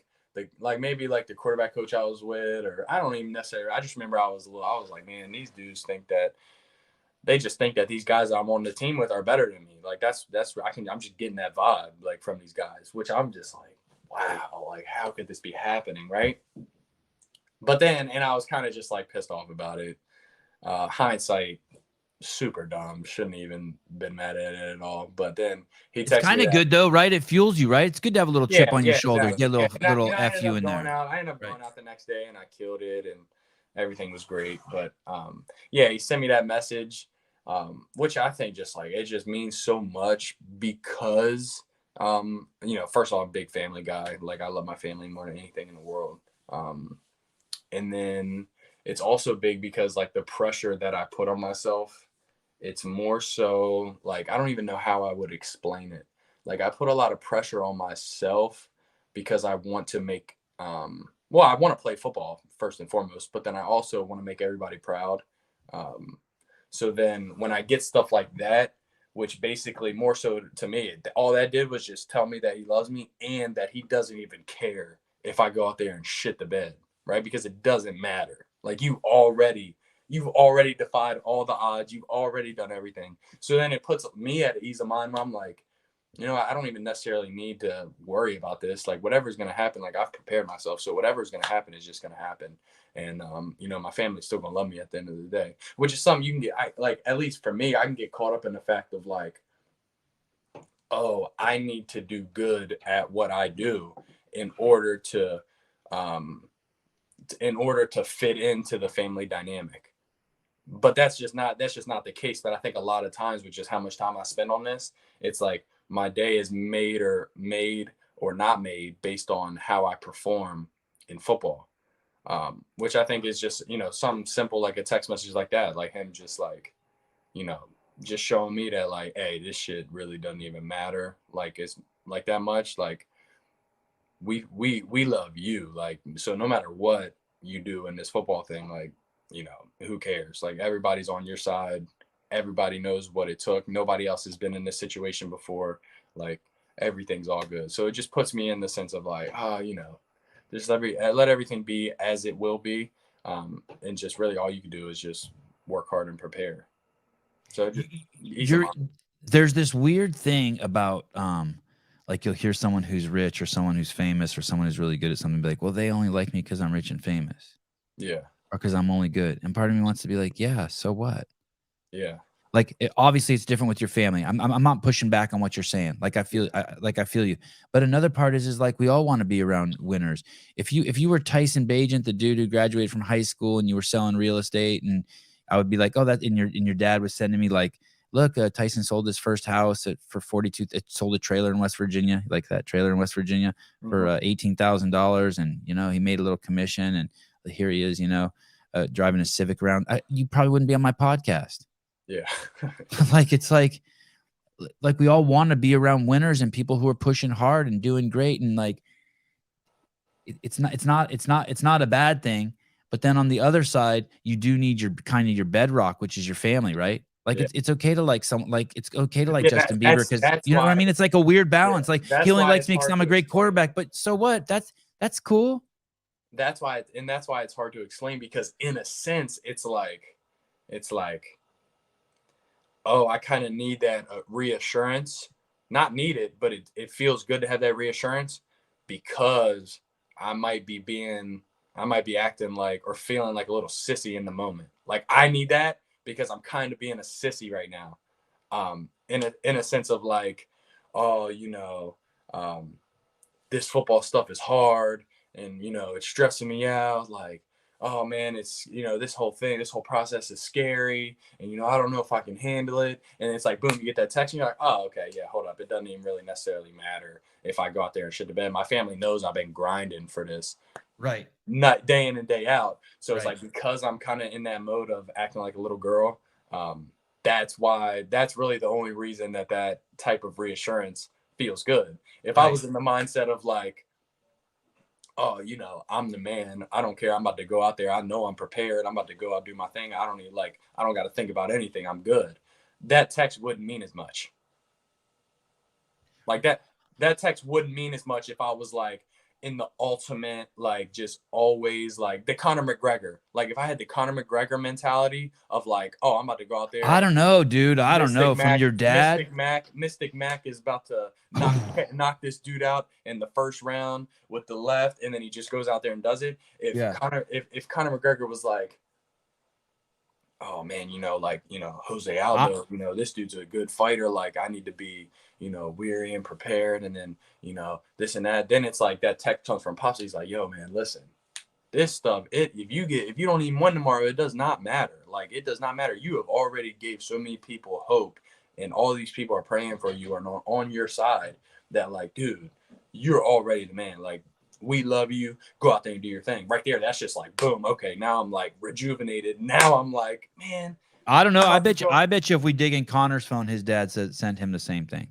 like maybe like the quarterback coach I was with, or I don't even necessarily. I just remember I was like, man, these dudes think that they just think that these guys I'm on the team with are better than me. Like that's I'm just getting that vibe like from these guys, which I'm just like, wow, like how could this be happening, right? But then, and I was kind of just like pissed off about it. Hindsight, super dumb. Shouldn't even been mad at it at all. But then he texted me. It's kind of good though, right? It fuels you, right? It's good to have a little chip on your shoulder. Exactly. Get a little F you in there. I ended up going out the next day and I killed it and everything was great. But he sent me that message, which I think just like it just means so much because first of all, I'm a big family guy. Like I love my family more than anything in the world. And then it's also big because like the pressure that I put on myself, it's more so like, I don't even know how I would explain it. Like I put a lot of pressure on myself because I want to make, I want to play football first and foremost, but then I also want to make everybody proud. So then when I get stuff like that, which basically more so to me, all that did was just tell me that he loves me and that he doesn't even care if I go out there and shit the bed, right? Because it doesn't matter. Like you've already defied all the odds. You've already done everything. So then it puts me at ease of mind where I'm like, you know, I don't even necessarily need to worry about this. Like whatever's going to happen, like I've prepared myself. So whatever's going to happen is just going to happen. And, you know, my family's still going to love me at the end of the day, which is something you can get, like, at least for me, I can get caught up in the fact of like, oh, I need to do good at what I do in order to fit into the family dynamic. But that's just not the case. But I think a lot of times with just how much time I spend on this, it's like my day is made or not made based on how I perform in football. Which I think is just, you know, something simple like a text message like that, like him just like, you know, just showing me that like, hey, this shit really doesn't even matter. Like it's like that much. Like we love you. Like, so no matter what you do in this football thing, like, you know, who cares? Like everybody's on your side. Everybody knows what it took. Nobody else has been in this situation before. Like everything's all good. So it just puts me in the sense of like, you know, just let everything be as it will be. And just really all you can do is just work hard and prepare. So just there's this weird thing about like you'll hear someone who's rich or someone who's famous or someone who's really good at something be like, well, they only like me because I'm rich and famous. Yeah. Or because I'm only good. And part of me wants to be like, yeah, so what? Yeah. Like obviously it's different with your family. I'm not pushing back on what you're saying. Like I feel you. But another part is like we all want to be around winners. If you were Tyson Bagent, the dude who graduated from high school, and you were selling real estate, and I would be like, oh, that, and your dad was sending me like, look, Tyson sold his first house for 42. It sold a trailer in West Virginia, like that trailer in West Virginia for $18,000, and you know he made a little commission, and here he is, you know, driving a Civic around. You probably wouldn't be on my podcast. Yeah. Like it's like we all want to be around winners and people who are pushing hard and doing great, and like it's not a bad thing. But then on the other side, you do need your kind of your bedrock, which is your family, right? Like it's okay to like it's okay to like Justin Bieber, because you know what I mean? It's like a weird balance. Like he only likes me because I'm a great quarterback, but so what? That's cool. That's why it's hard to explain, because in a sense it's like oh, I kind of need that reassurance. Not need it, but it feels good to have that reassurance, because I might be acting like or feeling like a little sissy in the moment. Like I need that because I'm kind of being a sissy right now. In a sense of like, oh, you know, this football stuff is hard, and you know, it's stressing me out. Like, oh man, it's, you know, this whole process is scary, and you know, I don't know if I can handle it. And it's like, boom, you get that text, and you're like, oh, okay, yeah, hold up, it doesn't even really necessarily matter if I go out there and shit the bed. My family knows I've been grinding for this, right, not day in and day out. So it's like, because I'm kind of in that mode of acting like a little girl, that's really the only reason that type of reassurance feels good. If I was in the mindset of like, oh, you know, I'm the man, I don't care, I'm about to go out there, I know I'm prepared, I'm about to go out, do my thing, I don't got to think about anything, I'm good, that text wouldn't mean as much. Like that text wouldn't mean as much if I was like in the ultimate, like just always like the Conor McGregor. Like if I had the Conor McGregor mentality of like, oh, I'm about to go out there. I don't know, dude. I don't know. From your dad, Mystic Mac is about to knock this dude out in the first round with the left, and then he just goes out there and does it. If Conor McGregor was like, oh man, you know, like, you know, Jose Aldo, you know, this dude's a good fighter, like I need to be, you know, weary and prepared, and then, you know, this and that, then it's like that text comes from Pops. He's like, yo man, listen, this stuff, if you don't even win tomorrow, it does not matter. Like it does not matter. You have already gave so many people hope, and all these people are praying for you and on your side, that like, dude, you're already the man. Like, we love you. Go out there and do your thing. Right there, that's just like, boom. Okay, now I'm like rejuvenated. Now I'm like, man. I don't know. I bet you if we dig in Connor's phone, his dad sent him the same thing.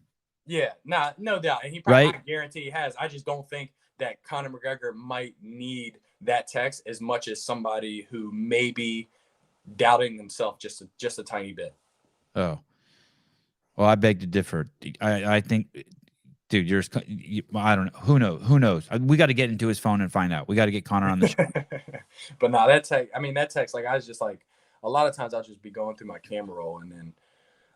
Yeah, no doubt. And he probably, I guarantee he has. I just don't think that Conor McGregor might need that text as much as somebody who may be doubting themselves just a tiny bit. Oh. Well, I beg to differ. I think, dude, I don't know. Who knows? We got to get into his phone and find out. We got to get Connor on the show. But no, that text, like, I was just like, a lot of times I'll just be going through my camera roll, and then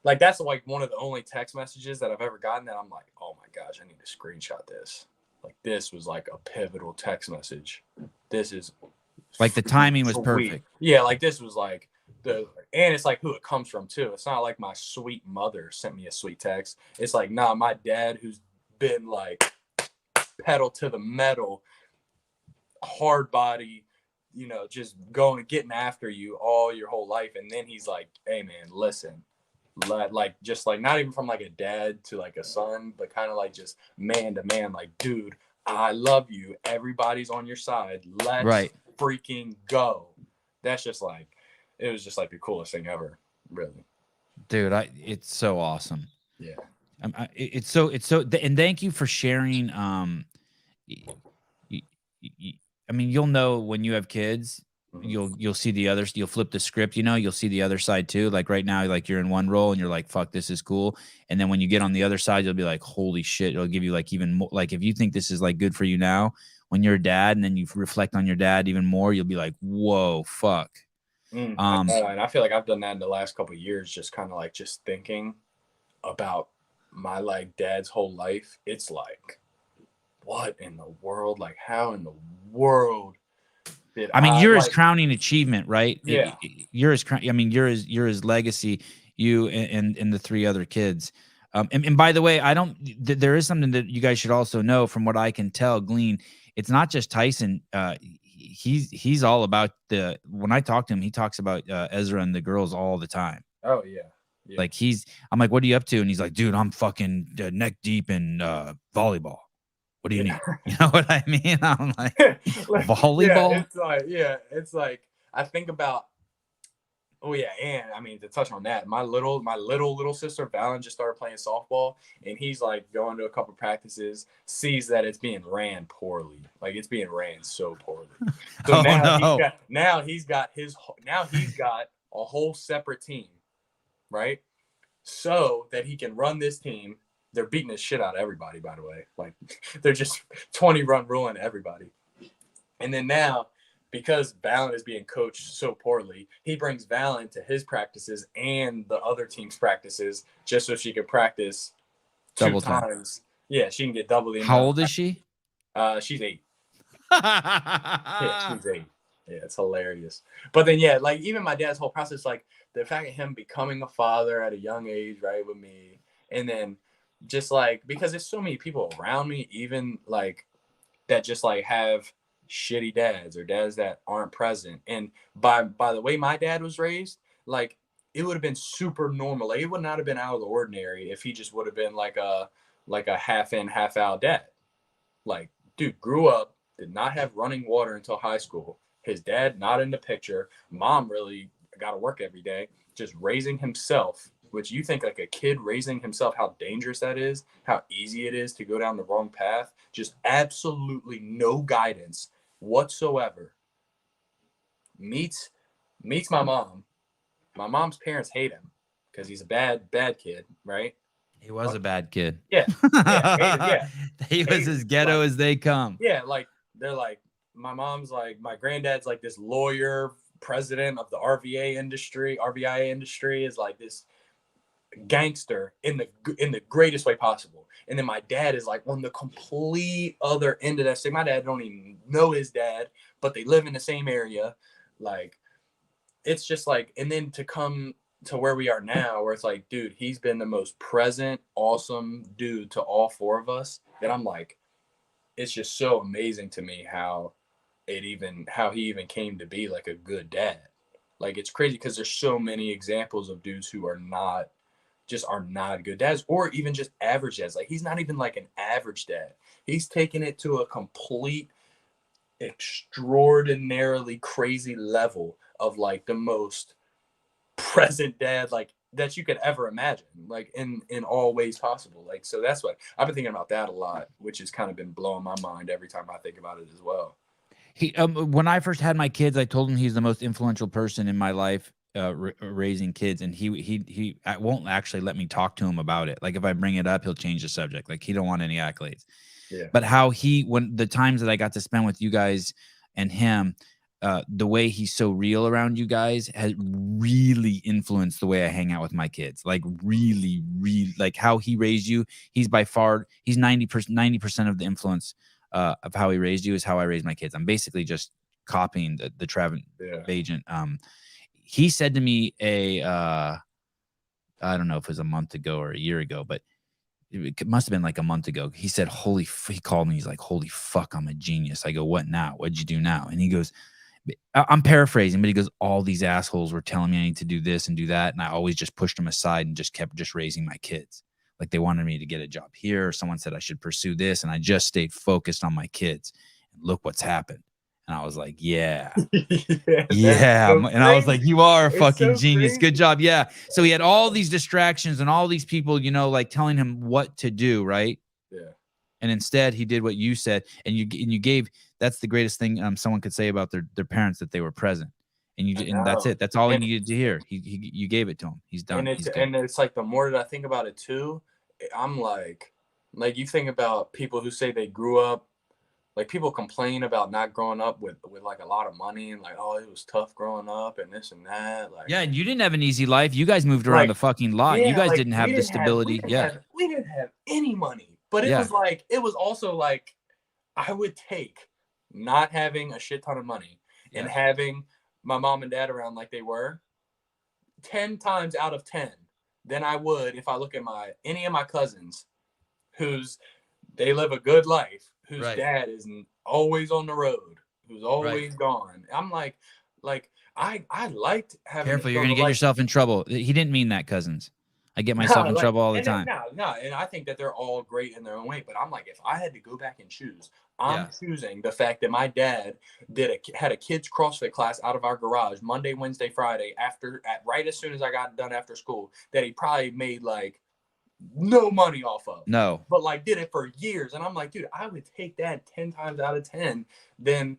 Like that's like one of the only text messages that I've ever gotten that I'm like, oh my gosh, I need to screenshot this. Like this was like a pivotal text message. This is Like the timing was sweet. perfect. Yeah, like this was like and it's like who it comes from too. It's not like my sweet mother sent me a sweet text. It's like, nah, my dad who's been like pedal to the metal, hard body, you know, just getting after you all your whole life. And then he's like, hey man, listen, like just like not even from like a dad to like a son, but kind of like just man to man, like, dude, I love you. Everybody's on your side. Let's freaking go. That's just like, it was just like the coolest thing ever, really. Dude, it's so awesome. Yeah. It's so, and thank you for sharing. I mean, you'll know when you have kids, you'll see the others, you'll flip the script, you know, you'll see the other side too. Like right now, like you're in one role and you're like, fuck, this is cool. And then when you get on the other side, you'll be like, holy shit. It'll give you like even more, like if you think this is like good for you now, when you're a dad and then you reflect on your dad even more, you'll be like, whoa, fuck. And I feel like I've done that in the last couple of years, just kind of like just thinking about my like dad's whole life. It's like, what in the world? Like, how in the world did you're his crowning achievement, right? Yeah. You're his legacy, you and the three other kids. And by the way, there is something that you guys should also know from what I can glean. It's not just Tyson. He's all about when I talk to him, he talks about Ezra and the girls all the time. Oh yeah. Like I'm like, what are you up to? And he's like, dude, I'm fucking neck deep in volleyball. What do you need? You know what I mean? I'm like, volleyball? It's like I think about, oh yeah, and I mean to touch on that, my little sister Valen just started playing softball, and he's like going to a couple practices, sees that it's being ran poorly, like it's being ran so poorly. So now he's got a whole separate team, right? So that he can run this team. They're beating the shit out of everybody, by the way. Like they're just 20-run ruling everybody. And then now, because Valen is being coached so poorly, he brings Valen to his practices and the other team's practices just so she can practice double times. Yeah, she can get double the amount. How old is she? She's 8. Yeah, she's 8. Yeah, it's hilarious. But then, yeah, like even my dad's whole process, like the fact of him becoming a father at a young age, right, with me, and then just like, because there's so many people around me, even like that just like have shitty dads or dads that aren't present. And by the way my dad was raised, like it would have been super normal. Like it would not have been out of the ordinary if he just would have been like a half in, half out dad. Like, dude grew up, did not have running water until high school. His dad not in the picture. Mom really got to work every day, just raising himself. Which you think like a kid raising himself, how dangerous that is, how easy it is to go down the wrong path. Just absolutely no guidance whatsoever. Meets my mom. My mom's parents hate him because he's a bad kid, right? He was a bad kid. Yeah. He was as ghetto as they come. Yeah, like they're like, my mom's like, my granddad's like this lawyer, president of the RVIA industry, is like this gangster in the greatest way possible. And then my dad is like on the complete other end of that stick. My dad don't even know his dad, but they live in the same area. Like it's just like, and then to come to where we are now, where it's like, dude, he's been the most present, awesome dude to all four of us, that I'm like, it's just so amazing to me how he even came to be like a good dad. Like it's crazy because there's so many examples of dudes who are not good dads, or even just average dads. Like he's not even like an average dad. He's taken it to a complete, extraordinarily crazy level of like the most present dad like that you could ever imagine, like in all ways possible. Like, so that's what I've been thinking about that a lot, which has kind of been blowing my mind every time I think about it as well. He when I first had my kids, I told him he's the most influential person in my life raising kids, and he won't actually let me talk to him about it. Like if I bring it up, he'll change the subject. Like he don't want any accolades. Yeah. But how when the times that I got to spend with you guys and him, the way he's so real around you guys has really influenced the way I hang out with my kids. Like really, really, like how he raised you. He's by far, he's 90% of the influence of how he raised you is how I raise my kids. I'm basically just copying the Travis Bagent. He said to me I don't know if it was a month ago or a year ago, but it must have been like a month ago. He said, he called me. He's like, holy fuck, I'm a genius. I go, what now? What'd you do now? And he goes, I'm paraphrasing, but he goes, all these assholes were telling me I need to do this and do that. And I always just pushed them aside and just kept just raising my kids. Like they wanted me to get a job here, or someone said I should pursue this. And I just stayed focused on my kids. And look what's happened. And I was like, yeah. Yeah. So and I was like, you are a fucking so genius. crazy. Good job. Yeah. So he had all these distractions and all these people, you know, like telling him what to do. Right. Yeah. And instead he did what you said. And you gave, that's the greatest thing someone could say about their parents, that they were present. And that's it. That's all he needed to hear. You gave it to him. He's done. And it's like, the more that I think about it too, I'm like you think about people who say they grew up, like people complain about not growing up with like a lot of money and like, oh, it was tough growing up and this and that. Like, yeah, and you didn't have an easy life. You guys moved around the fucking lot. yeah, you guys like, didn't have the stability. We didn't have any money, but it was like, it was also like, I would take not having a shit ton of money and having my mom and dad around like they were 10 times out of 10 than I would if I look at any of my cousins they live a good life, whose dad is always on the road, who's always gone. I'm like I liked having. Careful, you're gonna get yourself in trouble. He didn't mean that, cousins. I get myself in trouble all the time. No, and I think that they're all great in their own way. But I'm like, if I had to go back and choose, I'm choosing the fact that my dad had a kids CrossFit class out of our garage Monday, Wednesday, Friday right as soon as I got done after school, that he probably made like no money off of. No. But like did it for years. And I'm like, dude, I would take that 10 times out of 10 than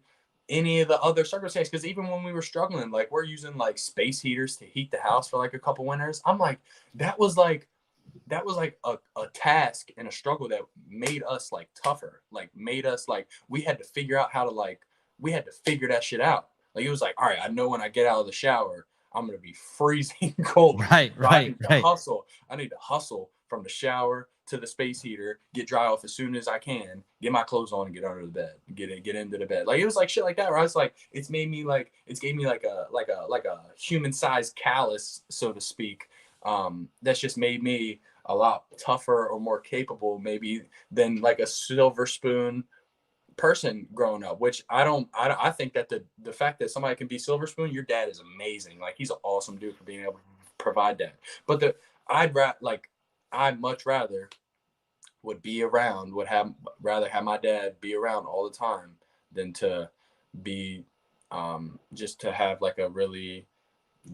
any of the other circumstances. Because even when we were struggling, like we're using like space heaters to heat the house for like a couple winters. I'm like, that was like a task and a struggle that made us like tougher, like made us like, we had to figure out how to we had to figure that shit out. Like it was like, all right, I know when I get out of the shower, I'm going to be freezing cold. Right. I need to hustle from the shower to the space heater, get dry off as soon as I can, get my clothes on and get under the bed, get into the bed. Like it was like shit like that, where I was like, it's gave me like a human sized callus, so to speak. That's just made me a lot tougher or more capable maybe than like a silver spoon person growing up, which I think that the fact that somebody can be silver spoon, your dad is amazing. Like he's an awesome dude for being able to provide that. But I'd much rather would rather have my dad be around all the time than to be just to have like a really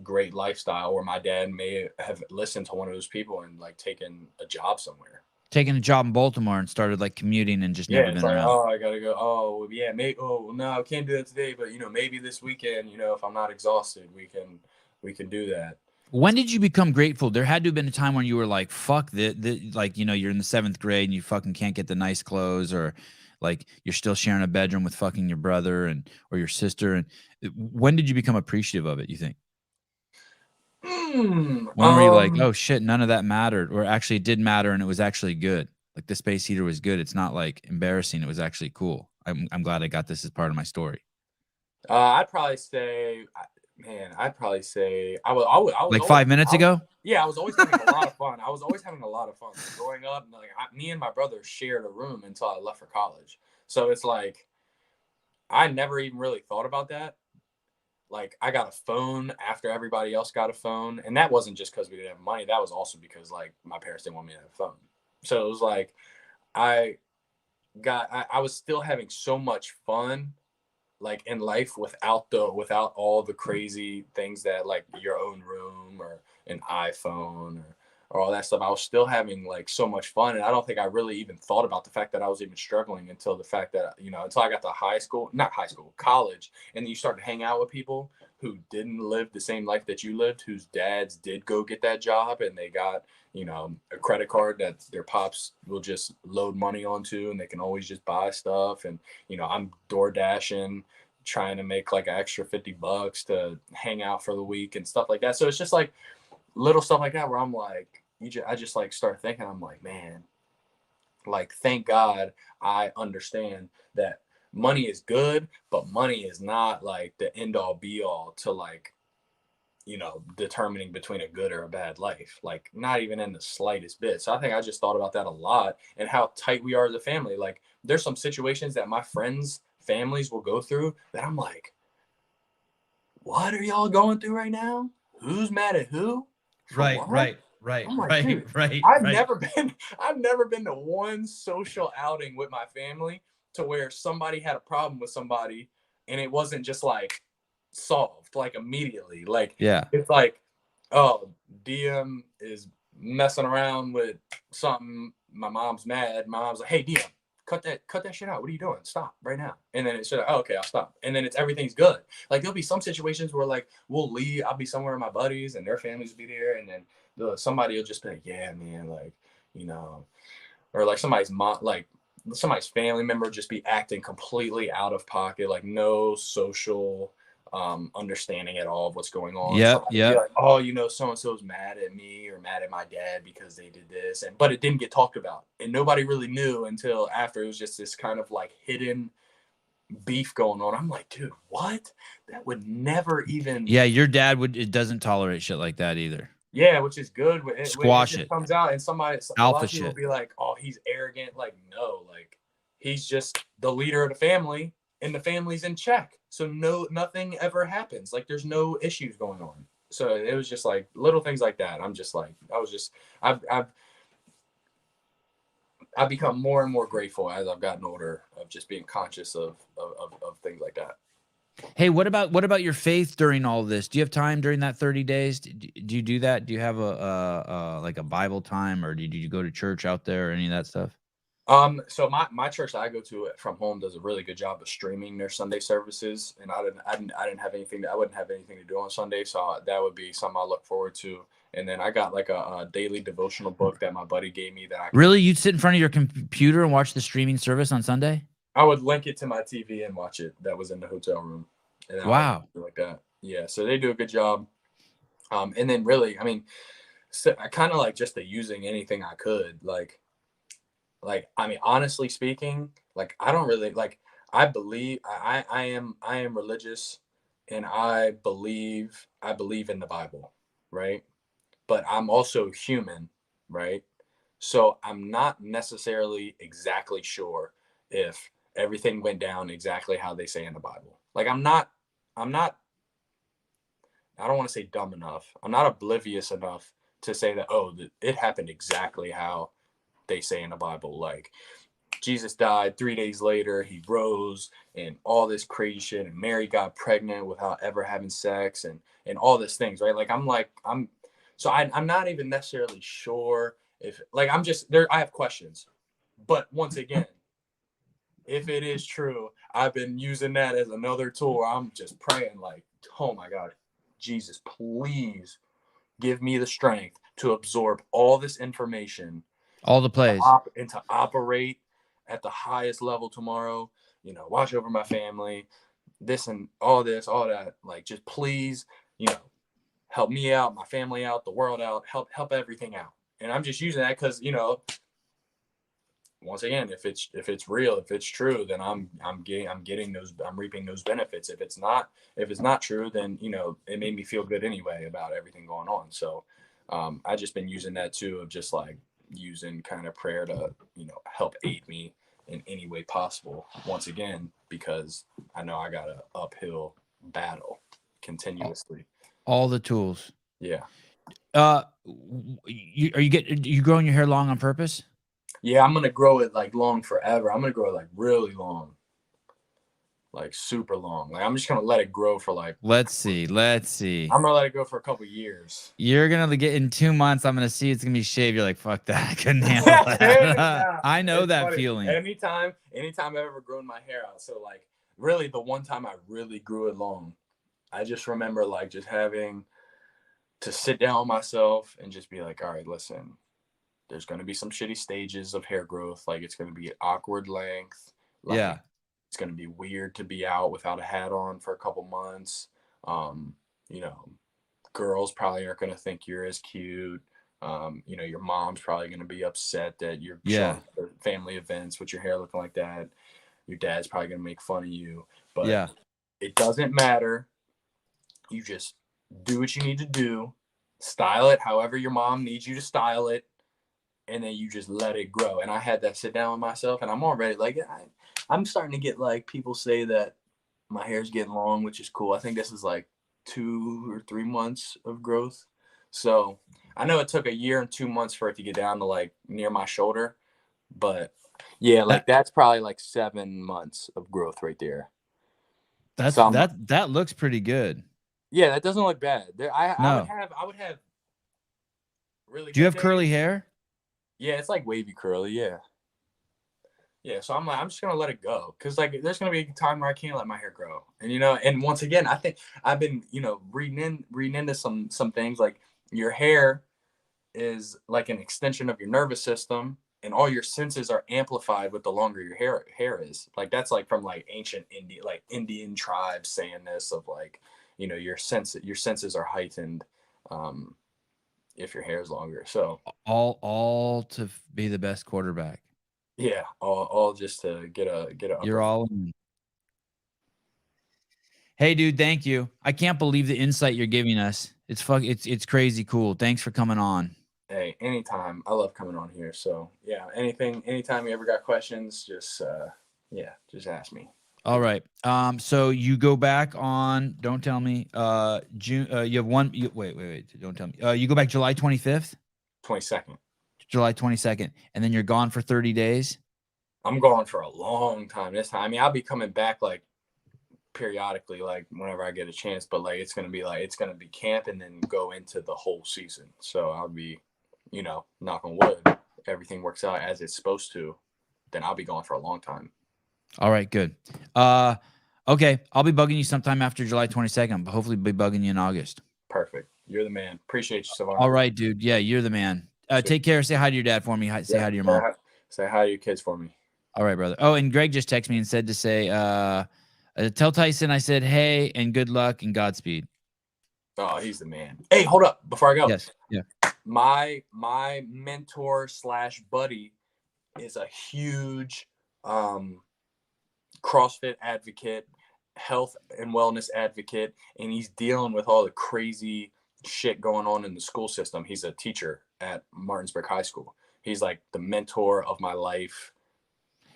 great lifestyle where my dad may have listened to one of those people and like taken a job somewhere. Taking a job in Baltimore and started like commuting and just never been like, around. Oh, I gotta go. Oh, yeah, no, I can't do that today. But maybe this weekend, if I'm not exhausted, we can do that. When did you become grateful? There had to have been a time when you were like, fuck you're in the 7th grade and you fucking can't get the nice clothes, or like you're still sharing a bedroom with fucking your brother or your sister. And when did you become appreciative of it, you think? When were you like, oh shit, none of that mattered, or actually it did matter and it was actually good? Like the space heater was good. It's not like embarrassing. It was actually cool. I'm glad I got this as part of my story. I'd probably say I was like 5 minutes ago. Yeah, I was always having a lot of fun. Like, growing up. Like me and my brother shared a room until I left for college. So it's like I never even really thought about that. Like I got a phone after everybody else got a phone, and that wasn't just because we didn't have money. That was also because like my parents didn't want me to have a phone. So it was like I was still having so much fun like in life without all the crazy things that like your own room or an iPhone or all that stuff. I was still having like so much fun, and I don't think I really even thought about the fact that I was even struggling until the fact that until I got to college, and then you start to hang out with people who didn't live the same life that you lived, whose dads did go get that job and they got a credit card that their pops will just load money onto, and they can always just buy stuff. And I'm door dashing trying to make like an extra $50 to hang out for the week and stuff like that. So it's just like little stuff like that where I'm like, I just like start thinking, I'm like, man, like, thank God I understand that money is good, but money is not like the end all be all to like, determining between a good or a bad life, like not even in the slightest bit. So I think I just thought about that a lot and how tight we are as a family. Like there's some situations that my friends' families will go through that I'm like, what are y'all going through right now? Who's mad at who? For Right, what? right, I'm like, right, dude, right. I've never been to one social outing with my family to where somebody had a problem with somebody and it wasn't just like solved like immediately. Like Yeah. it's like, oh, DM is messing around with something. My mom's mad. My mom's like, hey, DM, cut that shit out. What are you doing? Stop right now. And then it's just like, oh, okay, I'll stop. And then everything's good. Like there'll be some situations where like we'll leave. I'll be somewhere with my buddies and their families will be there, and then somebody will just be like, yeah, man, like, or like somebody's family member just be acting completely out of pocket, like no social understanding at all of what's going on. Yep. Like, oh, so-and-so's mad at me or mad at my dad because they did this, but it didn't get talked about and nobody really knew until after. It was just this kind of like hidden beef going on. I'm like, dude, what? That would never even. Yeah, your dad it doesn't tolerate shit like that either. Yeah, which is good. Squash it it. comes out and a lot Alpha of people shit. be like, oh, he's arrogant. Like, no, like he's just the leader of the family and the family's in check. So nothing ever happens. Like there's no issues going on. So it was just like little things like that. I'm just like, I've become more and more grateful as I've gotten older of just being conscious of things like that. Hey, what about your faith during all this? Do you have time during that 30 days? Do you do that? Do you have like a Bible time, or did you go to church out there or any of that stuff? So my church that I go to from home does a really good job of streaming their Sunday services, and I wouldn't have anything to do on Sunday, so that would be something I look forward to. And then I got like a daily devotional book that my buddy gave me that Really? You'd sit in front of your computer and watch the streaming service on Sunday? I would link it to my TV and watch it. That was in the hotel room. And wow. Like that. Yeah. So they do a good job. And then really, I mean, so I kind of like just using anything I could, like, I mean, honestly speaking, like, I don't really I believe I am religious and I believe in the Bible. Right. But I'm also human. Right. So I'm not necessarily exactly sure if everything went down exactly how they say in the Bible. Like I don't want to say dumb enough. I'm not oblivious enough to say that, it happened exactly how they say in the Bible. Like Jesus died 3 days later, he rose and all this crazy shit. And Mary got pregnant without ever having sex and all these things, right? Like, I'm not even necessarily sure if I'm just there. I have questions, but once again, if it is true, I've been using that as another tool. I'm just praying like, oh my God, Jesus, please give me the strength to absorb all this information, all the plays, and to operate at the highest level tomorrow, watch over my family, this and all this, all that. Like, just please, help me out, my family out, the world out, help everything out. And I'm just using that because, once again, if it's real, if it's true, then I'm reaping those benefits. If it's not true, then it made me feel good anyway about everything going on. So I just been using that too, of just like using kind of prayer to help aid me in any way possible, once again, because I know I got an uphill battle continuously. All the tools. Yeah. You growing your hair long on purpose? Yeah, I'm gonna grow it like long forever. I'm gonna grow it like really long, like super long. Like I'm just gonna let it grow for like. Let's see. I'm gonna let it go for a couple years. You're gonna get in 2 months. I'm gonna see it's gonna be shaved. You're like, fuck that. I couldn't handle that. I know that funny. Feeling. Anytime I've ever grown my hair out. So like, really, the one time I really grew it long, I just remember like just having to sit down with myself and just be like, all right, listen. There's going to be some shitty stages of hair growth. Like it's going to be awkward length. Like, yeah. It's going to be weird to be out without a hat on for a couple months. You know, girls probably aren't going to think you're as cute. You know, your mom's probably going to be upset that you're showing up at family events with your hair looking like that. Your dad's probably going to make fun of you, but it doesn't matter. You just do what you need to do, style it however your mom needs you to style it, and then you just let it grow. And I had that sit down with myself, and I'm already like, I'm starting to get like people say that my hair's getting long, which is cool. I think this is like 2 or 3 months of growth. So I know it took a year and 2 months for it to get down to like near my shoulder, but yeah, like that's probably like 7 months of growth right there. That looks pretty good. Yeah, that doesn't look bad. I would have really. Do you have curly hair? Yeah, it's like wavy curly. Yeah. Yeah, so I'm like, I'm just gonna let it go, because like there's gonna be a time where I can't let my hair grow, and and once again, I think I've been reading into some things, like your hair is like an extension of your nervous system, and all your senses are amplified with the longer your hair is. Like that's like from like ancient Indian tribes saying this, of like your senses are heightened if your hair is longer. So all to be the best quarterback. Yeah, all just to get a. You're all in. Hey, dude, thank you. I can't believe the insight you're giving us. It's crazy cool. Thanks for coming on. Hey, anytime. I love coming on here. So yeah, anytime you ever got questions, just ask me. All right. So you go back on. Don't tell me. June. You have one. Wait. Don't tell me. You go back July 25th. 22nd. July 22nd, and then you're gone for 30 days. I'm gone for a long time this time. I mean, I'll be coming back like periodically, like whenever I get a chance, but like it's gonna be camp and then go into the whole season. So I'll be, knock on wood, if everything works out as it's supposed to, then I'll be gone for a long time. All right, good. Okay, I'll be bugging you sometime after July 22nd, but hopefully be bugging you in August. Perfect. You're the man. Appreciate you, Sevan. All right, dude. Yeah, you're the man. Take care. Say hi to your dad for me. Say hi to your mom. Say hi to your kids for me. All right, brother. Oh, and Greg just texted me and said to say, tell Tyson I said, hey, and good luck and Godspeed. Oh, he's the man. Hey, hold up before I go. Yes. Yeah. My mentor / buddy is a huge CrossFit advocate, health and wellness advocate, and he's dealing with all the crazy shit going on in the school system. He's a teacher at Martinsburg High School. He's like the mentor of my life.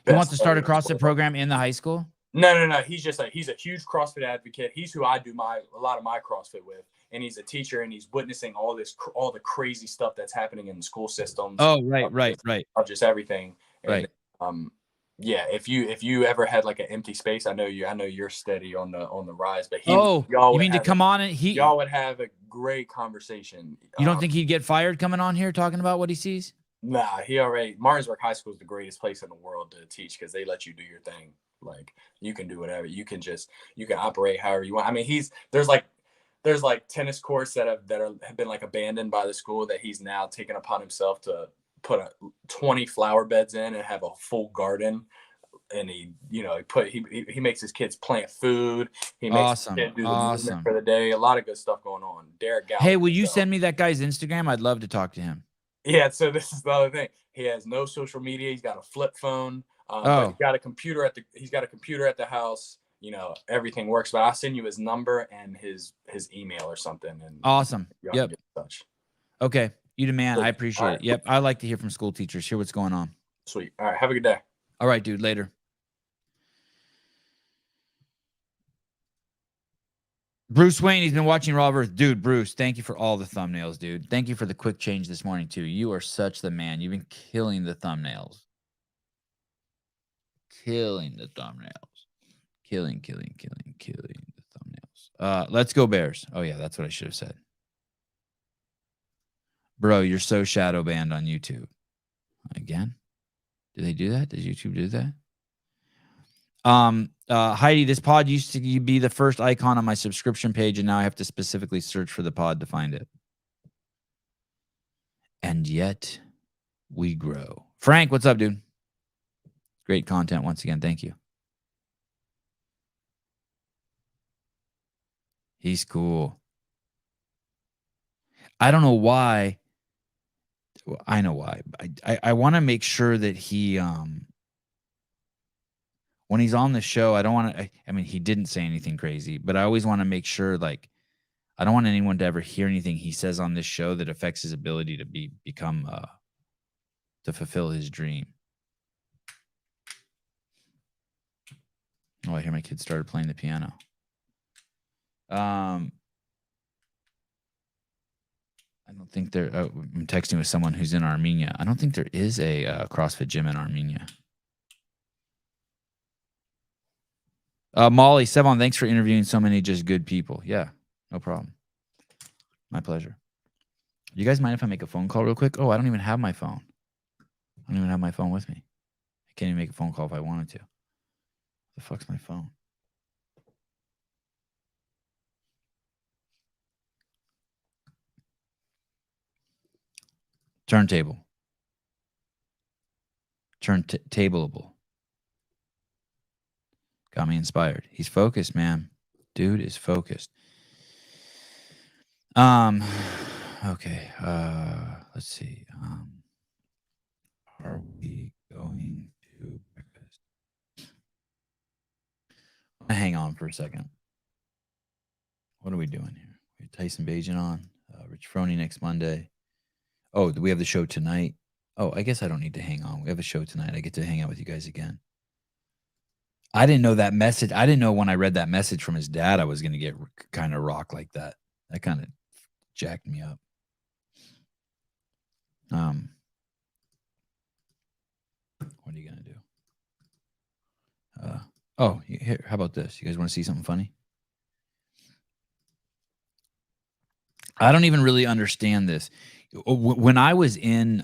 He wants to start a CrossFit program in the high school? No. He's a huge CrossFit advocate. He's who I do a lot of my CrossFit with. And he's a teacher, and he's witnessing all the crazy stuff that's happening in the school systems. Oh, right. Of just everything. And, right. Yeah, if you ever had like an empty space, I know you're steady on the rise, but you mean to come on and y'all would have a great conversation. You don't think he'd get fired coming on here talking about what he sees? Nah, Martinsburg High School is the greatest place in the world to teach, because they let you do your thing. Like you can do whatever. You can operate however you want. I mean, there's like tennis courts that have been like abandoned by the school that he's now taken upon himself to put 20 flower beds in and have a full garden. And he makes his kids plant food. He makes his kids do the movement for the day. A lot of good stuff going on. Derek Gallagher. Hey, will you send me that guy's Instagram? I'd love to talk to him. Yeah, so this is the other thing. He has no social media. He's got a flip phone. But he's got a computer at the house. Everything works. But I'll send you his number and his email or something. And awesome. Yep. Get in touch. Okay. You the man. I appreciate right. it. Yep. I like to hear from school teachers. Hear what's going on. Sweet. All right. Have a good day. All right, dude. Later. Bruce Wayne, he's been watching Raw Earth. Dude, Bruce, thank you for all the thumbnails, dude. Thank you for the quick change this morning, too. You are such the man. You've been killing the thumbnails. Killing the thumbnails. Killing the thumbnails. Let's go Bears. Oh, yeah, that's what I should have said. Bro, you're so shadow banned on YouTube. Again? Did they do that? Did YouTube do that? Heidi, this pod used to be the first icon on my subscription page, and now I have to specifically search for the pod to find it. And yet we grow. Frank, what's up, dude? Great content once again. Thank you. He's cool. I don't know why. Well, I know why. I want to make sure that he when he's on the show, I don't want to. I mean, he didn't say anything crazy, but I always want to make sure, like, I don't want anyone to ever hear anything he says on this show that affects his ability to become to fulfill his dream. Oh, I hear my kids started playing the piano. I don't think there. I'm texting with someone who's in Armenia. I don't think there is a CrossFit gym in Armenia. Molly, Sevan, thanks for interviewing so many just good people. Yeah, no problem. My pleasure. You guys mind if I make a phone call real quick? Oh, I don't even have my phone. I don't even have my phone with me. I can't even make a phone call if I wanted to. The fuck's my phone? Turntable. Tableable. Got me inspired. He's focused, man. Dude is focused. Okay. Let's see. Are we going to breakfast? Hang on for a second. What are we doing here? We have Tyson Bagent on. Rich Froney next Monday. Oh, do we have the show tonight? Oh, I guess I don't need to hang on. We have a show tonight. I get to hang out with you guys again. I didn't know that message. I didn't know when I read that message from his dad, I was going to get kind of rocked like that. That kind of jacked me up. What are you going to do? Oh, here, how about this? You guys want to see something funny? I don't even really understand this. When I was in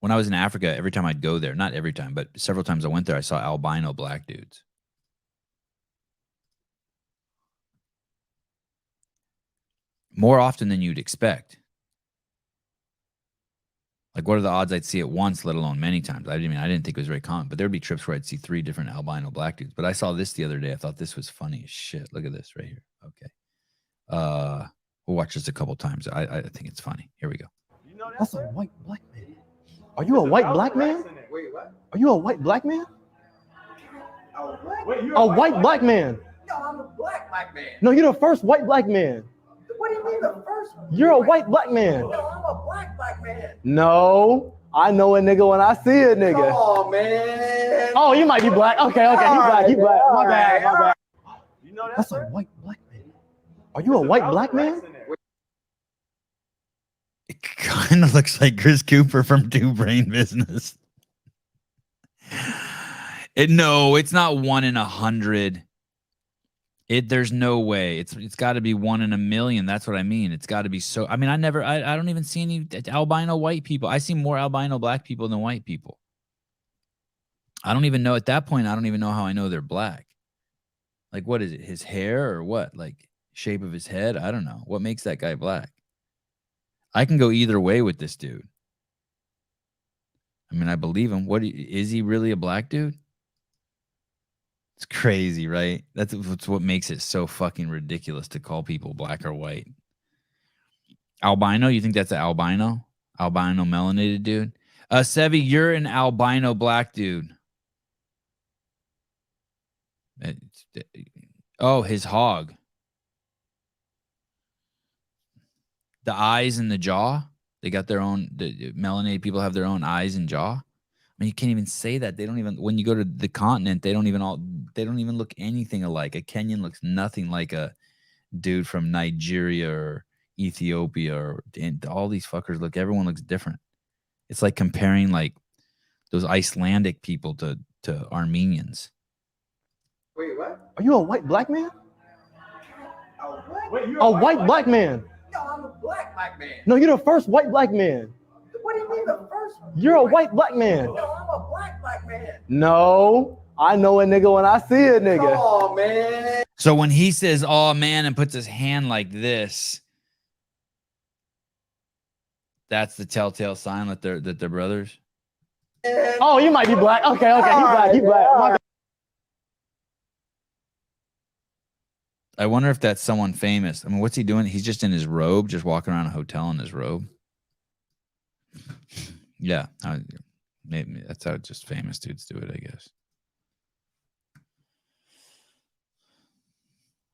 Africa, every time I'd go there, not every time, but several times I went there, I saw albino black dudes. More often than you'd expect. Like, what are the odds I'd see it once, let alone many times? I didn't think it was very common, but there'd be trips where I'd see 3 different albino black dudes. But I saw this the other day. I thought this was funny as shit. Look at this right here. Okay. We'll watch this a couple times. I think it's funny. Here we go. That's a white black man. Are you a white black man? Wait, what? Are you a white black man? Wait, A white black man. No, I'm a black man. No, you're the first white black man. What do you mean the first one? You're a white black man. No, I'm a black man. No, I know a nigga when I see a nigga. Oh, man. Oh, you might be black. Okay, you black. You black. My bad. You know That's a white black man. Are you a white black man? It kind of looks like Chris Cooper from Two Brain Business. No, it's not 1 in 100. There's no way. It's got to be 1 in a million. That's what I mean. It's got to be so. I mean, I don't even see any albino white people. I see more albino black people than white people. I don't even know at that point. I don't even know how I know they're black. Like, what is it? His hair or what? Like, shape of his head? I don't know. What makes that guy black? I can go either way with this dude. I mean, I believe him. Is he really a black dude? It's crazy, right? That's what makes it so fucking ridiculous to call people black or white. Albino? You think that's an albino? Albino melanated dude? Sevi, you're an albino black dude. Oh, his hog. The eyes and the jaw. They got their own. The melanated people have their own eyes and jaw. I mean, you can't even say that. They don't even. When you go to the continent, they don't even look anything alike. A Kenyan looks nothing like a dude from Nigeria or Ethiopia, or all these fuckers look. Everyone looks different. It's like comparing like those Icelandic people to Armenians. Wait, what? Are you a white black man? Wait, A white black man. No, I'm a black man. No, you're the first white black man. What do you mean the first one? You're a white black man. No, I'm a black man. No, I know a nigga when I see a nigga. Oh, man. So when he says, "Oh man," and puts his hand like this, that's the telltale sign that they're brothers. Oh, you might be black. Okay, he black. My bad. I wonder if that's someone famous. I mean, what's he doing? He's just in his robe, just walking around a hotel in his robe. Yeah, maybe that's how just famous dudes do it, I guess.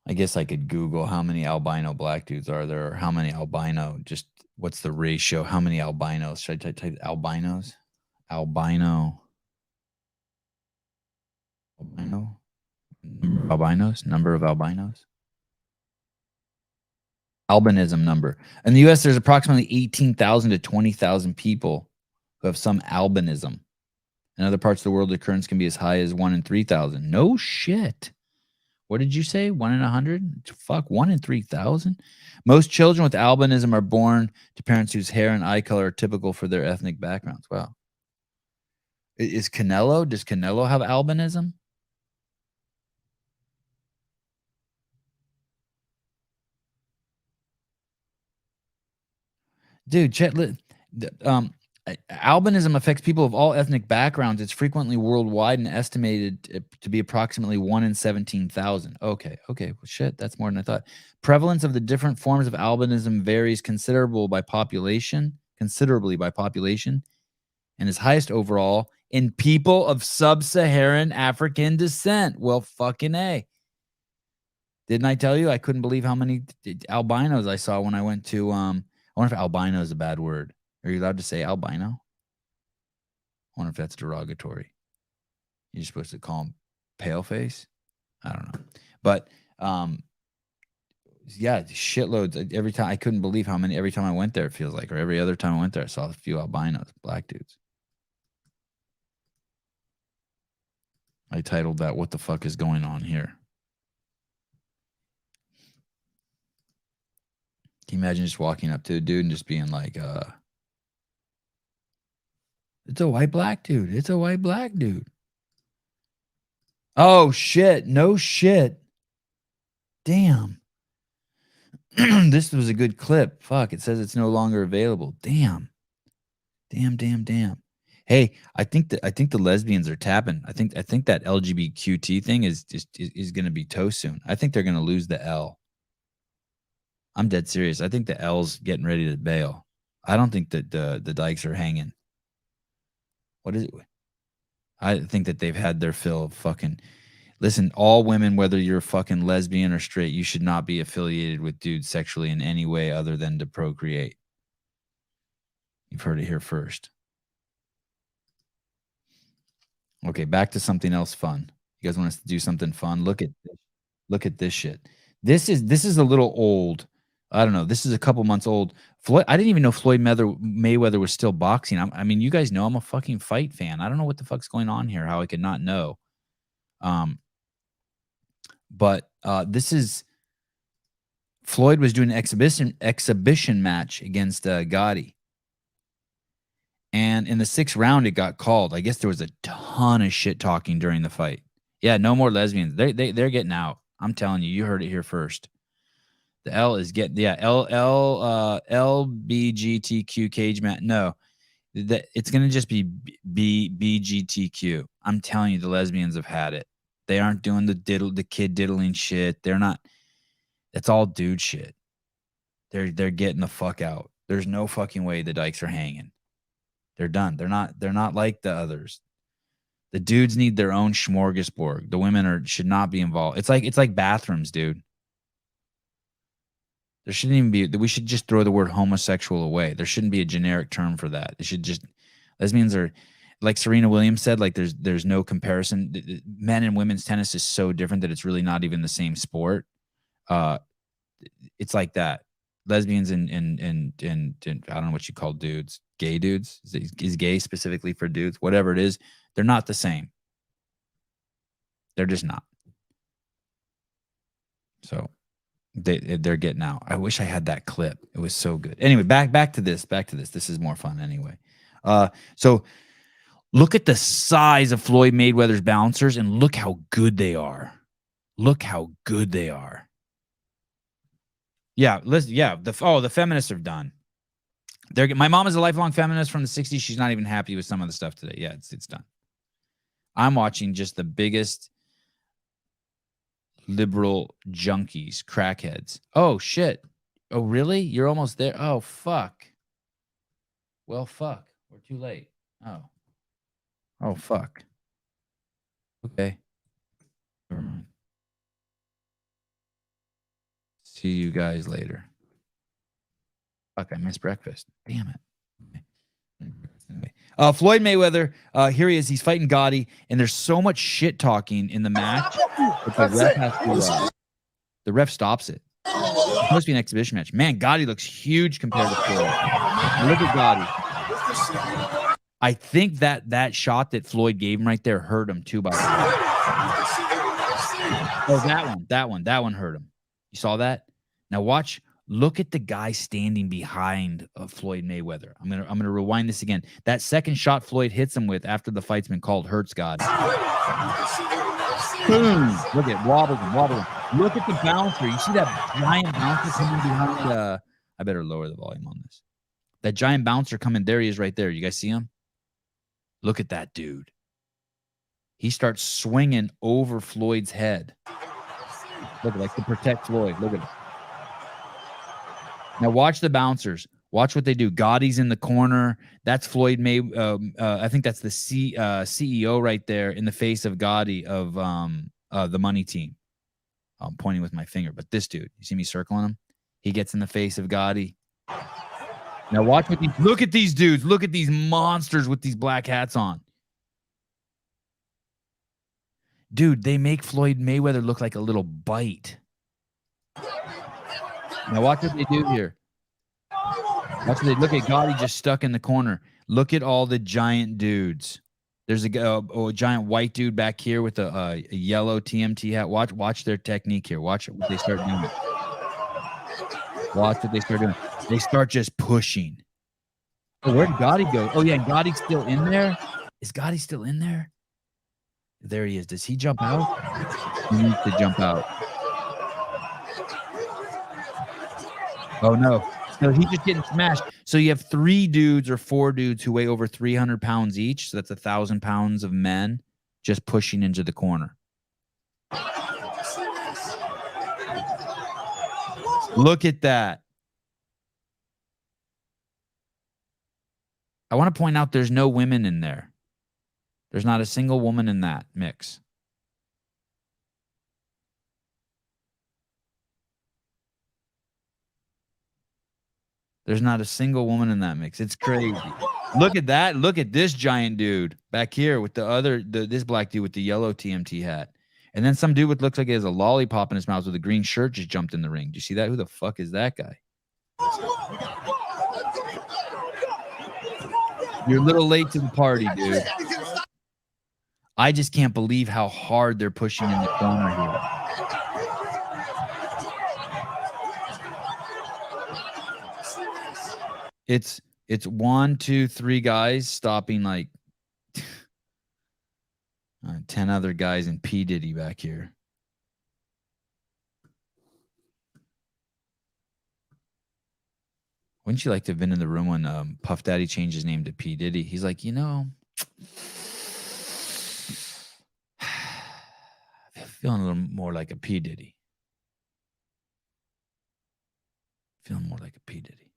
I guess I could Google how many albino black dudes are there, or how many albino, just what's the ratio? How many albinos? Should I type albinos? Albinos. Number of albinos. Albinism number. In the U.S., there's approximately 18,000 to 20,000 people who have some albinism. In other parts of the world, the occurrence can be as high as 1 in 3,000. No shit. What did you say? 1 in 100? Fuck, 1 in 3,000? Most children with albinism are born to parents whose hair and eye color are typical for their ethnic backgrounds. Wow. Does Canelo have albinism? Dude, albinism affects people of all ethnic backgrounds. It's frequently worldwide and estimated to be approximately 1 in 17,000. Okay. Well, shit, that's more than I thought. Prevalence of the different forms of albinism varies considerably by population, and is highest overall in people of sub-Saharan African descent. Well, fucking A. Didn't I tell you? I couldn't believe how many albinos I saw when I went to, I wonder if albino is a bad word. Are you allowed to say albino? I wonder if that's derogatory. You're supposed to call him paleface? I don't know. But, yeah, shitloads. Every time, I couldn't believe how many, every time I went there, it feels like, or every other time I went there, I saw a few albinos, black dudes. I titled that, "What the fuck is going on here?" Can you imagine just walking up to a dude and just being like, it's a white black dude. It's a white black dude. Oh, shit. No shit. Damn. This was a good clip. Fuck, it says it's no longer available. Damn. Hey, I think the lesbians are tapping. I think that LGBTQT thing is going to be toast soon. I think they're going to lose the L. I'm dead serious. I think the L's getting ready to bail. I don't think that the dykes are hanging. What is it? I think that they've had their fill of fucking. Listen, all women, whether you're fucking lesbian or straight, you should not be affiliated with dudes sexually in any way other than to procreate. You've heard it here first. Okay, back to something else fun. You guys want us to do something fun? Look at this shit. This is a little old. I don't know. This is a couple months old. Floyd, I didn't even know Floyd Mayweather was still boxing. I mean, you guys know I'm a fucking fight fan. I don't know what the fuck's going on here. How I could not know. But this is Floyd was doing an exhibition match against Gotti. And in the 6th round, it got called. I guess there was a ton of shit talking during the fight. Yeah, no more lesbians. They're getting out. I'm telling you, you heard it here first. The L is getting, yeah, LBGTQ cage match. No, it's gonna just be BGTQ. I'm telling you, the lesbians have had it. They aren't doing the kid diddling shit. They're not. It's all dude shit. They're getting the fuck out. There's no fucking way the dykes are hanging. They're done. They're not like the others. The dudes need their own smorgasbord. The women should not be involved. It's like bathrooms, dude. There shouldn't even be. We should just throw the word homosexual away. There shouldn't be a generic term for that. It should just. Lesbians are, like Serena Williams said, like there's no comparison. Men and women's tennis is so different that it's really not even the same sport. It's like that. Lesbians and I don't know what you call dudes. Gay dudes? Is gay specifically for dudes? Whatever it is, they're not the same. They're just not. So they're getting out. I wish I had that clip. It was so good. Anyway, back to this. This is more fun anyway. So look at the size of Floyd Mayweather's bouncers and look how good they are. Yeah, listen, yeah. The feminists are done. My mom is a lifelong feminist from the 60s. She's not even happy with some of the stuff today. Yeah, it's done. I'm watching just the biggest liberal junkies, crackheads. Oh, shit. Oh, really? You're almost there? Oh, fuck. Well, fuck. We're too late. Oh. Oh, fuck. Okay. Never mind. See you guys later. Fuck, I missed breakfast. Damn it. Floyd Mayweather, here he is. He's fighting Gotti, and there's so much shit talking in the match. The ref stops it. It's supposed to be an exhibition match. Man, Gotti looks huge compared to Floyd. Look at Gotti. I think that shot that Floyd gave him right there hurt him too. By the way. Oh, that one hurt him. You saw that? Now watch. Look at the guy standing behind Floyd Mayweather. I'm gonna rewind this again. That second shot Floyd hits him with after the fight's been called hurts God. Look at wobbling. Look at the bouncer. You see that giant bouncer coming behind? I better lower the volume on this. That giant bouncer coming. There he is, right there. You guys see him? Look at that dude. He starts swinging over Floyd's head. Look, like to protect Floyd. Look at it. Now watch the bouncers. Watch what they do. Gotti's in the corner. That's Floyd May. I think that's the CEO right there in the face of Gotti of the money team. I'm pointing with my finger, but this dude, you see me circling him? He gets in the face of Gotti. Now watch what look at these dudes. Look at these monsters with these black hats on. Dude, they make Floyd Mayweather look like a little bite. Now watch what they do here. Watch what they look at Gotti just stuck in the corner. Look at all the giant dudes. There's a giant white dude back here with a yellow TMT hat. Watch their technique here. Watch what they start doing. Watch what they start doing. They start just pushing. Oh, where did Gotti go? Oh yeah, Gotti's still in there. Is Gotti still in there? There he is. Does he jump out? He needs to jump out. Oh no. So he's just getting smashed. So you have 3 dudes or 4 dudes who weigh over 300 pounds each. So that's 1,000 pounds of men just pushing into the corner. Look at that. I want to point out there's no women in there. There's not a single woman in that mix. There's not a single woman in that mix. It's crazy. Look at that. Look at this giant dude back here with this black dude with the yellow TMT hat. And then some dude with looks like he has a lollipop in his mouth with a green shirt just jumped in the ring. Do you see that? Who the fuck is that guy? You're a little late to the party, dude. I just can't believe how hard they're pushing in the corner here. It's 1, 2, 3 guys stopping like 10 other guys in P. Diddy back here. Wouldn't you like to have been in the room when Puff Daddy changed his name to P. Diddy? He's like, feeling a little more like a P. Diddy. Feeling more like a P. Diddy.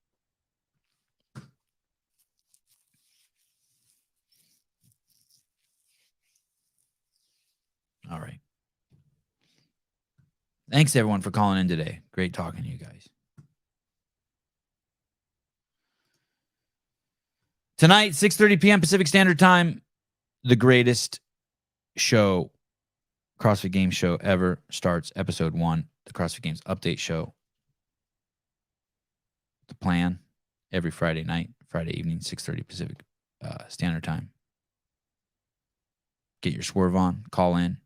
All right. Thanks, everyone, for calling in today. Great talking to you guys. Tonight, 6:30 p.m. Pacific Standard Time, the greatest show, CrossFit Games show ever starts. Episode 1, the CrossFit Games update show. The plan every Friday night, Friday evening, 6:30 Pacific Standard Time. Get your swerve on, call in,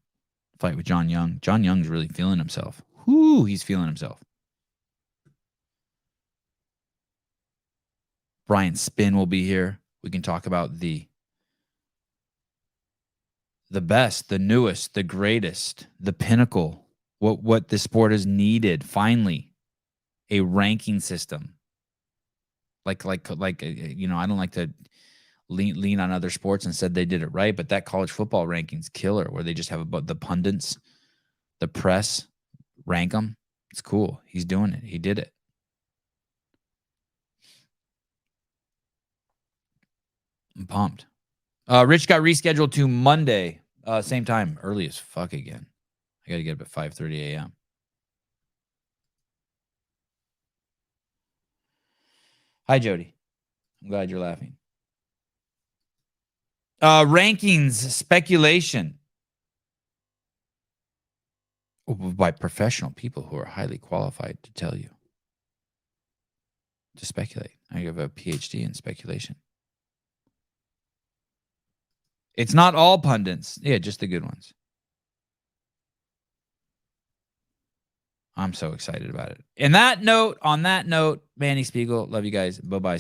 fight with John Young. John Young's really feeling himself. Whoo, he's feeling himself. Brian Spin will be here. We can talk about the best, the newest, the greatest, the pinnacle, what the sport has needed. Finally, a ranking system. I don't like to lean on other sports and said they did it right, but that college football rankings killer, where they just have about the pundits, the press, rank them. It's cool. He's doing it. He did it. I'm pumped. Rich got rescheduled to Monday, same time, early as fuck again. I got to get up at 5:30 a.m. Hi, Jody. I'm glad you're laughing. Rankings speculation by professional people who are highly qualified to tell you to speculate. I have a PhD in speculation. It's not all pundits. Yeah, just the good ones. I'm so excited about it. On that note, Manny Spiegel, love you guys. Bye-bye.